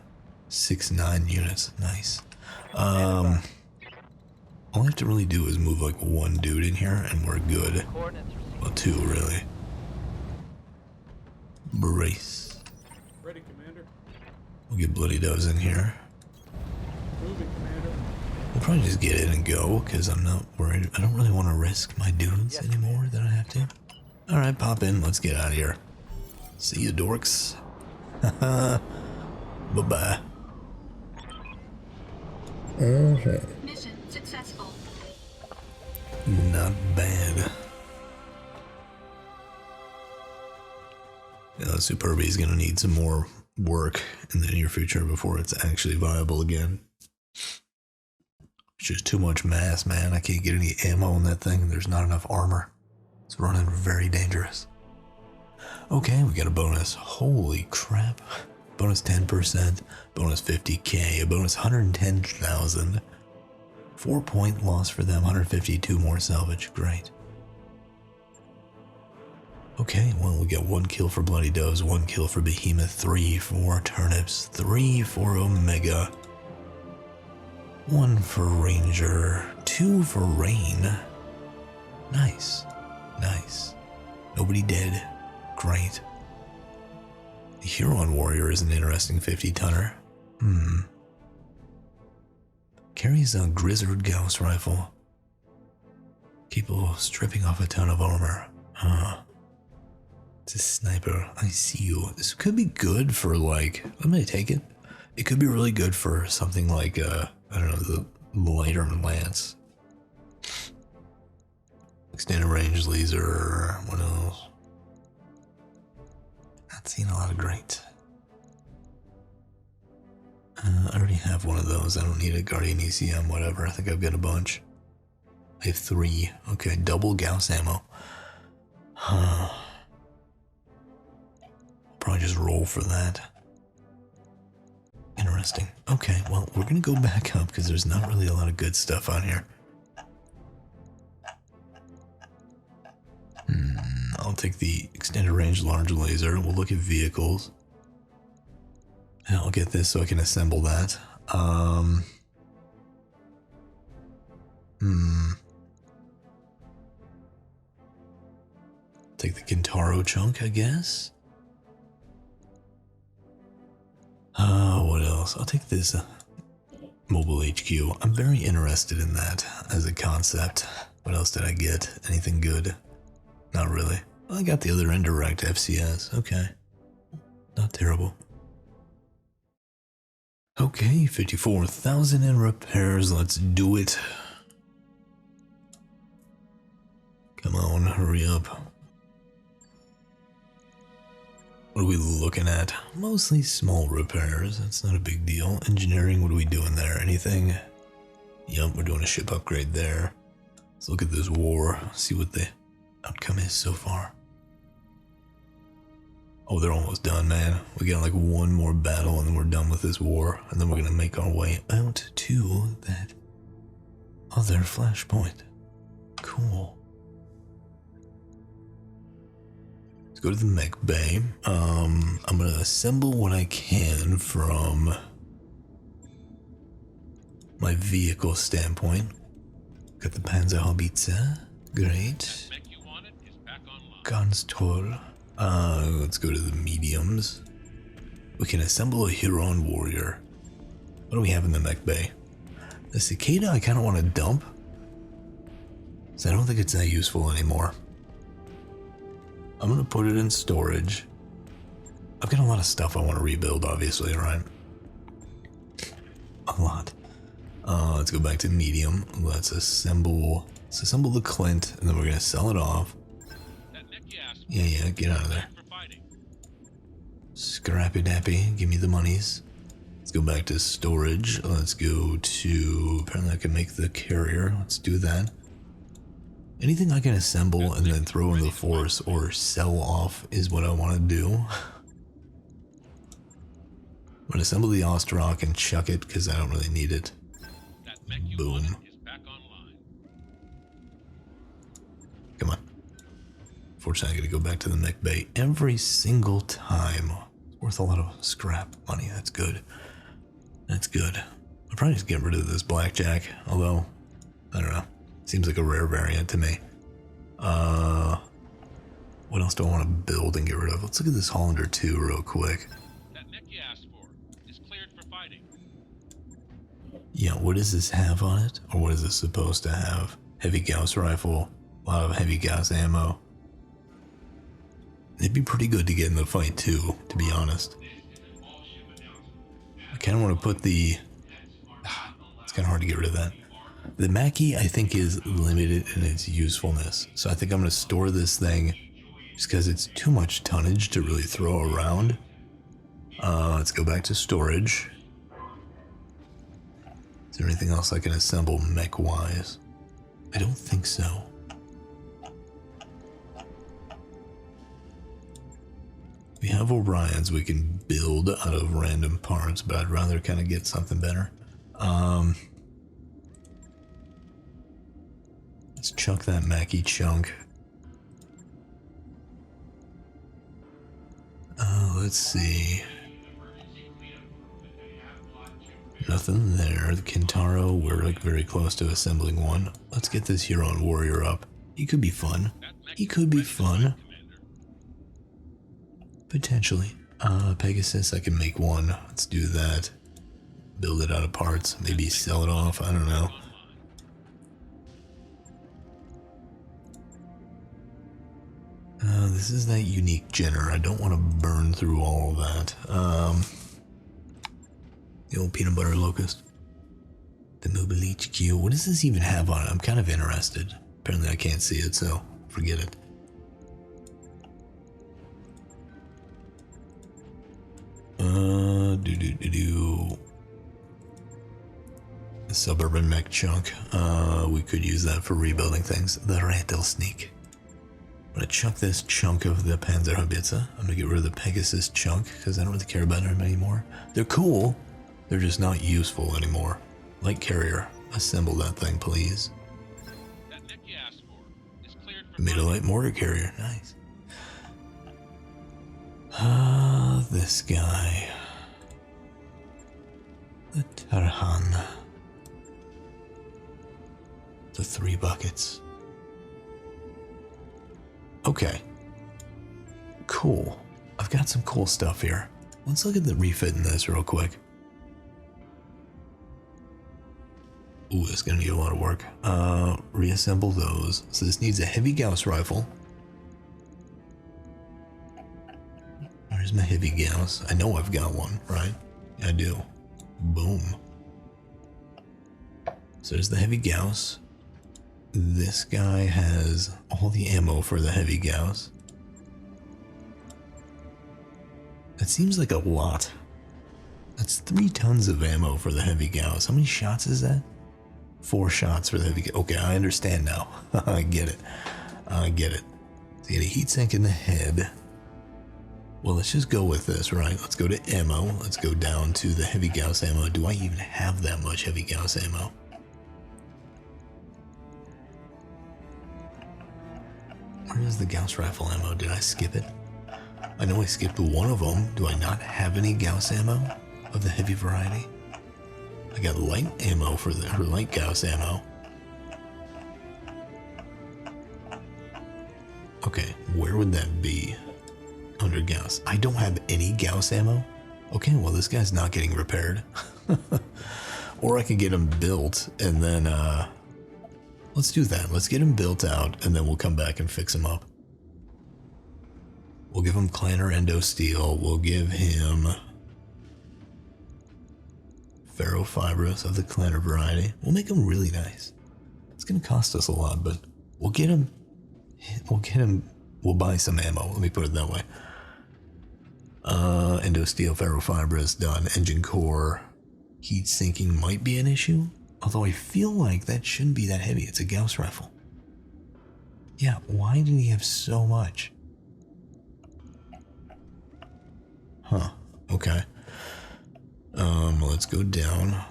6-9 units, nice. All I have to really do is move like one dude in here and we're good. Coordinates received. Well, two really. Brace. Ready, Commander. We'll get Bloody Doves in here. Moving, Commander. We'll probably just get in and go, because I'm not worried. I don't really want to risk my dudes anymore than I have to. Alright, pop in. Let's get out of here. See you, dorks. Bye-bye. Mission successful. Not bad. Yeah, Superbie is going to need some more work in the near future before it's actually viable again. It's just too much mass, man. I can't get any ammo in that thing. There's not enough armor. It's running very dangerous. Okay, we got a bonus. Holy crap. Bonus 10%, bonus 50k, a bonus 110,000. 4-point loss for them, 152 more salvage. Great. Okay, well, we got 1 kill for Bloody Doves, 1 kill for Behemoth, 3 for Turnips, 3 for Omega, 1 for Ranger, 2 for Rain. Nice. Nice. Nobody dead. Great. The Huron Warrior is an interesting 50-tonner. Carries a Grizzard Gauss rifle. Capable of stripping off a ton of armor. It's a sniper. I see you. This could be good for, like, I'm gonna take it. It could be really good for something like, I don't know, the lighter lance. Extended range laser. What else? Not seeing a lot of great. I already have one of those. I don't need a Guardian ECM, whatever. I think I've got a bunch. I have 3. Okay, double Gauss ammo. Probably just roll for that. Interesting. Okay, well, we're gonna go back up because there's not really a lot of good stuff on here. I'll take the extended range large laser. We'll look at vehicles. And I'll get this so I can assemble that. Take the Kintaro chunk, I guess. What else? I'll take this mobile HQ. I'm very interested in that as a concept. What else did I get? Anything good? Not really. I got the other indirect FCS. Okay. Not terrible. Okay, 54,000 in repairs. Let's do it. Come on, hurry up. What are we looking at? Mostly small repairs. That's not a big deal. Engineering, what are we doing there? Anything? Yep, we're doing a ship upgrade there. Let's look at this war. See what the outcome is so far. Oh, they're almost done, man. We got like one more battle and then we're done with this war. And then we're gonna make our way out to that other flashpoint. Cool. Let's go to the mech bay. I'm gonna assemble what I can from my vehicle standpoint. Got the Panzerhaubitze. Great. Ganz toll. Let's go to the mediums. We can assemble a Huron Warrior. What do we have in the mech bay? The Cicada I kind of want to dump, so I don't think it's that useful anymore. I'm going to put it in storage. I've got a lot of stuff I want to rebuild, obviously, right? A lot. Let's go back to medium. Let's assemble the Clint, and then we're gonna sell it off. Yeah, get out of there. Scrappy dappy, give me the monies. Let's go back to storage. Let's go to, apparently I can make the carrier. Let's do that. Anything I can assemble and then throw in the force or sell off is what I want to do. I'm gonna assemble the Ostrock and chuck it because I don't really need it. Boom. Come on. Fortunately, I gotta go back to the mech bay every single time. It's worth a lot of scrap money. That's good. That's good. I'll probably just get rid of this blackjack, although, I don't know. Seems like a rare variant to me. What else do I want to build and get rid of? Let's look at this Hollander 2 real quick. That mech you asked for is cleared for fighting. Yeah, what does this have on it? Or what is this supposed to have? Heavy Gauss rifle, a lot of heavy Gauss ammo. It'd be pretty good to get in the fight too, to be honest. I kind of want to put the... It's kind of hard to get rid of that. The Mackie, I think, is limited in its usefulness. So I think I'm going to store this thing just because it's too much tonnage to really throw around. Let's go back to storage. Is there anything else I can assemble mech-wise? I don't think so. We have Orions we can build out of random parts, but I'd rather kind of get something better. Let's chuck that Mackie chunk. Let's see. Nothing there. The Kintaro, we're like very close to assembling one. Let's get this Huron warrior up. He could be fun. He could be fun. Potentially. Pegasus, I can make one. Let's do that. Build it out of parts. Maybe sell it off. I don't know. This is that unique Jenner. I don't want to burn through all of that. The old peanut butter locust. The Mobile HQ. What does this even have on it? I'm kind of interested. Apparently I can't see it, so forget it. The suburban mech chunk. We could use that for rebuilding things. The Rattlesnake. I'm gonna chuck this chunk of the Panzerhaubitze. I'm gonna get rid of the Pegasus chunk because I don't really care about them anymore. They're cool. They're just not useful anymore. Light carrier. Assemble that thing, please. That mech you asked for is cleared for Made a light mortar carrier. Nice. This guy. The Tarhan. The 3 buckets. Okay. Cool. I've got some cool stuff here. Let's look at the refit in this real quick. Ooh, it's gonna need a lot of work. Reassemble those. So this needs a heavy Gauss rifle. Where's my heavy Gauss? I know I've got one, right? I do. Boom. So there's the heavy Gauss. This guy has all the ammo for the heavy Gauss. That seems like a lot. That's 3 tons of ammo for the heavy Gauss. How many shots is that? 4 shots for the heavy Gauss. Okay, I understand now. I get it. I get it. So you get a heat sink in the head. Well, let's just go with this, right? Let's go to ammo. Let's go down to the heavy Gauss ammo. Do I even have that much heavy Gauss ammo? Where is the Gauss rifle ammo? Did I skip it? I know I skipped one of them. Do I not have any Gauss ammo of the heavy variety? I got light ammo for the light Gauss ammo. Okay, where would that be? Under Gauss. I don't have any Gauss ammo. Okay, well this guy's not getting repaired. Or I can get him built and then let's do that. Let's get him built out and then we'll come back and fix him up. We'll give him Clanner Endo Steel. We'll give him ferrofibrous of the clanner variety. We'll make them really nice. It's gonna cost us a lot, but we'll get them. We'll buy some ammo. Let me put it that way. Endosteel ferrofibrous done. Engine core. Heat sinking might be an issue, although I feel like that shouldn't be that heavy. It's a Gauss rifle. Yeah, why did he have so much? Huh, okay. Let's go down.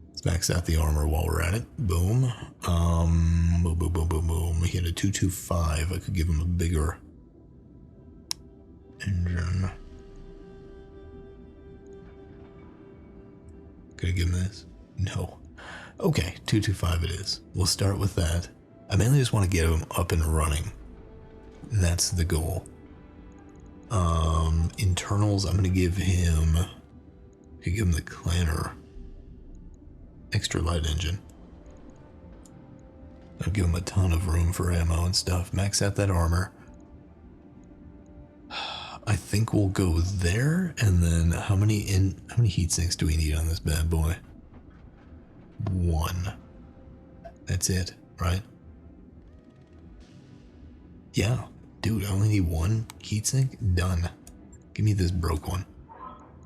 Let's max out the armor while we're at it. Boom. Boom, boom, boom, boom, boom. He had a 225. I could give him a bigger engine. Could I give him this? No. Okay, 225 it is. We'll start with that. I mainly just want to get him up and running. That's the goal. Internals, I'm going to give him... I could give him the clanner. Extra light engine. I'll give him a ton of room for ammo and stuff. Max out that armor. I think we'll go there, and then how many heat sinks do we need on this bad boy? 1. That's it, right? Yeah, dude, I only need 1 heatsink. Done. Give me this broke one.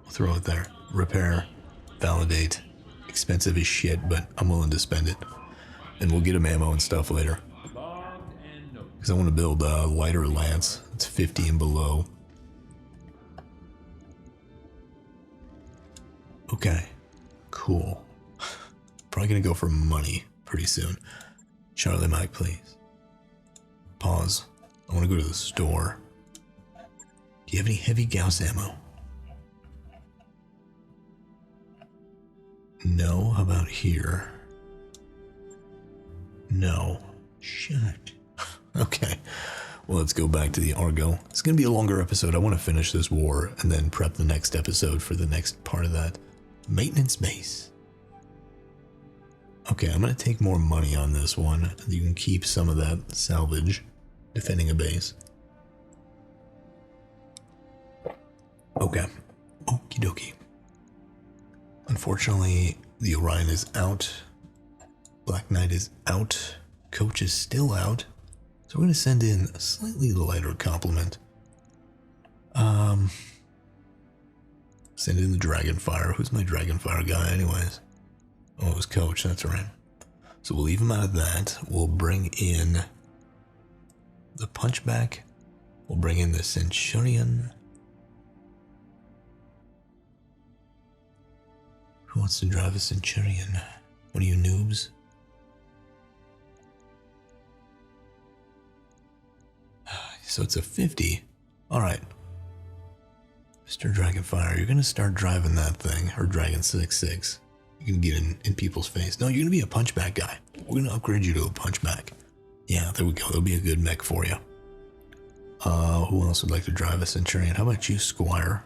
We'll throw it there. Repair, validate. Expensive as shit, but I'm willing to spend it. And we'll get him ammo and stuff later. Because I want to build a lighter lance. It's 50 and below. Okay, cool. Probably gonna go for money pretty soon. Charlie Mike, please. Pause. I want to go to the store. Do you have any heavy Gauss ammo? No. How about here? No. Shit. Okay. Well, let's go back to the Argo. It's going to be a longer episode. I want to finish this war and then prep the next episode for the next part of that. Maintenance base. Okay, I'm going to take more money on this one. You can keep some of that salvage. Defending a base. Okay. Okie dokie. Unfortunately, the Orion is out. Black Knight is out. Coach is still out. So we're going to send in a slightly lighter complement. Send in the Dragonfire. Who's my Dragonfire guy anyways? Oh, it was Coach, that's right. So we'll leave him out of that. We'll bring in the Punchback. We'll bring in the Centurion. Who wants to drive a Centurion? One of you noobs? So it's a 50. Alright. Mr. Dragonfire, you're going to start driving that thing. Or Dragon 6-6. You can get in people's face. No, you're going to be a Punchback guy. We're going to upgrade you to a Punchback. Yeah, there we go. That'll be a good mech for you. Who else would like to drive a Centurion? How about you, Squire?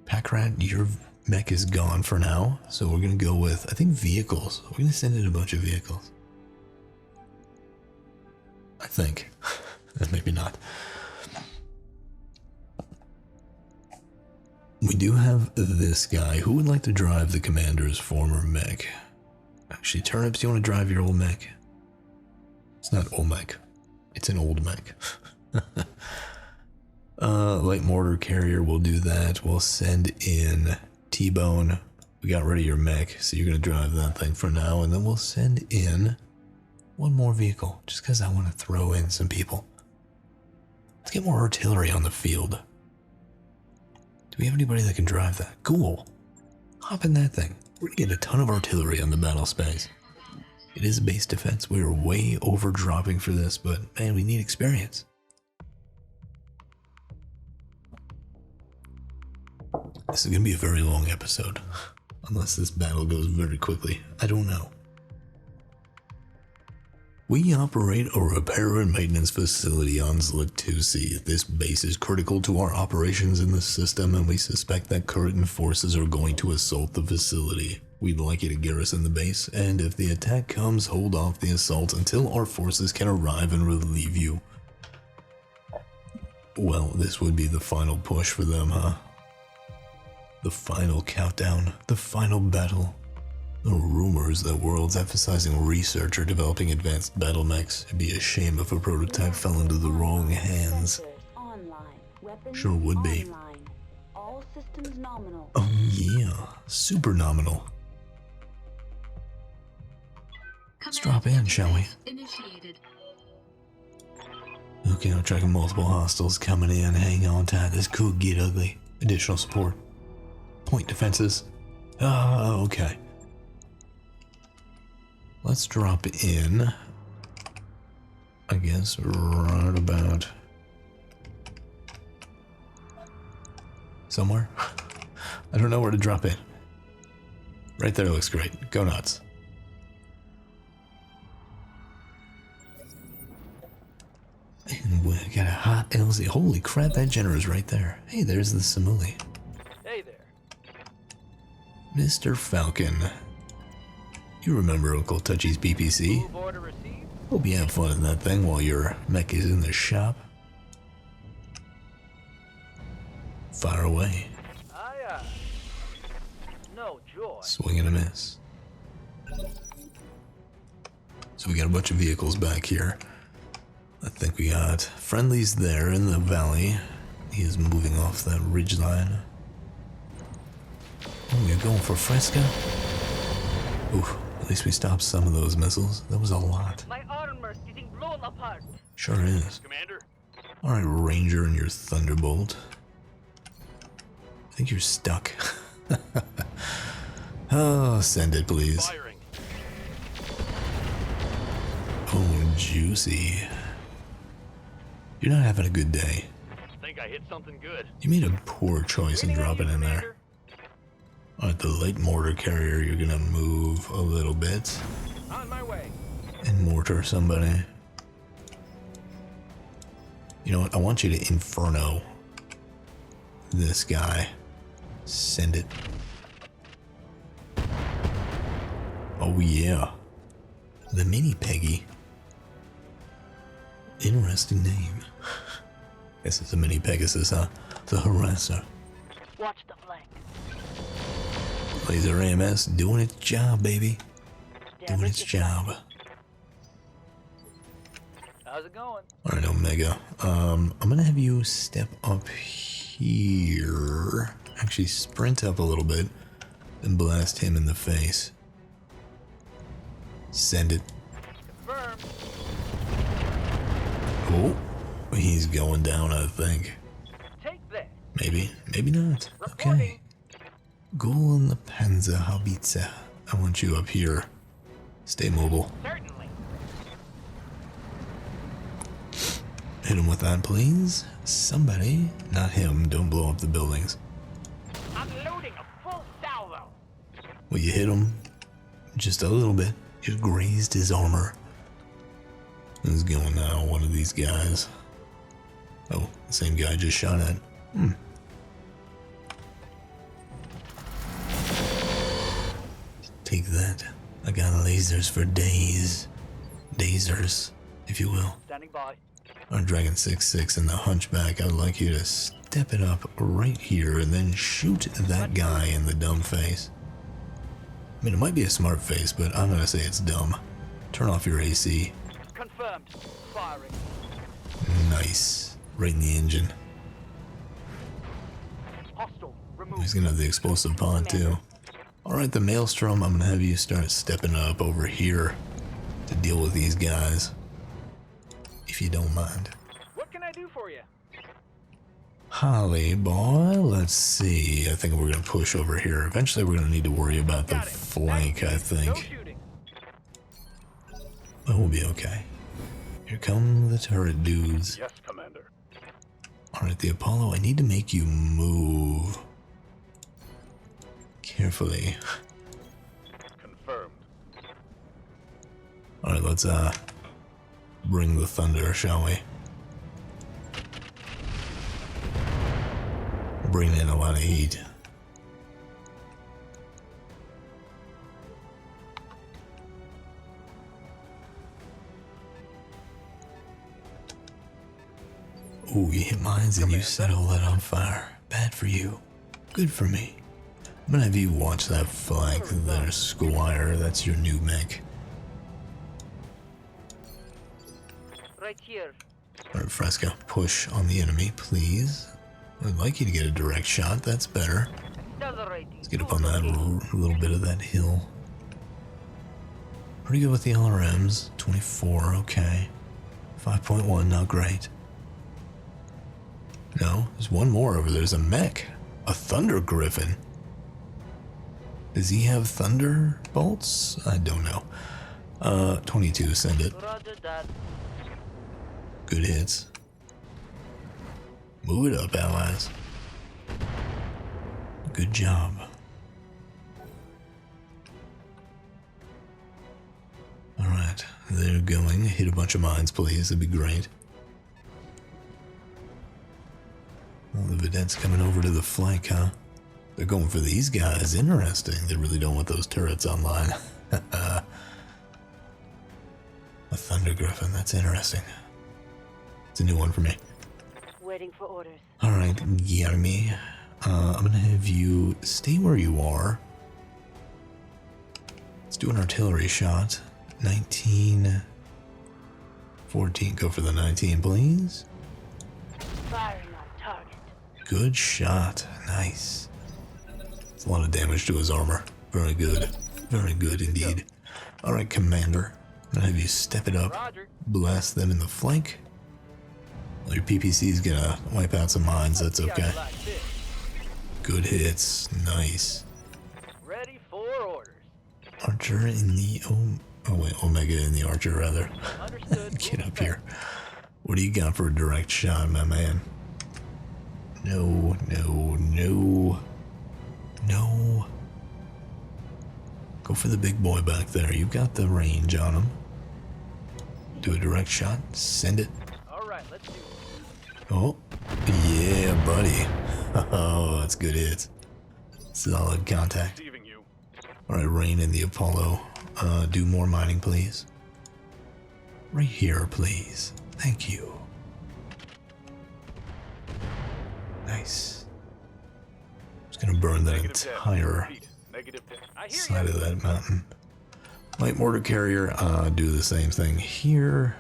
Packrat, your mech is gone for now. So we're going to go with, I think, vehicles. We're going to send in a bunch of vehicles. I think. Maybe not. We do have this guy. Who would like to drive the commander's former mech? Actually, Turnips, do you want to drive your old mech? It's not old mech. It's an old mech. Light mortar carrier, we'll do that. We'll send in T-Bone. We got rid of your mech, so you're going to drive that thing for now. And then we'll send in one more vehicle, just because I want to throw in some people. Let's get more artillery on the field. Do we have anybody that can drive that? Cool. Hop in that thing. We're going to get a ton of artillery on the battle space. It is base defense. We are way over dropping for this, but man, we need experience. This is going to be a very long episode. Unless this battle goes very quickly. I don't know. We operate a repair and maintenance facility on Zlatousi. This base is critical to our operations in the system, and we suspect that current forces are going to assault the facility. We'd like you to garrison the base, and if the attack comes, hold off the assault until our forces can arrive and relieve you. Well, this would be the final push for them, huh? The final countdown, the final battle. The rumors that worlds emphasizing research are developing advanced battle mechs. It'd be a shame if a prototype fell into the wrong hands. Sure would be. All systems nominal. Oh yeah, super nominal. Let's drop in, shall we? Initiated. Okay, I'm tracking multiple hostiles coming in. Hang on tight, this could get ugly. Additional support. Point defenses. Okay. Let's drop in. I guess right about somewhere. I don't know where to drop in. Right there looks great. Go nuts. And we got a hot LZ. Holy crap, that generator's right there. Hey, there's the Samuli. Hey there. Mr. Falcon. You remember Uncle Touchy's PPC? Move order received. Hope you have fun in that thing while your mech is in the shop. Fire away. Aye. No joy. Swing and a miss. So we got a bunch of vehicles back here. I think we got friendlies there in the valley. He is moving off that ridgeline. Oh, we're going for Fresca? Oof, at least we stopped some of those missiles. That was a lot. My armor's getting blown apart. Sure is. Commander? Alright, Ranger and your Thunderbolt. I think you're stuck. Oh, send it, please. Firing. Oh, juicy. You're not having a good day. Think I hit something good. You made a poor choice in dropping in there. Alright, the light mortar carrier, you're gonna move a little bit. On my way. And mortar somebody. You know what? I want you to Inferno this guy. Send it. Oh yeah. The Mini Peggy. Interesting name. Guess it's a Mini Pegasus, huh? The Harasser. Watch the flank. Laser AMS doing its job, baby. Doing its job. How's it going? Alright, Omega. I'm gonna have you step up here. Actually, sprint up a little bit and blast him in the face. Send it. Confirmed. Oh, he's going down, I think. Take that. Maybe, maybe not. Okay. Ghoul in the Panzer Haubitze. I want you up here. Stay mobile. Certainly. Hit him with that, please. Somebody, not him, don't blow up the buildings. I'm loading a full salvo. Well, you hit him just a little bit. You grazed his armor. Who's going now? One of these guys. Oh, the same guy I just shot at. Take that. I got lasers for days. Dazers, if you will. Standing by. Our Dragon 6-6 and the Hunchback, I would like you to step it up right here and then shoot that guy in the dumb face. I mean, it might be a smart face, but I'm gonna say it's dumb. Turn off your AC. Confirmed. Firing. Nice. Right in the engine. Hostile. He's Remove. gonna have the explosive pod too. Alright, the Maelstrom, I'm gonna have you start stepping up over here to deal with these guys. If you don't mind. What can I do for you? Holly boy, let's see. I think we're gonna push over here. Eventually we're gonna need to worry about the flank, I No think. shooting. But we'll be okay. Here come the turret dudes. Yes, Commander. Alright, the Apollo, I need to make you move. Carefully. Confirmed. Alright, let's bring the thunder, shall we? Bring in a lot of heat. Ooh, you hit mines and you set all that on fire. Bad for you. Good for me. I'm gonna have you watch that flank there, Squire. That's your new mech. Right here. Alright, Fresco, push on the enemy, please. I'd like you to get a direct shot, that's better. Accelerating. Let's get up on that little bit of that hill. Pretty good with the LRMs. 24, okay. 5.1, not great. No, there's one more over there. There's a mech. A Thunder Griffin. Does he have thunder bolts? I don't know. 22, send it. Roger that. Good hits. Move it up, allies. Good job. Alright, they're going. Hit a bunch of mines, please. That'd be great. Well, the vedettes coming over to the flank, huh? They're going for these guys. Interesting. They really don't want those turrets online. A Thunder Griffin. That's interesting. It's a new one for me. Waiting for orders. Alright, Guillermo. I'm gonna have you stay where you are. Let's do an artillery shot. 19. 14. Go for the 19, please. Firing on target. Good shot. Nice. It's a lot of damage to his armor. Very good. Very good indeed. Alright, Commander. I'm gonna have you step it up. Roger. Blast them in the flank. Well, your PPC's gonna wipe out some mines. That's okay. Like this. Good hits. Nice. Ready for orders. Archer in the... Oh wait, Omega in the Archer, rather. Understood. Get up here. What do you got for a direct shot, my man? No, no, no. No. Go for the big boy back there. You got the range on him. Do a direct shot. Send it. All right, let's do it. Oh, yeah, buddy. Oh, that's good hits. Solid contact. Receiving you. Alright, Rain in the Apollo. Do more mining, please. Right here, please. Thank you. Nice. Just gonna burn that entire Negative 10. I hear side you. of that mountain. Light mortar carrier, do the same thing here.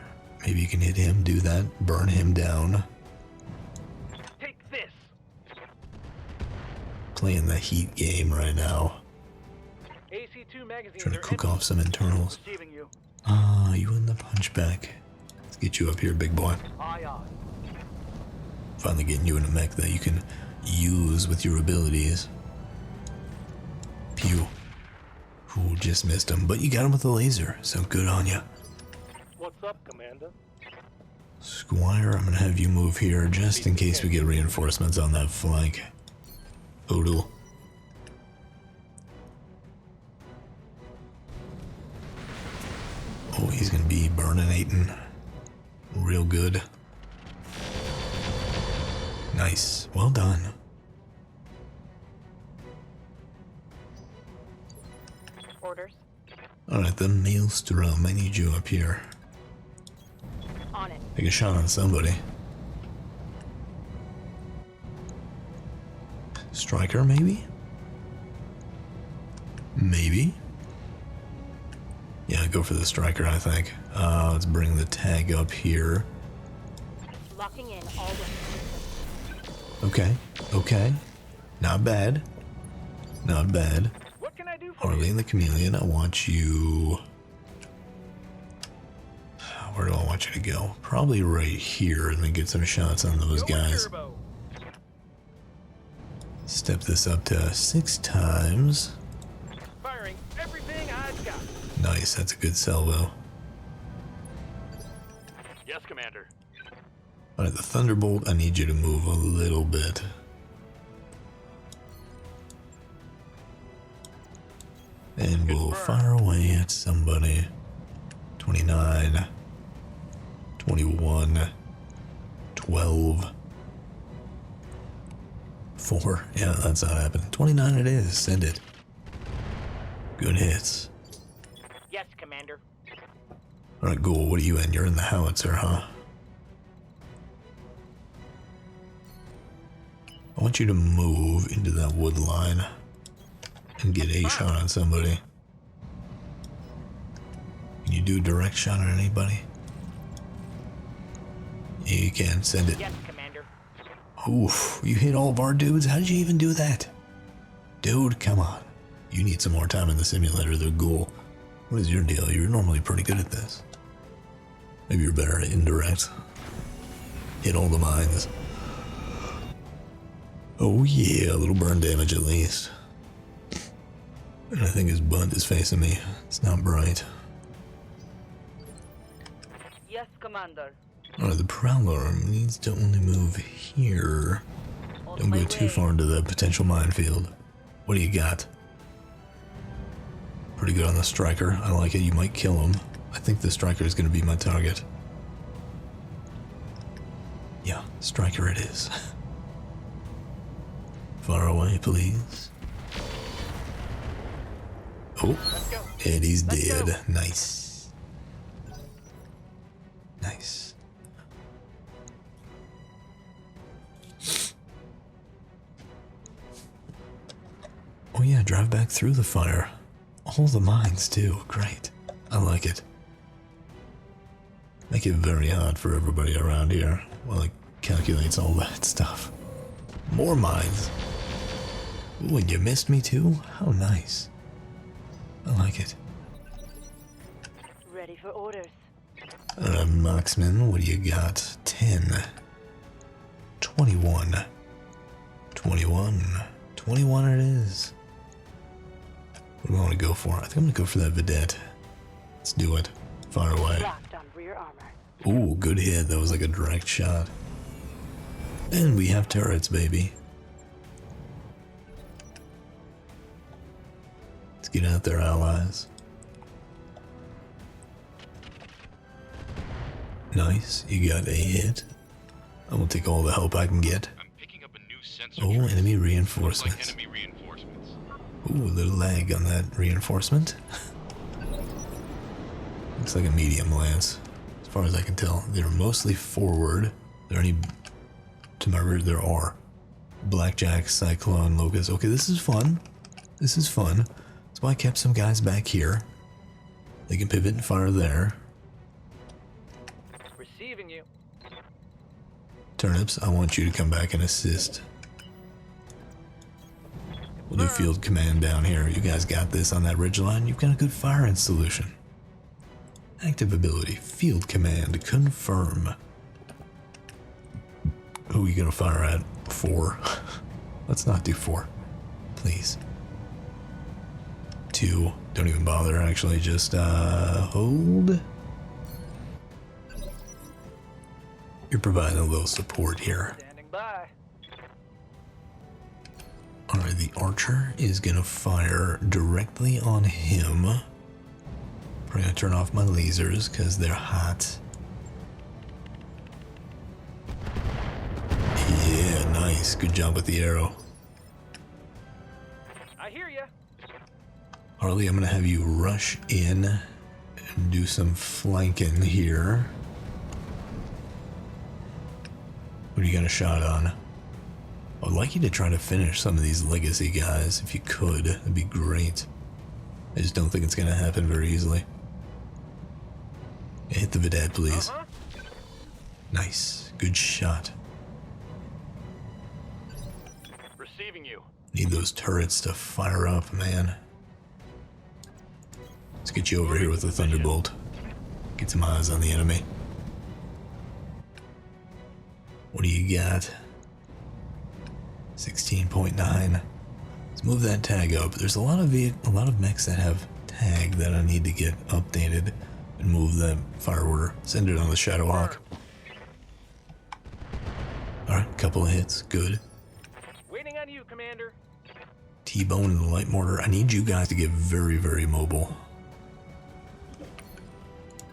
Maybe you can hit him, do that. Burn him down. Take this. Playing the heat game right now. AC2 magazines Trying to are cook empty. off some internals. Receiving you. You in the punchback. Let's get you up here, big boy. Aye, aye. Finally getting you in a mech that you can use with your abilities. Pew. Ooh, just missed him, but you got him with a laser, so good on ya. What's up, Commander? Squire, I'm gonna have you move here just in case we get reinforcements on that flank. Odal. Oh, he's gonna be burninating. Real good. Nice. Well done. Orders. Alright, the Maelstrom. I need you up here. On it. Take a shot on somebody. Striker, maybe? Maybe? Yeah, go for the striker, I think. Let's bring the tag up here. Locking in all weapons. Okay, okay. Not bad. Not bad. What can I do for you? Arlene the Chameleon, I want you... Where do I want you to go? Probably right here and then get some shots on those Going guys. turbo. Step this up to 6 times. Firing everything I've got. Nice, that's a good salvo. Yes, Commander. Alright, the Thunderbolt, I need you to move a little bit. And we'll fire away at somebody. 29. 21. 12. 4. Yeah, that's not happening. 29 it is. Send it. Good hits. Yes, Commander. Alright, Ghoul, what are you in? You're in the howitzer, huh? I want you to move into that wood line. and get a shot on somebody. Can you do a direct shot on anybody? Yeah, you can. Send it. Yes, Commander. Oof, you hit all of our dudes? How did you even do that? Dude, come on. You need some more time in the simulator, the ghoul. What is your deal? You're normally pretty good at this. Maybe you're better at indirect. Hit all the mines. Oh yeah, a little burn damage at least. And I think his butt is facing me. It's not bright. Yes, Commander. Alright, the Prowler needs to only move here. Don't go too far into the potential minefield. What do you got? Pretty good on the Striker. I like it. You might kill him. I think the Striker is going to be my target. Yeah, Striker it is. Far away, please. Oh, and he's dead. Nice. Nice. Oh yeah, drive back through the fire. All the mines too. Great. I like it. Make it very hard for everybody around here while it calculates all that stuff. More mines. Ooh, and you missed me too? How nice. I like it. Ready for orders. Marksman, what do you got? 10. 21. 21. 21 it is. What do I want to go for? I think I'm going to go for that Vedette. Let's do it. Fire away. Locked on rear armor. Ooh, good hit. That was like a direct shot. And we have turrets, baby. Let's get out there, allies. Nice. You got a hit. I will take all the help I can get. I'm picking up a new sensor. Oh, trace. enemy Looks reinforcements. like enemy reinforcements. Ooh, a little lag on that reinforcement. Looks like a medium lance, as far as I can tell. They're mostly forward. Are there any... To my rear, there are. Blackjack, Cyclone, Locust. Okay, this is fun. This is fun. That's why I kept some guys back here. They can pivot and fire there. Receiving you. Turnips, I want you to come back and assist. We'll do field command down here. You guys got this on that ridgeline. You've got a good firing solution. Active ability, field command, confirm. Who are you gonna fire at? 4. Let's not do 4, please. 2, don't even bother actually, just hold. You're providing a little support here. Standing by. Alright, the archer is gonna fire directly on him. We're gonna turn off my lasers because they're hot. Yeah, nice. Good job with the arrow. I hear ya. Harley, I'm gonna have you rush in and do some flanking here. What do you got a shot on? I'd like you to try to finish some of these legacy guys if you could. That'd be great. I just don't think it's gonna happen very easily. Hit the Vedette, please. Nice. Good shot. Receiving you. Need those turrets to fire up, man. Let's get you over here with the Thunderbolt. Get some eyes on the enemy. What do you got? 16.9. Let's move that tag up. There's a lot of mechs that have tag that I need to get updated and move that fire order. Send it on the Shadowhawk. Alright, couple of hits. Good. Waiting on you, Commander. T-Bone and the light mortar. I need you guys to get very, very mobile.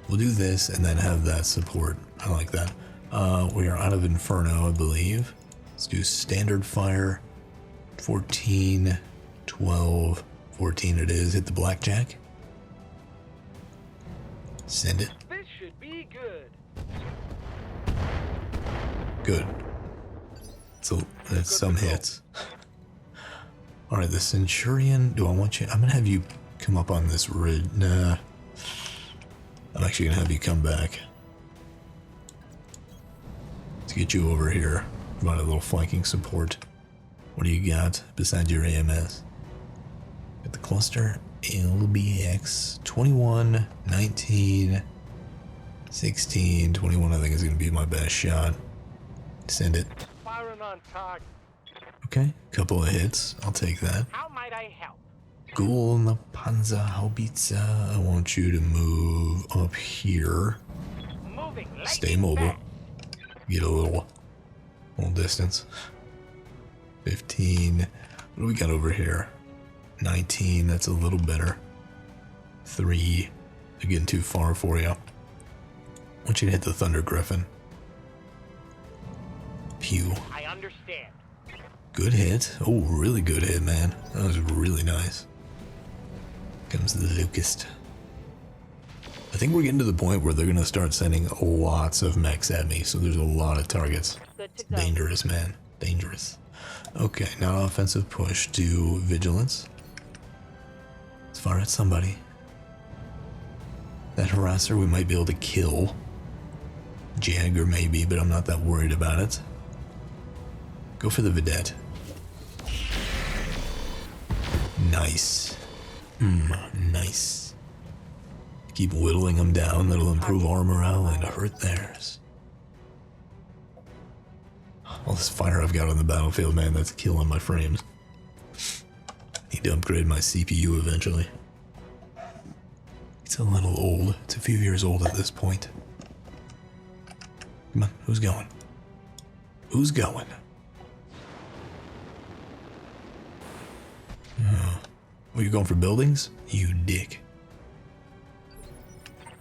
We'll do this and then have that support. I like that. We are out of Inferno, I believe. Let's do standard fire. 14, 12, 14 it is. Hit the blackjack. Send it. This should be good. Good. So that's some hits. Alright, the Centurion. Do I want you? I'm gonna have you come up on this ridge. Nah. I'm actually gonna have you come back. Let's get you over here. Provide a little flanking support. What do you got besides your AMS? Got the cluster LBX 21, 19, 16, 21. I think is gonna be my best shot. Send it. Firing on target. Okay, couple of hits. I'll take that. How might I help? Gulna Panzerhaubitze. I want you to move up here. Moving. Stay mobile. Get a little distance. 15. What do we got over here? 19. That's a little better. 3. They're getting too far for you. I want you to hit the Thunder Griffin. Pew. I understand. Good hit. Oh, really good hit, man. That was really nice. Comes the Locust. I think we're getting to the point where they're going to start sending lots of mechs at me, so there's a lot of targets. It's dangerous, man. Dangerous. Okay, now offensive push to Vigilance. Let's fire at somebody. That harasser we might be able to kill. Jagger maybe, but I'm not that worried about it. Go for the Vedette. Nice. Nice. Keep whittling them down. That'll improve our morale and hurt theirs. All this fire I've got on the battlefield, man, that's killing my frames. Need to upgrade my CPU eventually. It's a little old. It's a few years old at this point. Come on, who's going? Who's going? Oh, you going for buildings? You dick.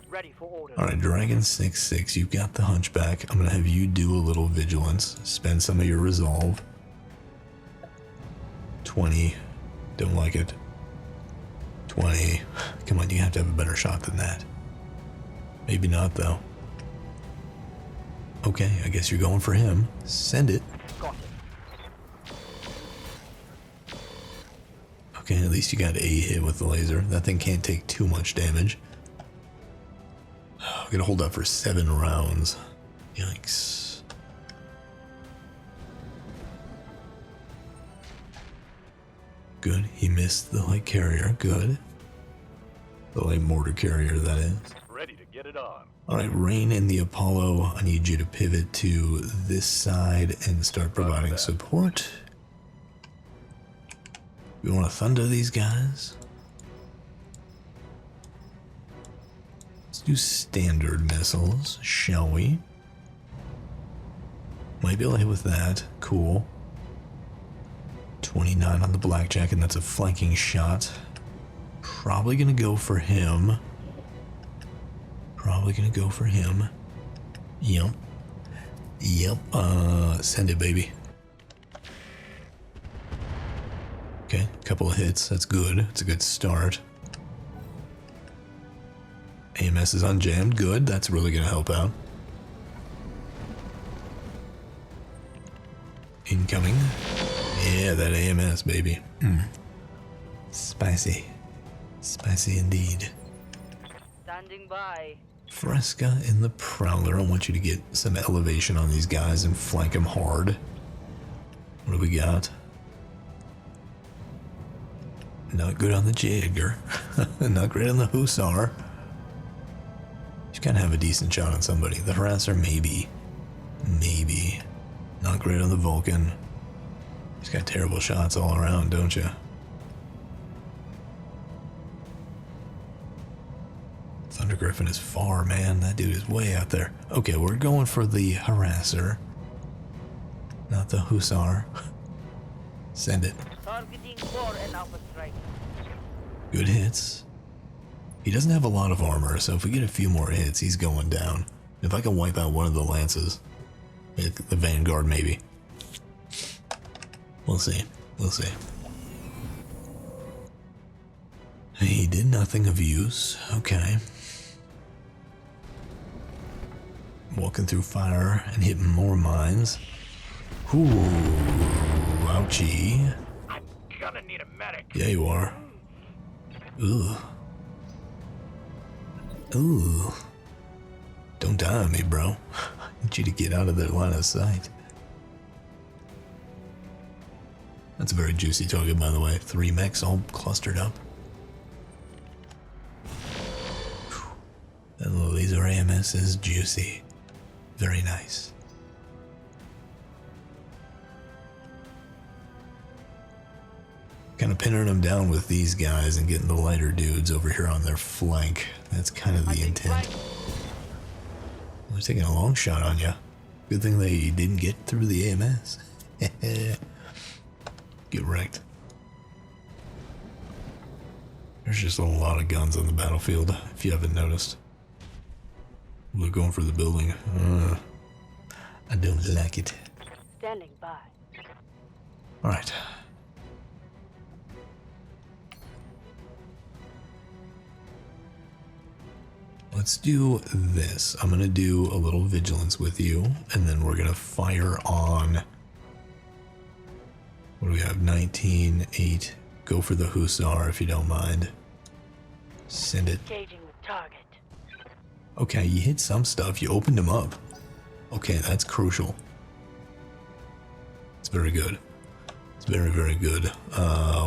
Ready for order. Alright, Dragon 6-6, you've got the Hunchback. I'm gonna have you do a little Vigilance. Spend some of your Resolve. 20. Don't like it. 20. Come on, you have to have a better shot than that. Maybe not, though. Okay, I guess you're going for him. Send it. Got it. Okay, at least you got a hit with the laser. That thing can't take too much damage. I'm gonna hold up for 7 rounds. Yikes. Good, he missed the light carrier. Good. The light mortar carrier, that is. Ready to get it on. Alright, Rain and the Apollo, I need you to pivot to this side and start providing support. We want to thunder these guys. Let's do standard missiles, shall we? Might be able to hit with that. Cool. 29 on the blackjack, and that's a flanking shot. Probably gonna go for him. Yep. Send it, baby. Okay, couple of hits. That's good. It's a good start. AMS is unjammed. Good. That's really gonna help out. Incoming. Yeah, that AMS, baby. Spicy. Spicy indeed. Standing by. Fresca in the Prowler. I want you to get some elevation on these guys and flank them hard. What do we got? Not good on the Jagger. Not great on the Hussar. You gotta have a decent shot on somebody. The Harasser, maybe. Maybe. Not great on the Vulcan. He's got terrible shots all around, don't you? Thunder Griffin is far, man. That dude is way out there. Okay, we're going for the Harasser. Not the Hussar. Send it. Targeting for an alpha strike. Good hits. He doesn't have a lot of armor, so if we get a few more hits, he's going down. If I can wipe out one of the lances, the Vanguard maybe. We'll see. We'll see. He did nothing of use. Okay. Walking through fire and hitting more mines. Ooh, ouchie. gonna need a medic. Yeah, you are. Ooh. Ooh. Don't die on me, bro. I need you to get out of their line of sight. That's a very juicy target, by the way. 3 mechs all clustered up. That little laser AMS is juicy. Very nice. Kind of pinning them down with these guys and getting the lighter dudes over here on their flank. That's kind of the intent. They're taking a long shot on you. Good thing they didn't get through the AMS. Get wrecked. There's just a lot of guns on the battlefield, if you haven't noticed. They're going for the building. I don't like it. Standing by. Alright. Let's do this. I'm gonna do a little vigilance with you, and then we're gonna fire on... What do we have? 19, 8. Go for the Hussar if you don't mind. Send it. Engaging the target. Okay, you hit some stuff. You opened them up. Okay, that's crucial. It's very good. It's very, very good.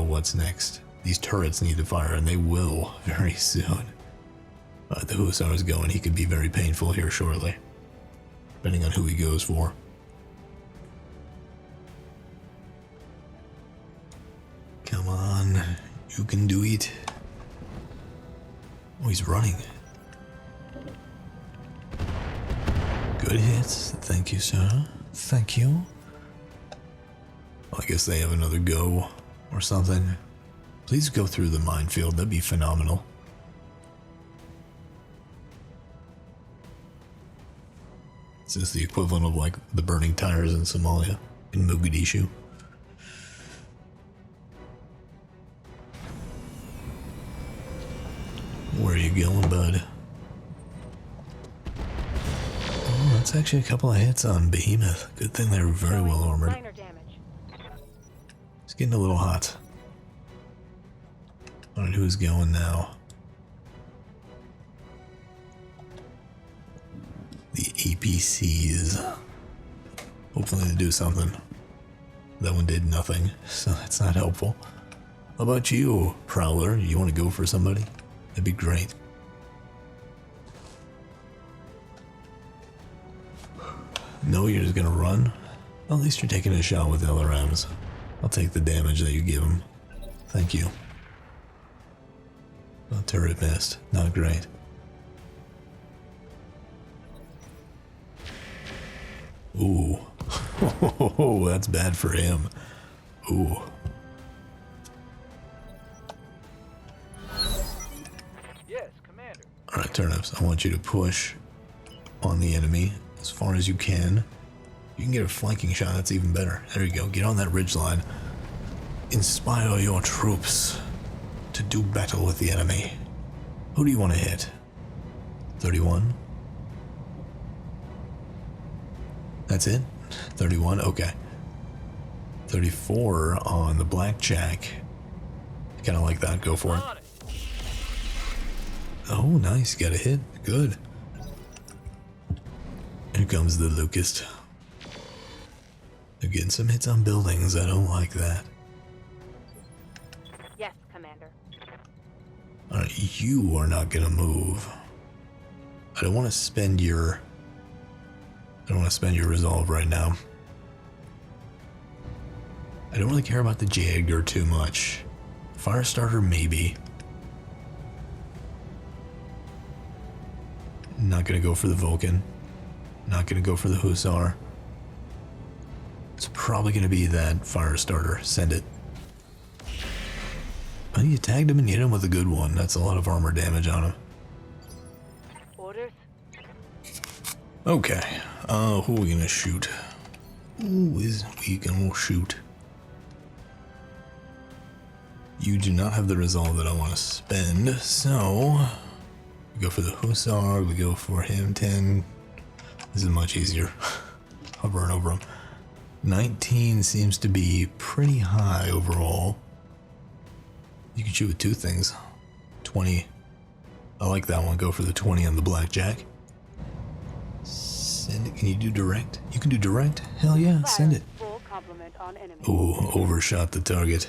What's next? These turrets need to fire, and they will very soon. The Hussar is going. He could be very painful here shortly, depending on who he goes for. Come on, you can do it. Oh, he's running. Good hits. Thank you, sir. Thank you. Well, I guess they have another go or something. Please go through the minefield. That'd be phenomenal. Is this the equivalent of like the burning tires in Somalia, in Mogadishu? Where are you going, bud? Oh, that's actually a couple of hits on Behemoth. Good thing they were very well armored. Minor damage. It's getting a little hot. Alright, who's going now? The APCs. Hopefully they do something. That one did nothing, so that's not helpful. How about you, Prowler? You want to go for somebody? That'd be great. No, you're just gonna run? Well, at least you're taking a shot with LRMs. I'll take the damage that you give him. Thank you. Oh, turret missed. Not great. Ooh. Oh, that's bad for him. Ooh. Yes, Commander. Alright, Turnips, I want you to push on the enemy as far as you can. You can get a flanking shot, that's even better. There you go, get on that ridge line. Inspire your troops to do battle with the enemy. Who do you want to hit? 31? That's it? 31? Okay. 34 on the blackjack. Kind of like that, go for it. Oh, nice, got a hit. Good. Here comes the Lucas. They're getting some hits on buildings. I don't like that. Yes, Commander. Alright, you are not gonna move. I don't want to spend your... resolve right now. I don't really care about the Jaeger too much. Firestarter, maybe. Not gonna go for the Vulcan. Not gonna go for the Hussar. It's probably gonna be that Firestarter. Send it. Oh, you tagged him and you hit him with a good one. That's a lot of armor damage on him. Orders? Okay. Who are we gonna shoot? Who is we gonna shoot? You do not have the resolve that I want to spend, so we go for the Hussar, we go for him, 10. This is much easier. Hovering over him. 19 seems to be pretty high overall. You can shoot with two things. 20. I like that one. Go for the 20 on the blackjack. Send it. Can you do direct? You can do direct? Hell yeah, send it. Full complement on enemy. Ooh, overshot the target.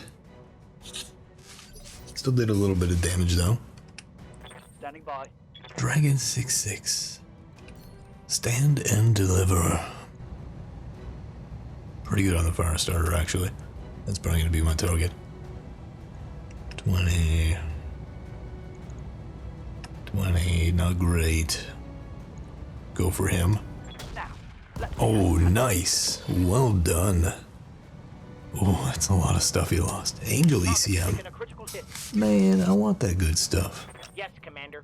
Still did a little bit of damage though. Standing by. Dragon 6-6. Stand and deliver. Pretty good on the fire starter actually. That's probably gonna be my target. 20. 20, not great. Go for him. Oh, nice. Well done. Oh, that's a lot of stuff he lost. Angel ECM. Taking a critical hit. Man, I want that good stuff. Yes, Commander.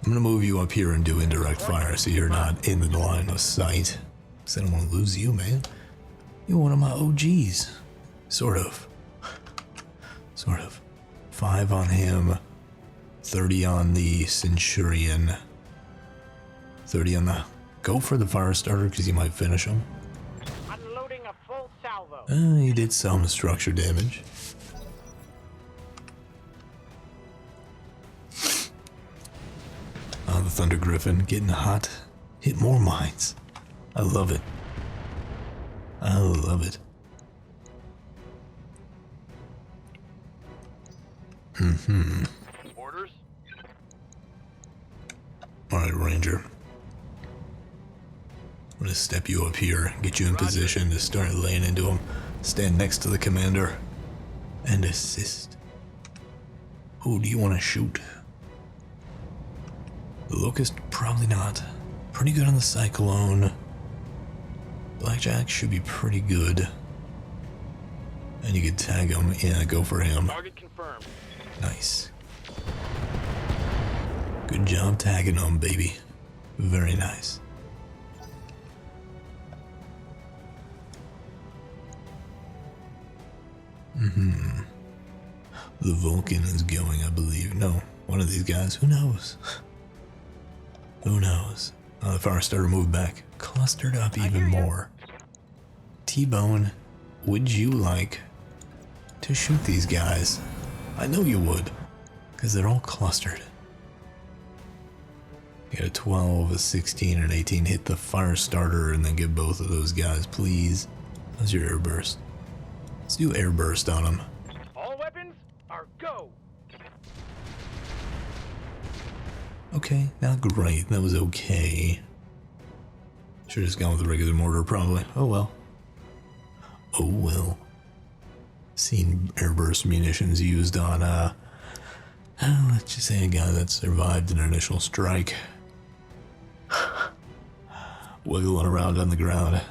I'm gonna move you up here and do indirect fire so you're not in the line of sight. Because I don't want to lose you, man. You're one of my OGs. Sort of. Sort of. 5 on him. 30 on the Centurion. 30 on the... Go for the fire starter because you might finish him. Unloading a full salvo. He did some structure damage. The Thunder Griffin getting hot. Hit more mines. I love it. I love it. Orders? Alright, Ranger. I'm gonna step you up here, get you in position to start laying into him. Stand next to the commander and assist. Who do you want to shoot? The Locust? Probably not. Pretty good on the Cyclone. Blackjack should be pretty good. And you could tag him. Yeah, go for him. Target confirmed. Nice. Good job tagging him, baby. Very nice. The Vulcan is going, I believe. No, one of these guys. Who knows? Who knows? Oh, the fire starter moved back. Clustered up even more. T-Bone, would you like to shoot these guys? I know you would, because they're all clustered. You got a 12, a 16, and an 18. Hit the fire starter and then get both of those guys, please. How's your air burst? Let's do air burst on them. All weapons are go. Okay, not great. That was okay. Should've just gone with the regular mortar, probably. Oh well. Oh well. Seen airburst munitions used on, let's just say a guy that survived an initial strike. Wiggling around on the ground.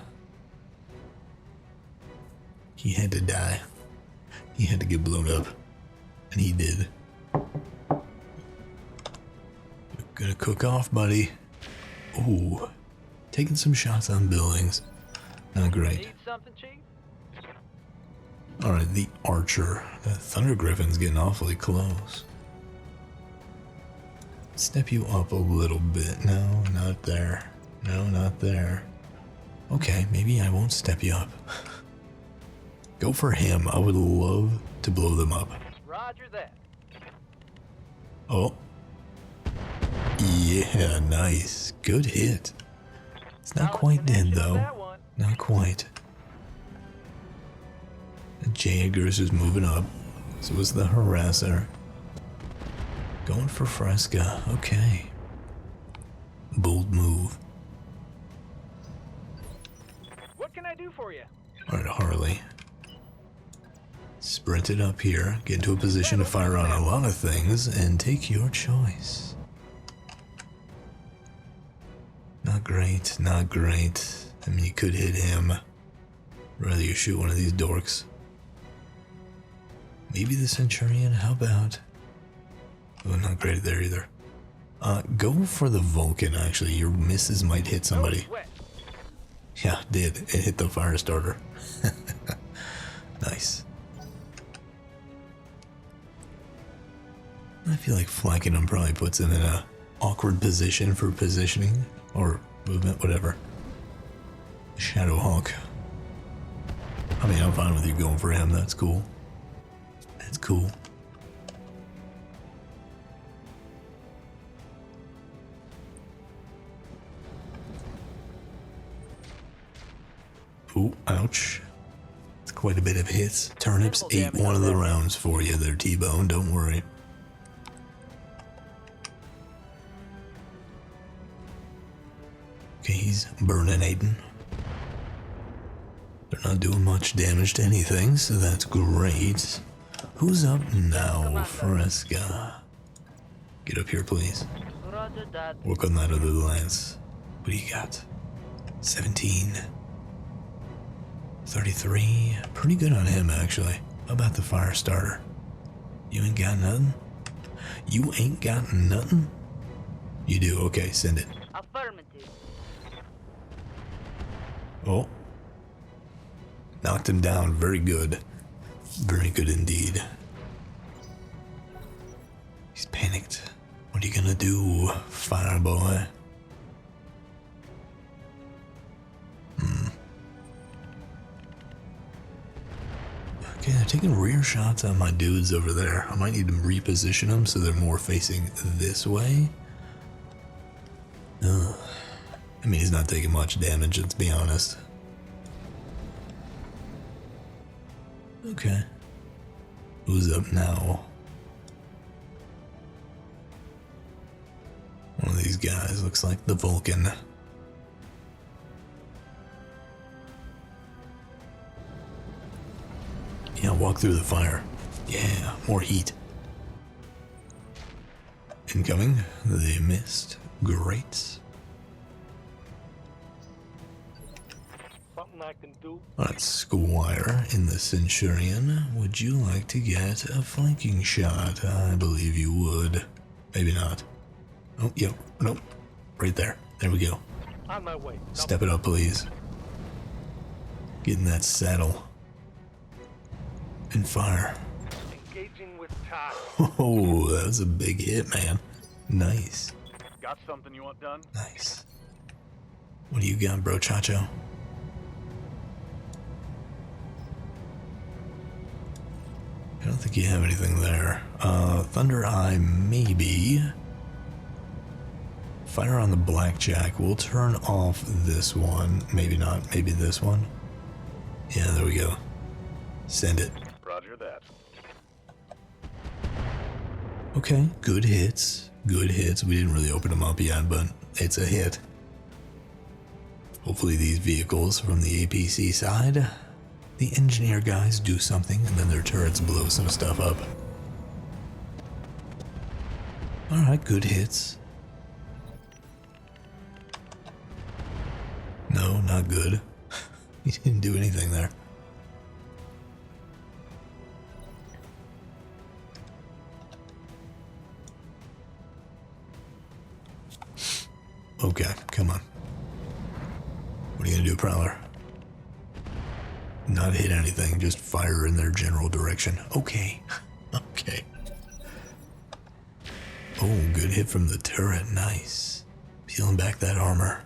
He had to die. He had to get blown up. And he did. You're gonna cook off, buddy. Ooh. Taking some shots on buildings. Not great. Need something, Chief? Alright, the Archer. The Thunder Griffin's getting awfully close. Step you up a little bit. No, not there. No, not there. Okay, maybe I won't step you up. Go for him. I would love to blow them up. Roger that. Oh. Yeah, nice. Good hit. It's not quite dead though. Not quite. Jaggers is moving up. So is the Harasser. Going for Fresca. Okay. Bold move. What can I do for you? Alright, Harley. Sprint it up here. Get into a position to fire on a lot of things and take your choice. Not great, not great. I mean, you could hit him. Rather you shoot one of these dorks. Maybe the Centurion, how about? Oh, not great there either. Go for the Vulcan, actually. Your misses might hit somebody. Yeah, did. It hit the fire starter. Nice. I feel like flanking him probably puts him in a awkward position for positioning or movement, whatever. Shadowhawk. I mean, I'm fine with you going for him. That's cool. That's cool. Ooh, ouch. It's quite a bit of hits. Turnips ate one of the rounds for you there, T-Bone. Don't worry. Okay, he's burning Aiden. They're not doing much damage to anything, so that's great. Who's up now, Fresca? Get up here, please. Roger that. Work on that other lance. What do you got? 17. 33. Pretty good on him, actually. How about the fire starter? You ain't got nothing? You ain't got nothing? You do? Okay, send it. Affirmative. Oh. Knocked him down. Very good. Very good indeed. He's panicked. What are you gonna do, fire boy? Okay, they're taking rear shots on my dudes over there. I might need to reposition them so they're more facing this way. I mean, he's not taking much damage, let's be honest. Okay. Who's up now? One of these guys looks like the Vulcan. Yeah, walk through the fire. Yeah, more heat. Incoming. They missed. Great. Something I can do. Alright, Squire in the Centurion. Would you like to get a flanking shot? I believe you would. Maybe not. Oh, yep. Nope. Right there. There we go. On my way. Step it up, please. Get in that saddle. And fire. Engaging with Todd. Oh, that was a big hit, man. Nice. Got something you want done? Nice. What do you got, bro, Chacho? I don't think you have anything there. Thunder Eye, maybe. Fire on the Blackjack. We'll turn off this one. Maybe not. Maybe this one. Yeah, there we go. Send it. Roger that. Okay, good hits. Good hits. We didn't really open them up yet, but it's a hit. Hopefully these vehicles from the APC side, the engineer guys do something and then their turrets blow some stuff up. Alright, good hits. No, not good. He didn't do anything there. Okay, come on. What are you gonna do, Prowler? Not hit anything, just fire in their general direction. Okay. Okay. Oh, good hit from the turret. Nice. Peeling back that armor.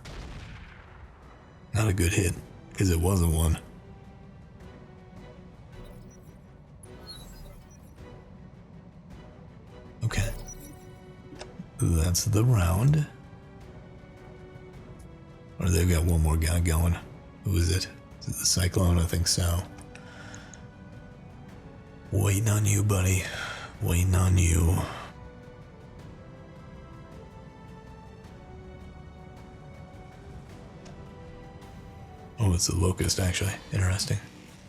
Not a good hit, because it wasn't one. Okay. That's the round. Or they've got one more guy going. Who is it? Is it the Cyclone? I think so. Waiting on you, buddy. Waiting on you. Oh, it's a Locust, actually. Interesting.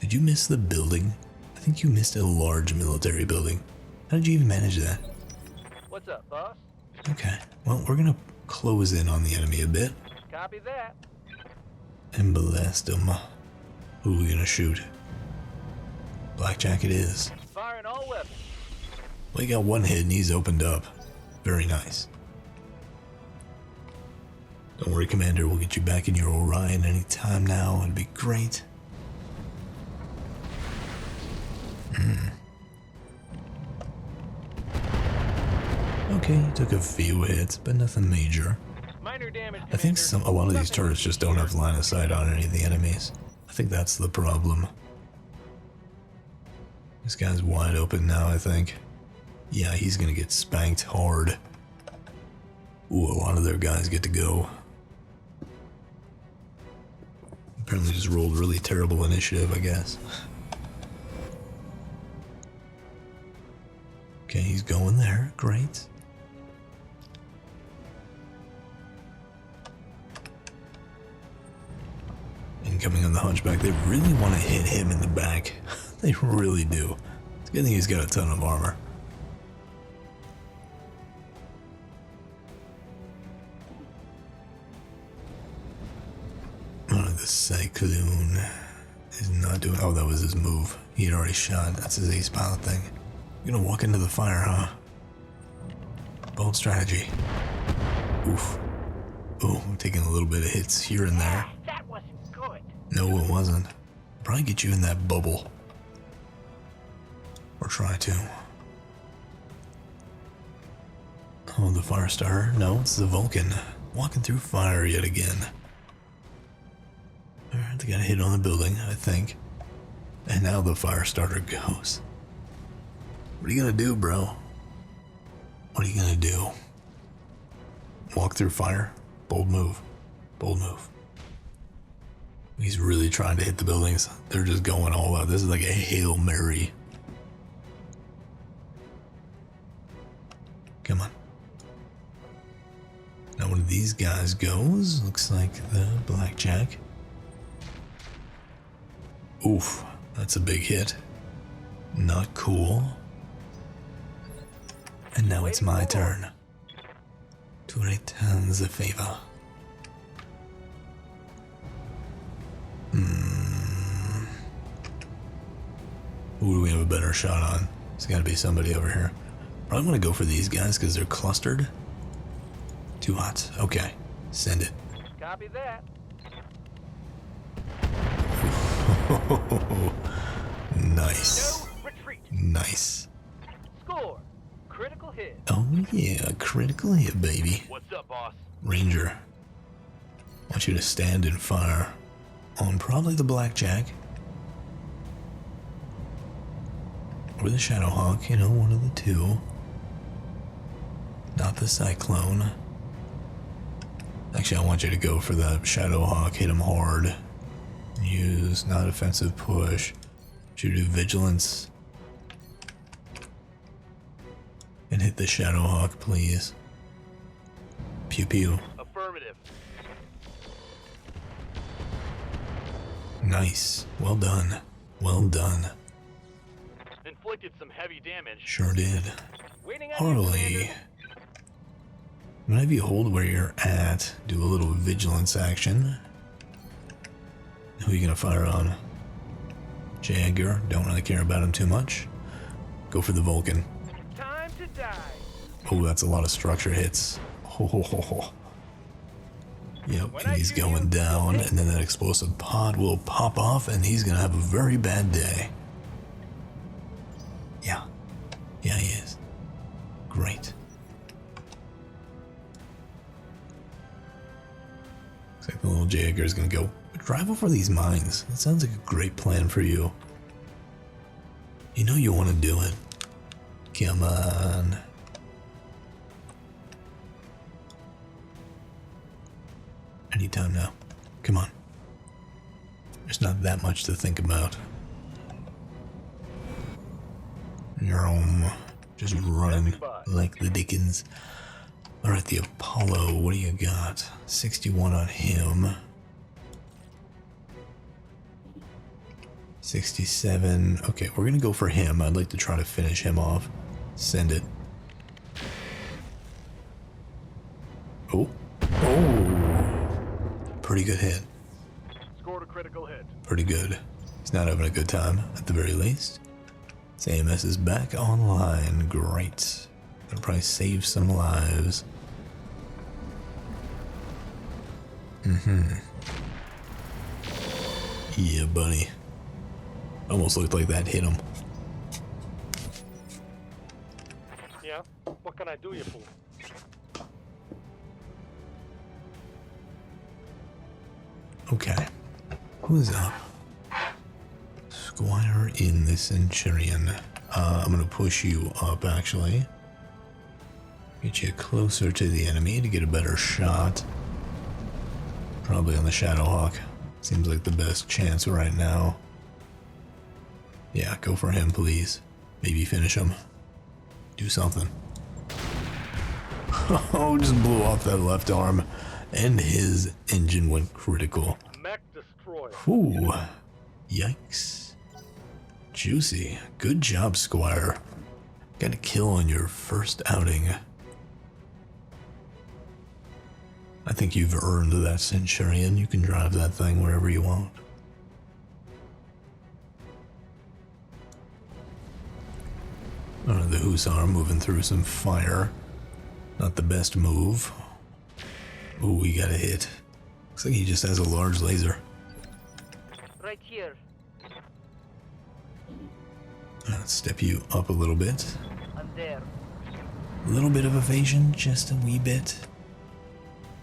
Did you miss the building? I think you missed a large military building. How did you even manage that? What's up, boss? Okay. Well, we're gonna close in on the enemy a bit. Copy that. And blast them. Who are we gonna shoot? Blackjack it is. Firing all weapons. Well, he got one hit and he's opened up. Very nice. Don't worry, Commander. We'll get you back in your Orion anytime now. It'd be great. Okay, took a few hits, but nothing major. Minor damage. I think Commander. a lot of these Nothing turrets just don't have line of sight on any of the enemies. I think that's the problem. This guy's wide open now, I think. Yeah, he's gonna get spanked hard. Ooh, a lot of their guys get to go. Apparently just rolled really terrible initiative, I guess. Okay, he's going there. Great. Incoming on the Hunchback. They really want to hit him in the back. They really do. It's a good thing he's got a ton of armor. Oh, the Cyclone is not doing... Oh, that was his move. He had already shot. That's his ace pilot thing. You're gonna walk into the fire, huh? Bold strategy. Oof. Ooh, I'm taking a little bit of hits here and there. That wasn't good. No, it wasn't. Probably get you in that bubble. Or try to. Oh, the fire starter? No, it's the Vulcan. Walking through fire yet again. Alright, they got a hit on the building, I think. And now the fire starter goes. What are you gonna do, bro? What are you gonna do? Walk through fire? Bold move. Bold move. He's really trying to hit the buildings. They're just going all out. This is like a Hail Mary. Come on. Now one of these guys goes. Looks like the Blackjack. Oof. That's a big hit. Not cool. And now it's my turn to return the favor. Who do we have a better shot on? There's gotta be somebody over here. Probably want to go for these guys because they're clustered. Too hot. Okay. Send it. Copy that. Nice. No retreat. Nice. Score. Critical hit. Oh yeah, critical hit, baby. What's up, boss? Ranger, I want you to stand and fire on probably the Blackjack. Or the Shadowhawk, you know, one of the two. Not the Cyclone. Actually, I want you to go for the Shadowhawk, hit him hard. Use not offensive push. Should you do vigilance? And hit the Shadowhawk, please. Pew pew. Affirmative. Nice. Well done. Well done. Inflicted some heavy damage. Sure did. Waiting on you, Harley. Commander. Whenever you hold where you're at, do a little vigilance action. Who are you gonna fire on? Jagger. Don't really care about him too much. Go for the Vulcan. Time to die. Oh, that's a lot of structure hits. Ho ho ho ho. Yep, and he's going down, and then that explosive pod will pop off, and he's gonna have a very bad day. Yeah. Yeah, he is. Great. Looks like the little Jagger is gonna go drive over these mines. That sounds like a great plan for you. You know you want to do it. Come on. Anytime now. Come on. There's not that much to think about. You're just running like the Dickens. Alright, the Apollo, what do you got? 61 on him. 67. Okay, we're gonna go for him. I'd like to try to finish him off. Send it. Oh. Oh. Pretty good hit. Scored a critical hit. Pretty good. He's not having a good time, at the very least. His AMS is back online. Great. Gonna probably save some lives. Yeah, buddy. Almost looked like that hit him. Yeah? What can I do, you fool? Okay. Who's up? Squire Fire in the Centurion. I'm gonna push you up, actually. Get you closer to the enemy to get a better shot. Probably on the Shadowhawk. Seems like the best chance right now. Yeah, go for him, please. Maybe finish him. Do something. Oh, just blew off that left arm. And his engine went critical. Mech destroyer. Ooh. Yikes. Juicy. Good job, Squire. Got a kill on your first outing. I think you've earned that Centurion. You can drive that thing wherever you want. The Hussar moving through some fire. Not the best move. Ooh, we got a hit. Looks like he just has a large laser. Right here. Let's step you up a little bit. I'm there. A little bit of evasion, just a wee bit.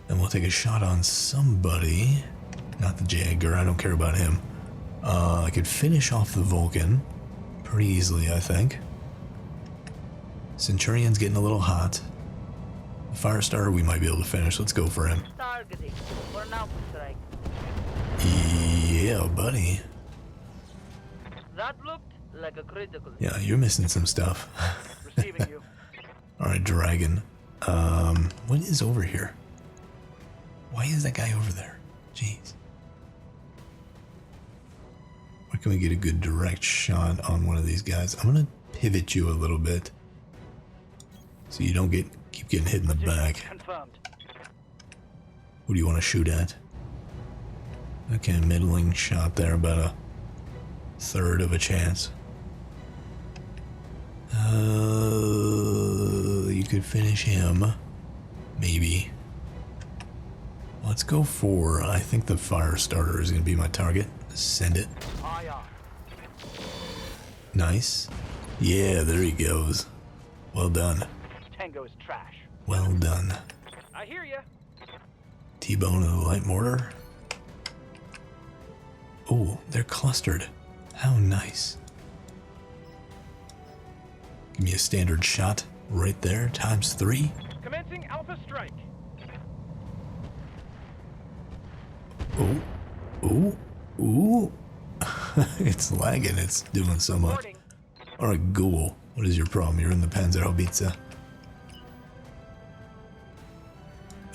And we'll take a shot on somebody. Not the Jagger, I don't care about him. I could finish off the Vulcan pretty easily, I think. Centurion's getting a little hot. The Firestarter we might be able to finish. Let's go for him. Targeting. For now, strike. Yeah, buddy. That looked like a critical. Yeah, you're missing some stuff. Receiving you. Alright, Dragon. What is over here? Why is that guy over there? Jeez. Where can we get a good direct shot on one of these guys? I'm gonna pivot you a little bit so you don't keep getting hit in the back. Confirmed. Who do you want to shoot at? Okay, middling shot there, about a third of a chance. You could finish him. Maybe. Let's go for, I think the Firestarter is going to be my target. Send it. Aye, aye. Nice. Yeah, there he goes. Well done. Tango is trash. Well done. I hear ya. T-bone of the light mortar. Oh, they're clustered. How nice. Give me a standard shot right there, times 3. Commencing Alpha Strike. Oh, ooh, ooh. It's lagging, it's doing so much. Boarding. Alright, Ghoul, what is your problem? You're in the Panzer Haubitze.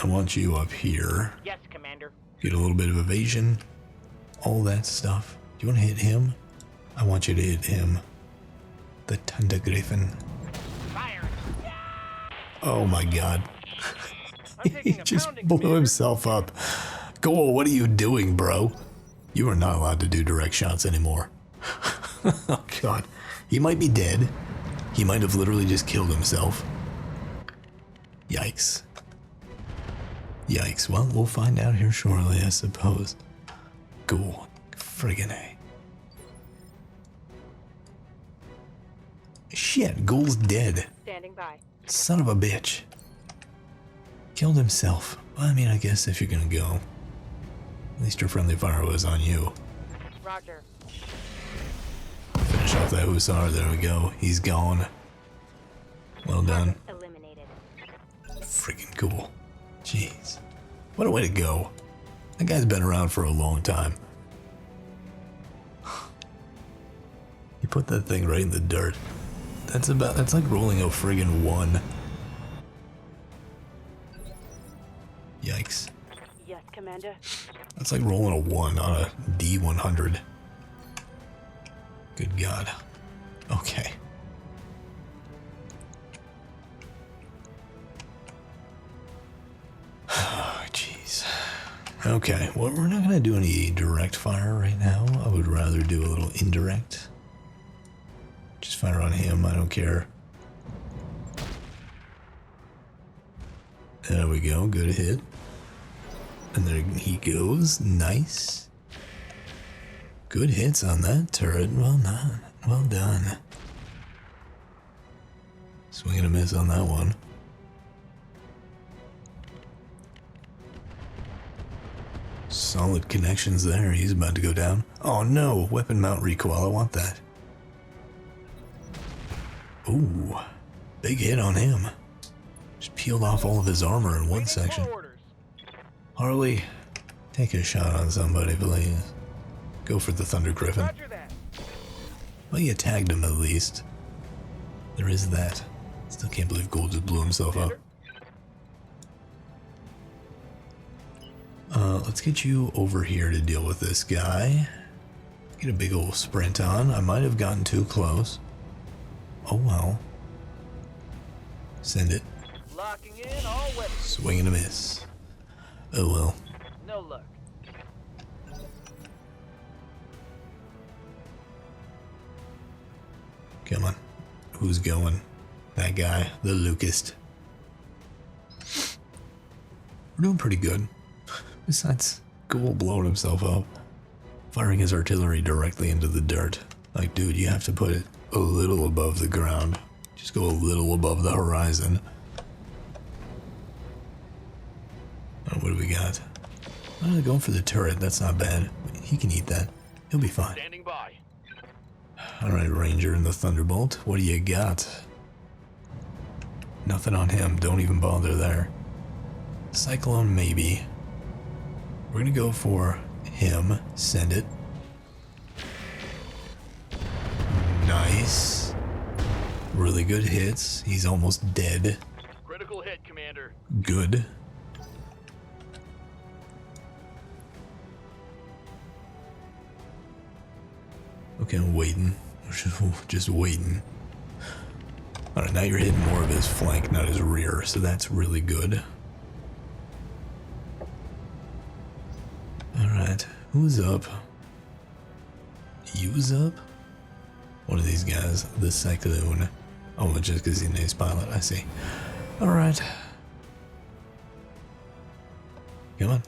I want you up here. Yes, Commander. Get a little bit of evasion. All that stuff. Do you want to hit him? I want you to hit him. The Thunder Griffin. Fire. Oh my god. I'm He taking a just pounding, blew Commander. himself up. Ghoul, what are you doing, bro? You are not allowed to do direct shots anymore. Oh god. He might be dead. He might have literally just killed himself. Yikes. Yikes. Well, we'll find out here shortly, I suppose. Ghoul. Friggin' A. Shit, Ghoul's dead. Standing by. Son of a bitch. Killed himself. Well, I mean, I guess if you're gonna go, at least your friendly fire was on you. Roger. Finish off that Hussar. There we go. He's gone. Well done. Eliminated. Freaking cool. Jeez. What a way to go. That guy's been around for a long time. You put that thing right in the dirt. That's like rolling a friggin' 1. Yikes. Yes, Commander. That's like rolling a 1 on a D100. Good God. Okay. Oh, jeez. Okay, well, we're not going to do any direct fire right now. I would rather do a little indirect. Just fire on him, I don't care. There we go, good hit. And there he goes, nice. Good hits on that turret, well done, well done. Swing and a miss on that one. Solid connections there, he's about to go down. Oh no, weapon mount recoil, I want that. Ooh, big hit on him. Just peeled off all of his armor in one section. Harley, take a shot on somebody, please. Go for the Thunder Griffin. Roger that. Well, you tagged him at least. There is that. Still can't believe Gold just blew himself up. Let's get you over here to deal with this guy. Get a big old sprint on. I might have gotten too close. Oh well. Send it. Locking in all weapons. Swing and a miss. Oh well. No luck. Come on. Who's going? That guy, the Lucas. We're doing pretty good. Besides, Gould blowing himself up. Firing his artillery directly into the dirt. Like, dude, you have to put it a little above the ground. Just go a little above the horizon. Oh, what do we got? Oh, going for the turret. That's not bad. He can eat that. He'll be fine. Standing by. Alright, Ranger and the Thunderbolt. What do you got? Nothing on him. Don't even bother there. Cyclone, maybe. We're gonna go for him. Send it. Nice. Really good hits. He's almost dead. Critical hit, Commander. Good. Okay, I'm waiting. Just waiting. Alright, now you're hitting more of his flank, not his rear, so that's really good. Alright, who's up? You's up? One of these guys, the Cyclone. Oh, just because he's an ace pilot, I see. Alright. Come on.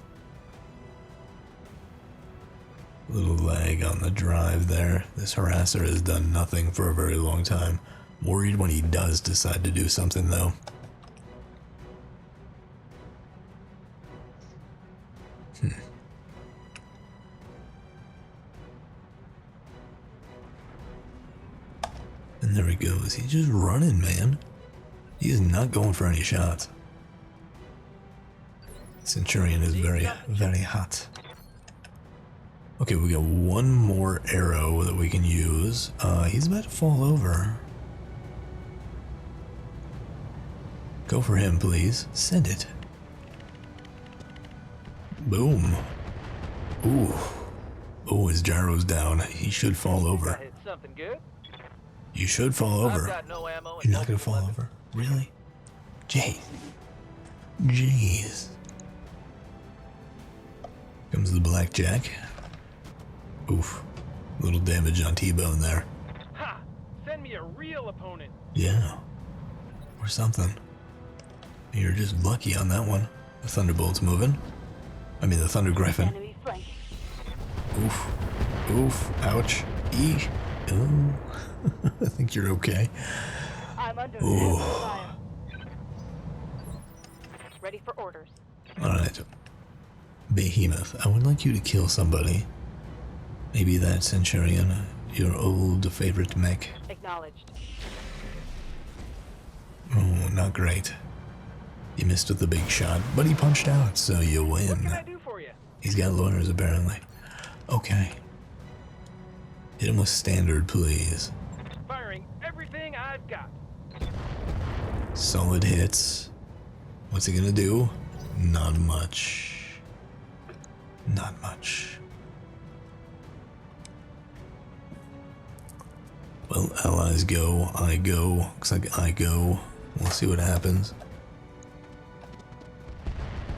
Little lag on the drive there. This harasser has done nothing for a very long time. Worried when he does decide to do something, though. And there he goes. He's just running, man. He is not going for any shots. Centurion is very, very hot. Okay, we got one more arrow that we can use. He's about to fall over. Go for him, please. Send it. Boom. Ooh. Oh, his gyro's down. He should fall over. Hit something good. You should fall I've over. got no ammo. You're not gonna fall over? Really? Jeez. Jeez. Comes the blackjack. Oof. Little damage on T-Bone there. Ha! Send me a real opponent. Yeah. Or something. You're just lucky on that one. The Thunderbolt's moving. I mean the Thunder Griffin. Enemy flank. Oof. Oof. Ouch. Eek. Oh. I think you're okay. I'm under Ooh. fire. Ready for orders. Alright. Behemoth, I would like you to kill somebody. Maybe that Centurion, your old favorite mech. Acknowledged. Oh, not great. You missed with the big shot, but he punched out, so you What win. can I do for you? He's got loaders, apparently. Okay. Hit him with standard, please. Firing everything I've got. Solid hits. What's he gonna do? Not much. Not much. Well, allies go, I go. Looks like I go. We'll see what happens.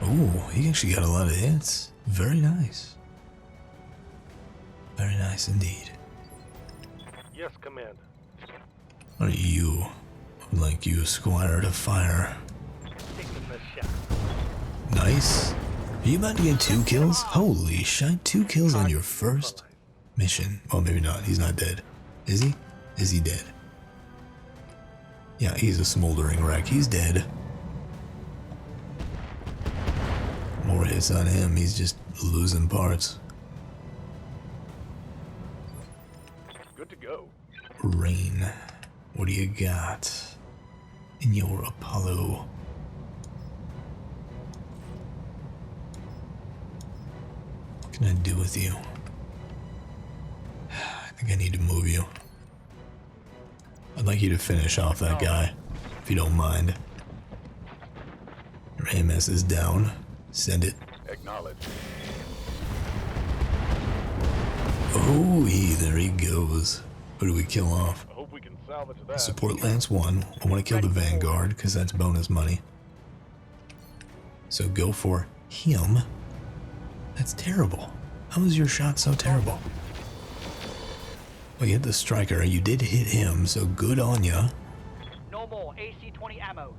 Oh, he actually got a lot of hits. Very nice. Very nice indeed. Yes, Commander. Are you? I'd like you, Squire, to fire. Taking the shot. Nice. Are you about to get 2 kills? Holy shit, 2 kills on your first mission. Well, maybe not. He's not dead. Is he? Is he dead? Yeah, he's a smoldering wreck. He's dead. More hits on him. He's just losing parts. Good to go. Rain. What do you got in your Apollo? What can I do with you? I think I need to move you. I'd like you to finish off that guy, if you don't mind. Your AMS is down. Send it. Acknowledge. Oh, there he goes. Who do we kill off? I hope we can salvage that. Support Lance 1. I want to kill the Vanguard because that's bonus money. So go for him. That's terrible. How is your shot so terrible? Well, you hit the striker. You did hit him, so good on ya. No more AC-20 ammo.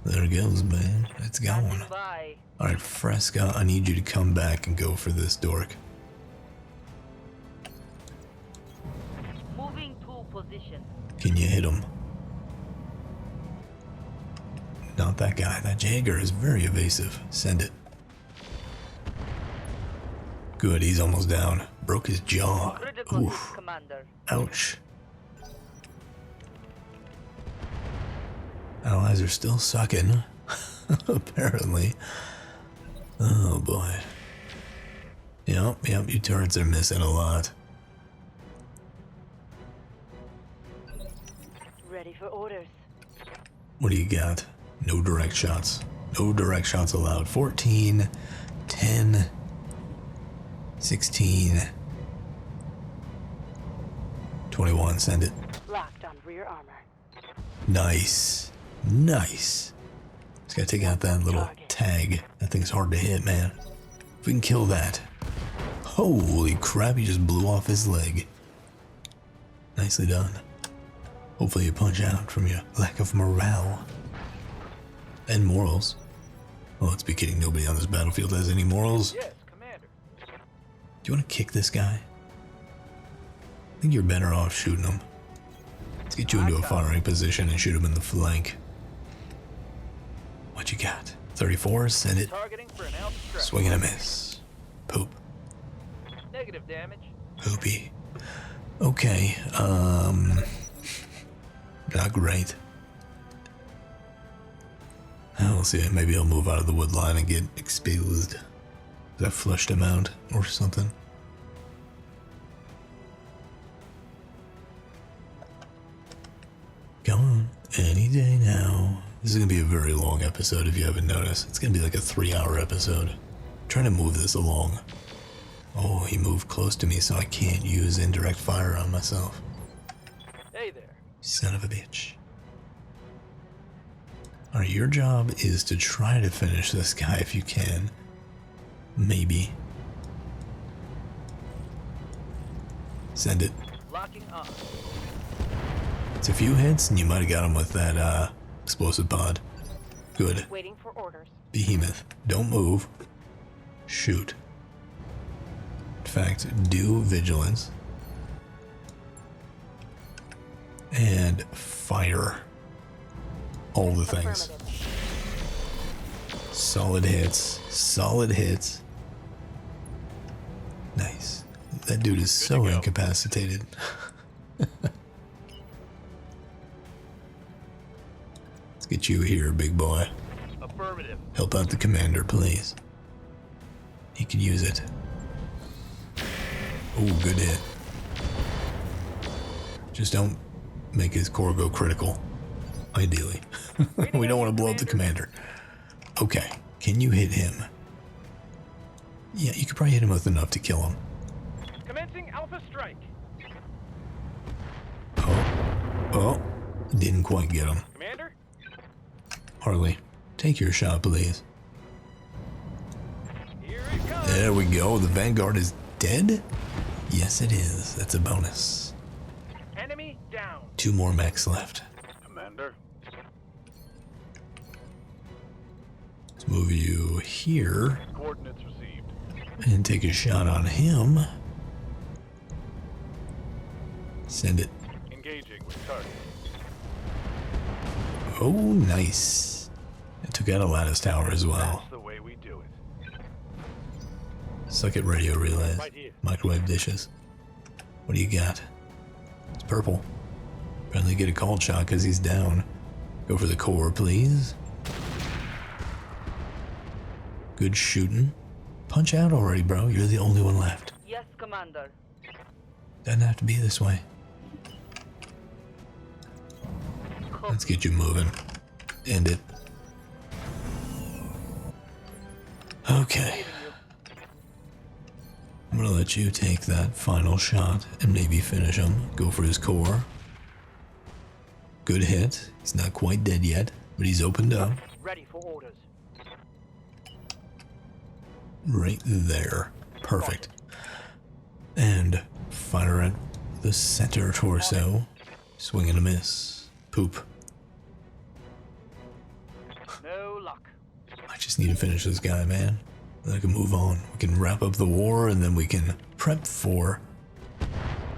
There it goes, man. It's going. Bye. Alright, Fresca, I need you to come back and go for this dork. Moving to position. Can you hit him? Not that guy. That Jaeger is very evasive. Send it. Good, he's almost down. Broke his jaw. Critical Oof. Commander. Ouch. Allies are still sucking. Apparently. Oh boy. Yep, you turrets are missing a lot. Ready for orders. What do you got? No direct shots. No direct shots allowed. 14, 10, 16, 21. Send it. Locked on rear armor. Nice. Nice. Just gotta take out that little tag. That thing's hard to hit, man. If we can kill that. Holy crap, he just blew off his leg. Nicely done. Hopefully you punch out from your lack of morale. And morals. Well, let's be kidding. Nobody on this battlefield has any morals. Yes, Commander. Do you want to kick this guy? I think you're better off shooting him. Let's get you into a firing position and shoot him in the flank. What you got? 34? Send it. Targeting for an out strike. Swing and a miss. Poop. Negative damage. Poopy. Okay, not great. We'll see, maybe I'll move out of the wood line and get exposed. I flushed him out or something. Come on, any day now. This is gonna be a very long episode if you haven't noticed. It's gonna be like a 3-hour episode. I'm trying to move this along. Oh, he moved close to me so I can't use indirect fire on myself. Hey there. Son of a bitch. Alright, your job is to try to finish this guy if you can. Maybe. Send it. Locking on. It's a few hits and you might have got him with that explosive pod. Good. Waiting for orders. Behemoth, don't move. Shoot. In fact, do vigilance. And fire. All the things. Solid hits. Solid hits. Nice. That dude is so incapacitated. Let's get you here, big boy. Affirmative. Help out the commander, please. He could use it. Oh, good hit. Just don't make his core go critical. Ideally. We don't want to blow up the commander. Okay, can you hit him? Yeah, you could probably hit him with enough to kill him. Commencing Alpha Strike. Oh, didn't quite get him. Commander? Harley, take your shot, please. Here it comes. There we go. The Vanguard is dead? Yes, it is. That's a bonus. Enemy down. 2 more mechs left. Commander. Let's move you here Coordinates received. and take a shot on him. Send it. Engaging with target. Oh, nice. It took out a lattice tower as well. That's the way we do it. Suck it, radio relays. Right here. Microwave dishes. What do you got? It's purple. Apparently get a cold shot because he's down. Go for the core, please. Good shooting. Punch out already, bro. You're the only one left. Yes, Commander. Doesn't have to be this way. Let's get you moving. End it. Okay. I'm gonna let you take that final shot and maybe finish him. Go for his core. Good hit. He's not quite dead yet, but he's opened up. Ready for orders. Right there. Perfect. And fire at the center torso. Swing and a miss. Poop. No luck. I just need to finish this guy, man. Then I can move on. We can wrap up the war and then we can prep for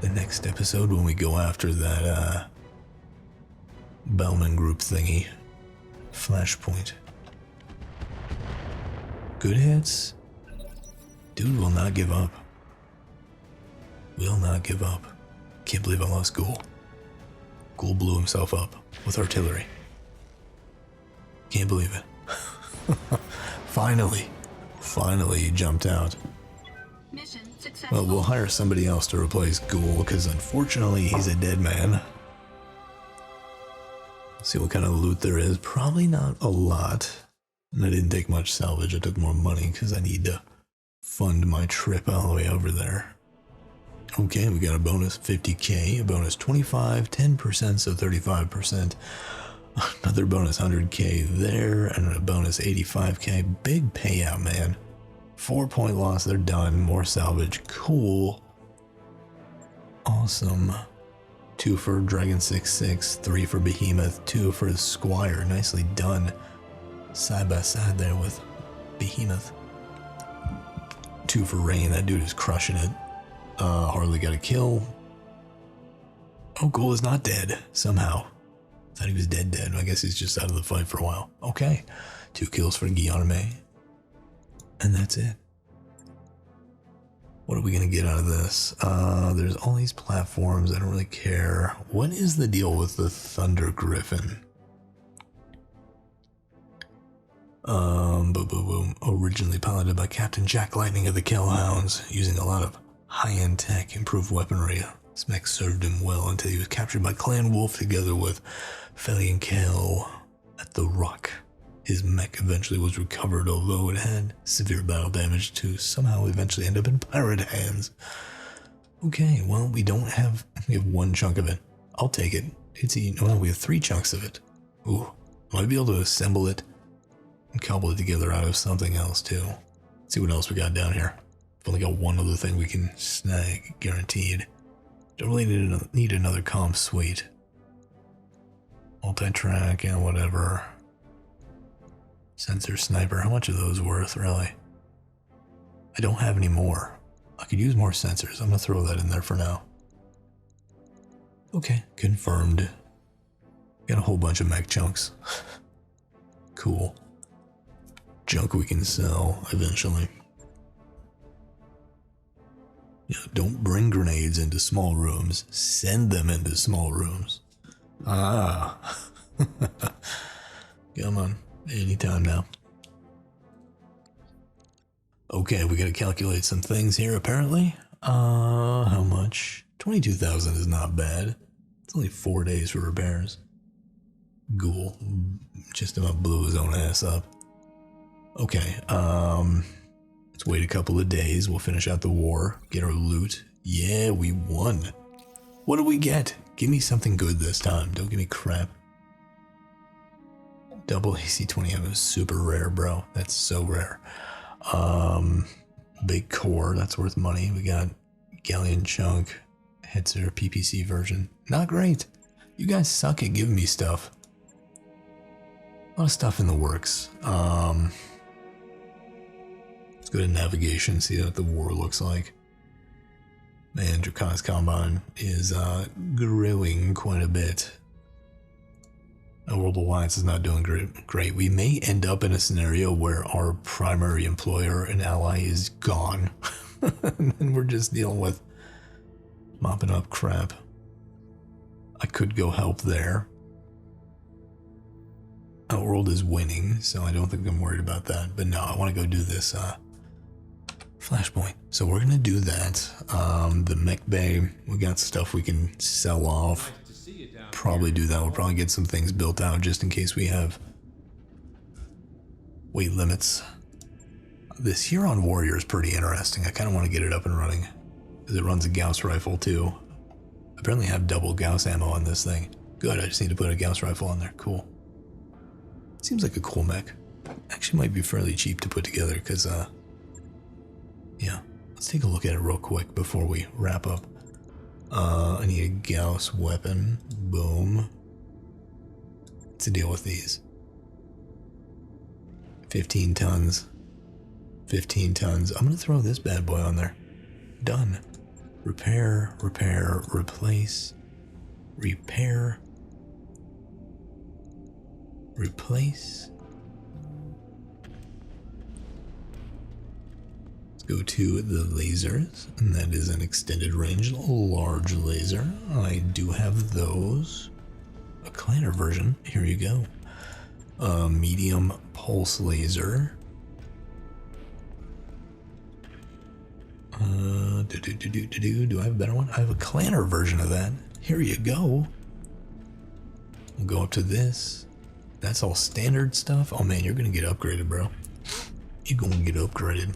the next episode when we go after that Bellman group thingy. Flashpoint. Good hits. Dude will not give up. Will not give up. Can't believe I lost Ghoul. Ghoul blew himself up with artillery. Can't believe it. Finally he jumped out. Mission successful. Well, we'll hire somebody else to replace Ghoul because unfortunately he's a dead man. See what kind of loot there is. Probably not a lot. And I didn't take much salvage. I took more money because I need to fund my trip all the way over there. Okay, we got a bonus 50k, a bonus 25, 10%, so 35%. Another bonus 100k there, and a bonus 85k. Big payout, man. 4-point loss, they're done. More salvage, cool. Awesome. 2 for Dragon 6-6, 3 for Behemoth, 2 for Squire. Nicely done. Side by side there with Behemoth. 2 for Rain, that dude is crushing it. Hardly got a kill. Oh, Ghoul is not dead, somehow. Thought he was dead. I guess he's just out of the fight for a while. Okay. 2 kills for Guillerme. And that's it. What are we going to get out of this? There's all these platforms. I don't really care. What is the deal with the Thunder Griffin? Boom. Originally piloted by Captain Jack Lightning of the Kellhounds, using a lot of high-end tech, improved weaponry. This mech served him well until he was captured by Clan Wolf together with Felly and Kel at the Rock. His mech eventually was recovered, although it had severe battle damage to somehow eventually end up in pirate hands. Okay, well, we have 1 chunk of it. I'll take it. We have 3 chunks of it. Ooh, I might be able to assemble it and cobble it together out of something else too. Let's see what else we got down here. I've only got 1 other thing we can snag, guaranteed. Don't really need another comp suite. Multi-track and whatever. Sensor sniper, how much are those worth, really? I don't have any more. I could use more sensors. I'm gonna throw that in there for now. Okay, confirmed. Got a whole bunch of mech chunks. Cool. Junk we can sell eventually. Yeah, don't bring grenades into small rooms. Send them into small rooms. Ah. Come on. Anytime now. Okay, we gotta calculate some things here apparently. How much? 22,000 is not bad. It's only 4 days for repairs. Ghoul just about blew his own ass up. Okay, let's wait a couple of days. We'll finish out the war, get our loot. Yeah, we won. What do we get? Give me something good this time. Don't give me crap. Double AC-20 was super rare, bro. That's so rare. Big core, that's worth money. We got Galleon Chunk, Hetzer PPC version. Not great. You guys suck at giving me stuff. A lot of stuff in the works. Let's go to navigation, see what the war looks like. Man, Draconis Combine is growing quite a bit. World Alliance is not doing great. We may end up in a scenario where our primary employer and ally is gone. And we're just dealing with mopping up crap. I could go help there. Outworld is winning, so I don't think I'm worried about that. But no, I want to go do this Flashpoint. So we're going to do that. The mech bay, we got stuff we can sell off. Probably do that. We'll probably get some things built out just in case we have weight limits. This Huron Warrior is pretty interesting. I kind of want to get it up and running because it runs a Gauss rifle too. I apparently have double Gauss ammo on this thing. Good, I just need to put a Gauss rifle on there. Cool. Seems like a cool mech. Actually might be fairly cheap to put together because, yeah. Let's take a look at it real quick before we wrap up. I need a Gauss weapon. Boom. What's the deal with these? 15 tons. 15 tons. I'm going to throw this bad boy on there. Done. Repair, repair, replace, repair, replace. Let's go to the lasers, and that is an extended range large laser. I do have those. A clanner version. Here you go. A medium pulse laser. Do I have a better one? I have a clanner version of that. Here you go. We'll go up to this. That's all standard stuff. Oh man, you're gonna get upgraded, bro. You're gonna get upgraded.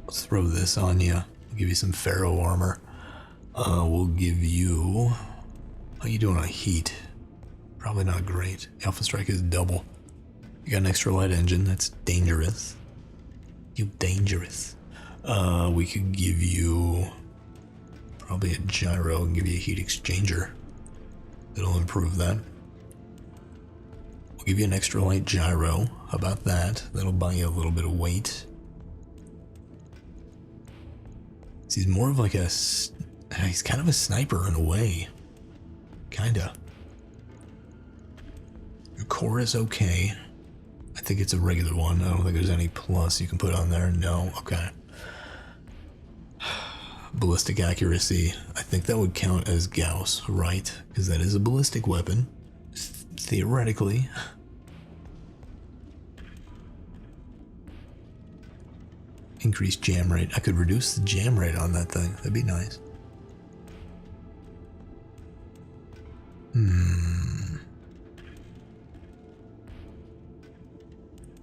Let's throw this on you. We'll give you some ferro armor. We'll give you... How you doing on heat? Probably not great. Alpha Strike is double. You got an extra light engine. That's dangerous. You dangerous. We could give you probably a gyro and give you a heat exchanger. It'll improve that. We'll give you an extra light gyro. How about that? That'll buy you a little bit of weight. So he's more of like a... He's kind of a sniper in a way. Kinda. Your core is okay. I think it's a regular one. I don't think there's any plus you can put on there. No, okay. Ballistic accuracy. I think that would count as Gauss, right? Because that is a ballistic weapon. Theoretically. Increased jam rate. I could reduce the jam rate on that thing. That'd be nice. I'm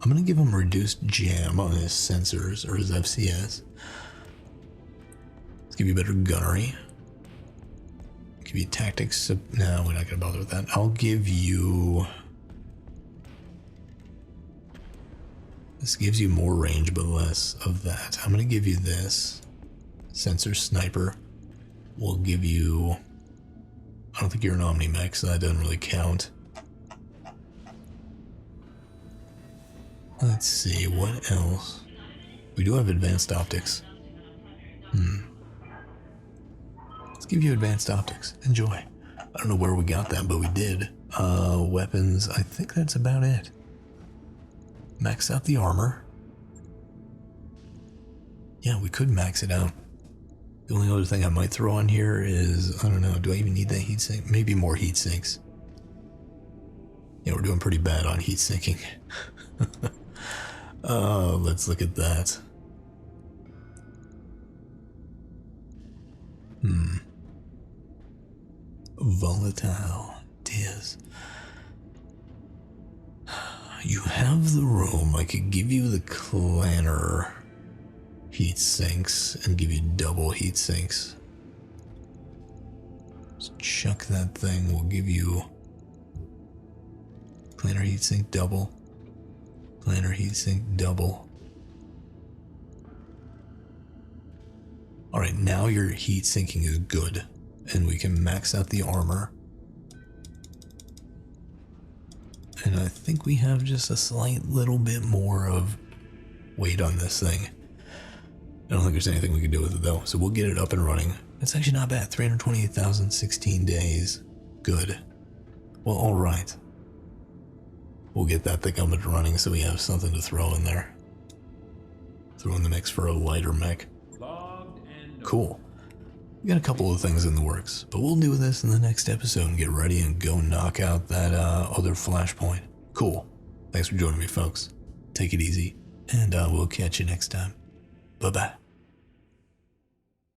gonna give him reduced jam on his sensors, or his FCS. Let's give you better gunnery. Give you tactics. No, we're not gonna bother with that. I'll give you... This gives you more range, but less of that. I'm gonna give you this. Sensor sniper. We'll give you... I don't think you're an Omni-Mech, so that doesn't really count. Let's see, what else? We do have advanced optics. Let's give you advanced optics. Enjoy. I don't know where we got that, but we did. Weapons, I think that's about it. Max out the armor. Yeah, we could max it out. The only other thing I might throw on here is, I don't know, do I even need that heat sink? Maybe more heat sinks. Yeah, we're doing pretty bad on heat sinking. Let's look at that. Volatile. Tis. You have the room. I could give you the clanner heat sinks and give you double heat sinks. Just chuck that thing. We'll give you clanner heat sink double. Clanner heat sink double. Alright, now your heat sinking is good. And we can max out the armor. And I think we have just a slight little bit more of weight on this thing. I don't think there's anything we can do with it though, so we'll get it up and running. It's actually not bad. 328,000, 16 days. Good. Well, alright. We'll get that thing up and running so we have something to throw in there. Throw in the mix for a lighter mech. Cool. We got a couple of things in the works, but we'll do this in the next episode and get ready and go knock out that other flashpoint. Cool. Thanks for joining me, folks. Take it easy, and we'll catch you next time. Bye-bye.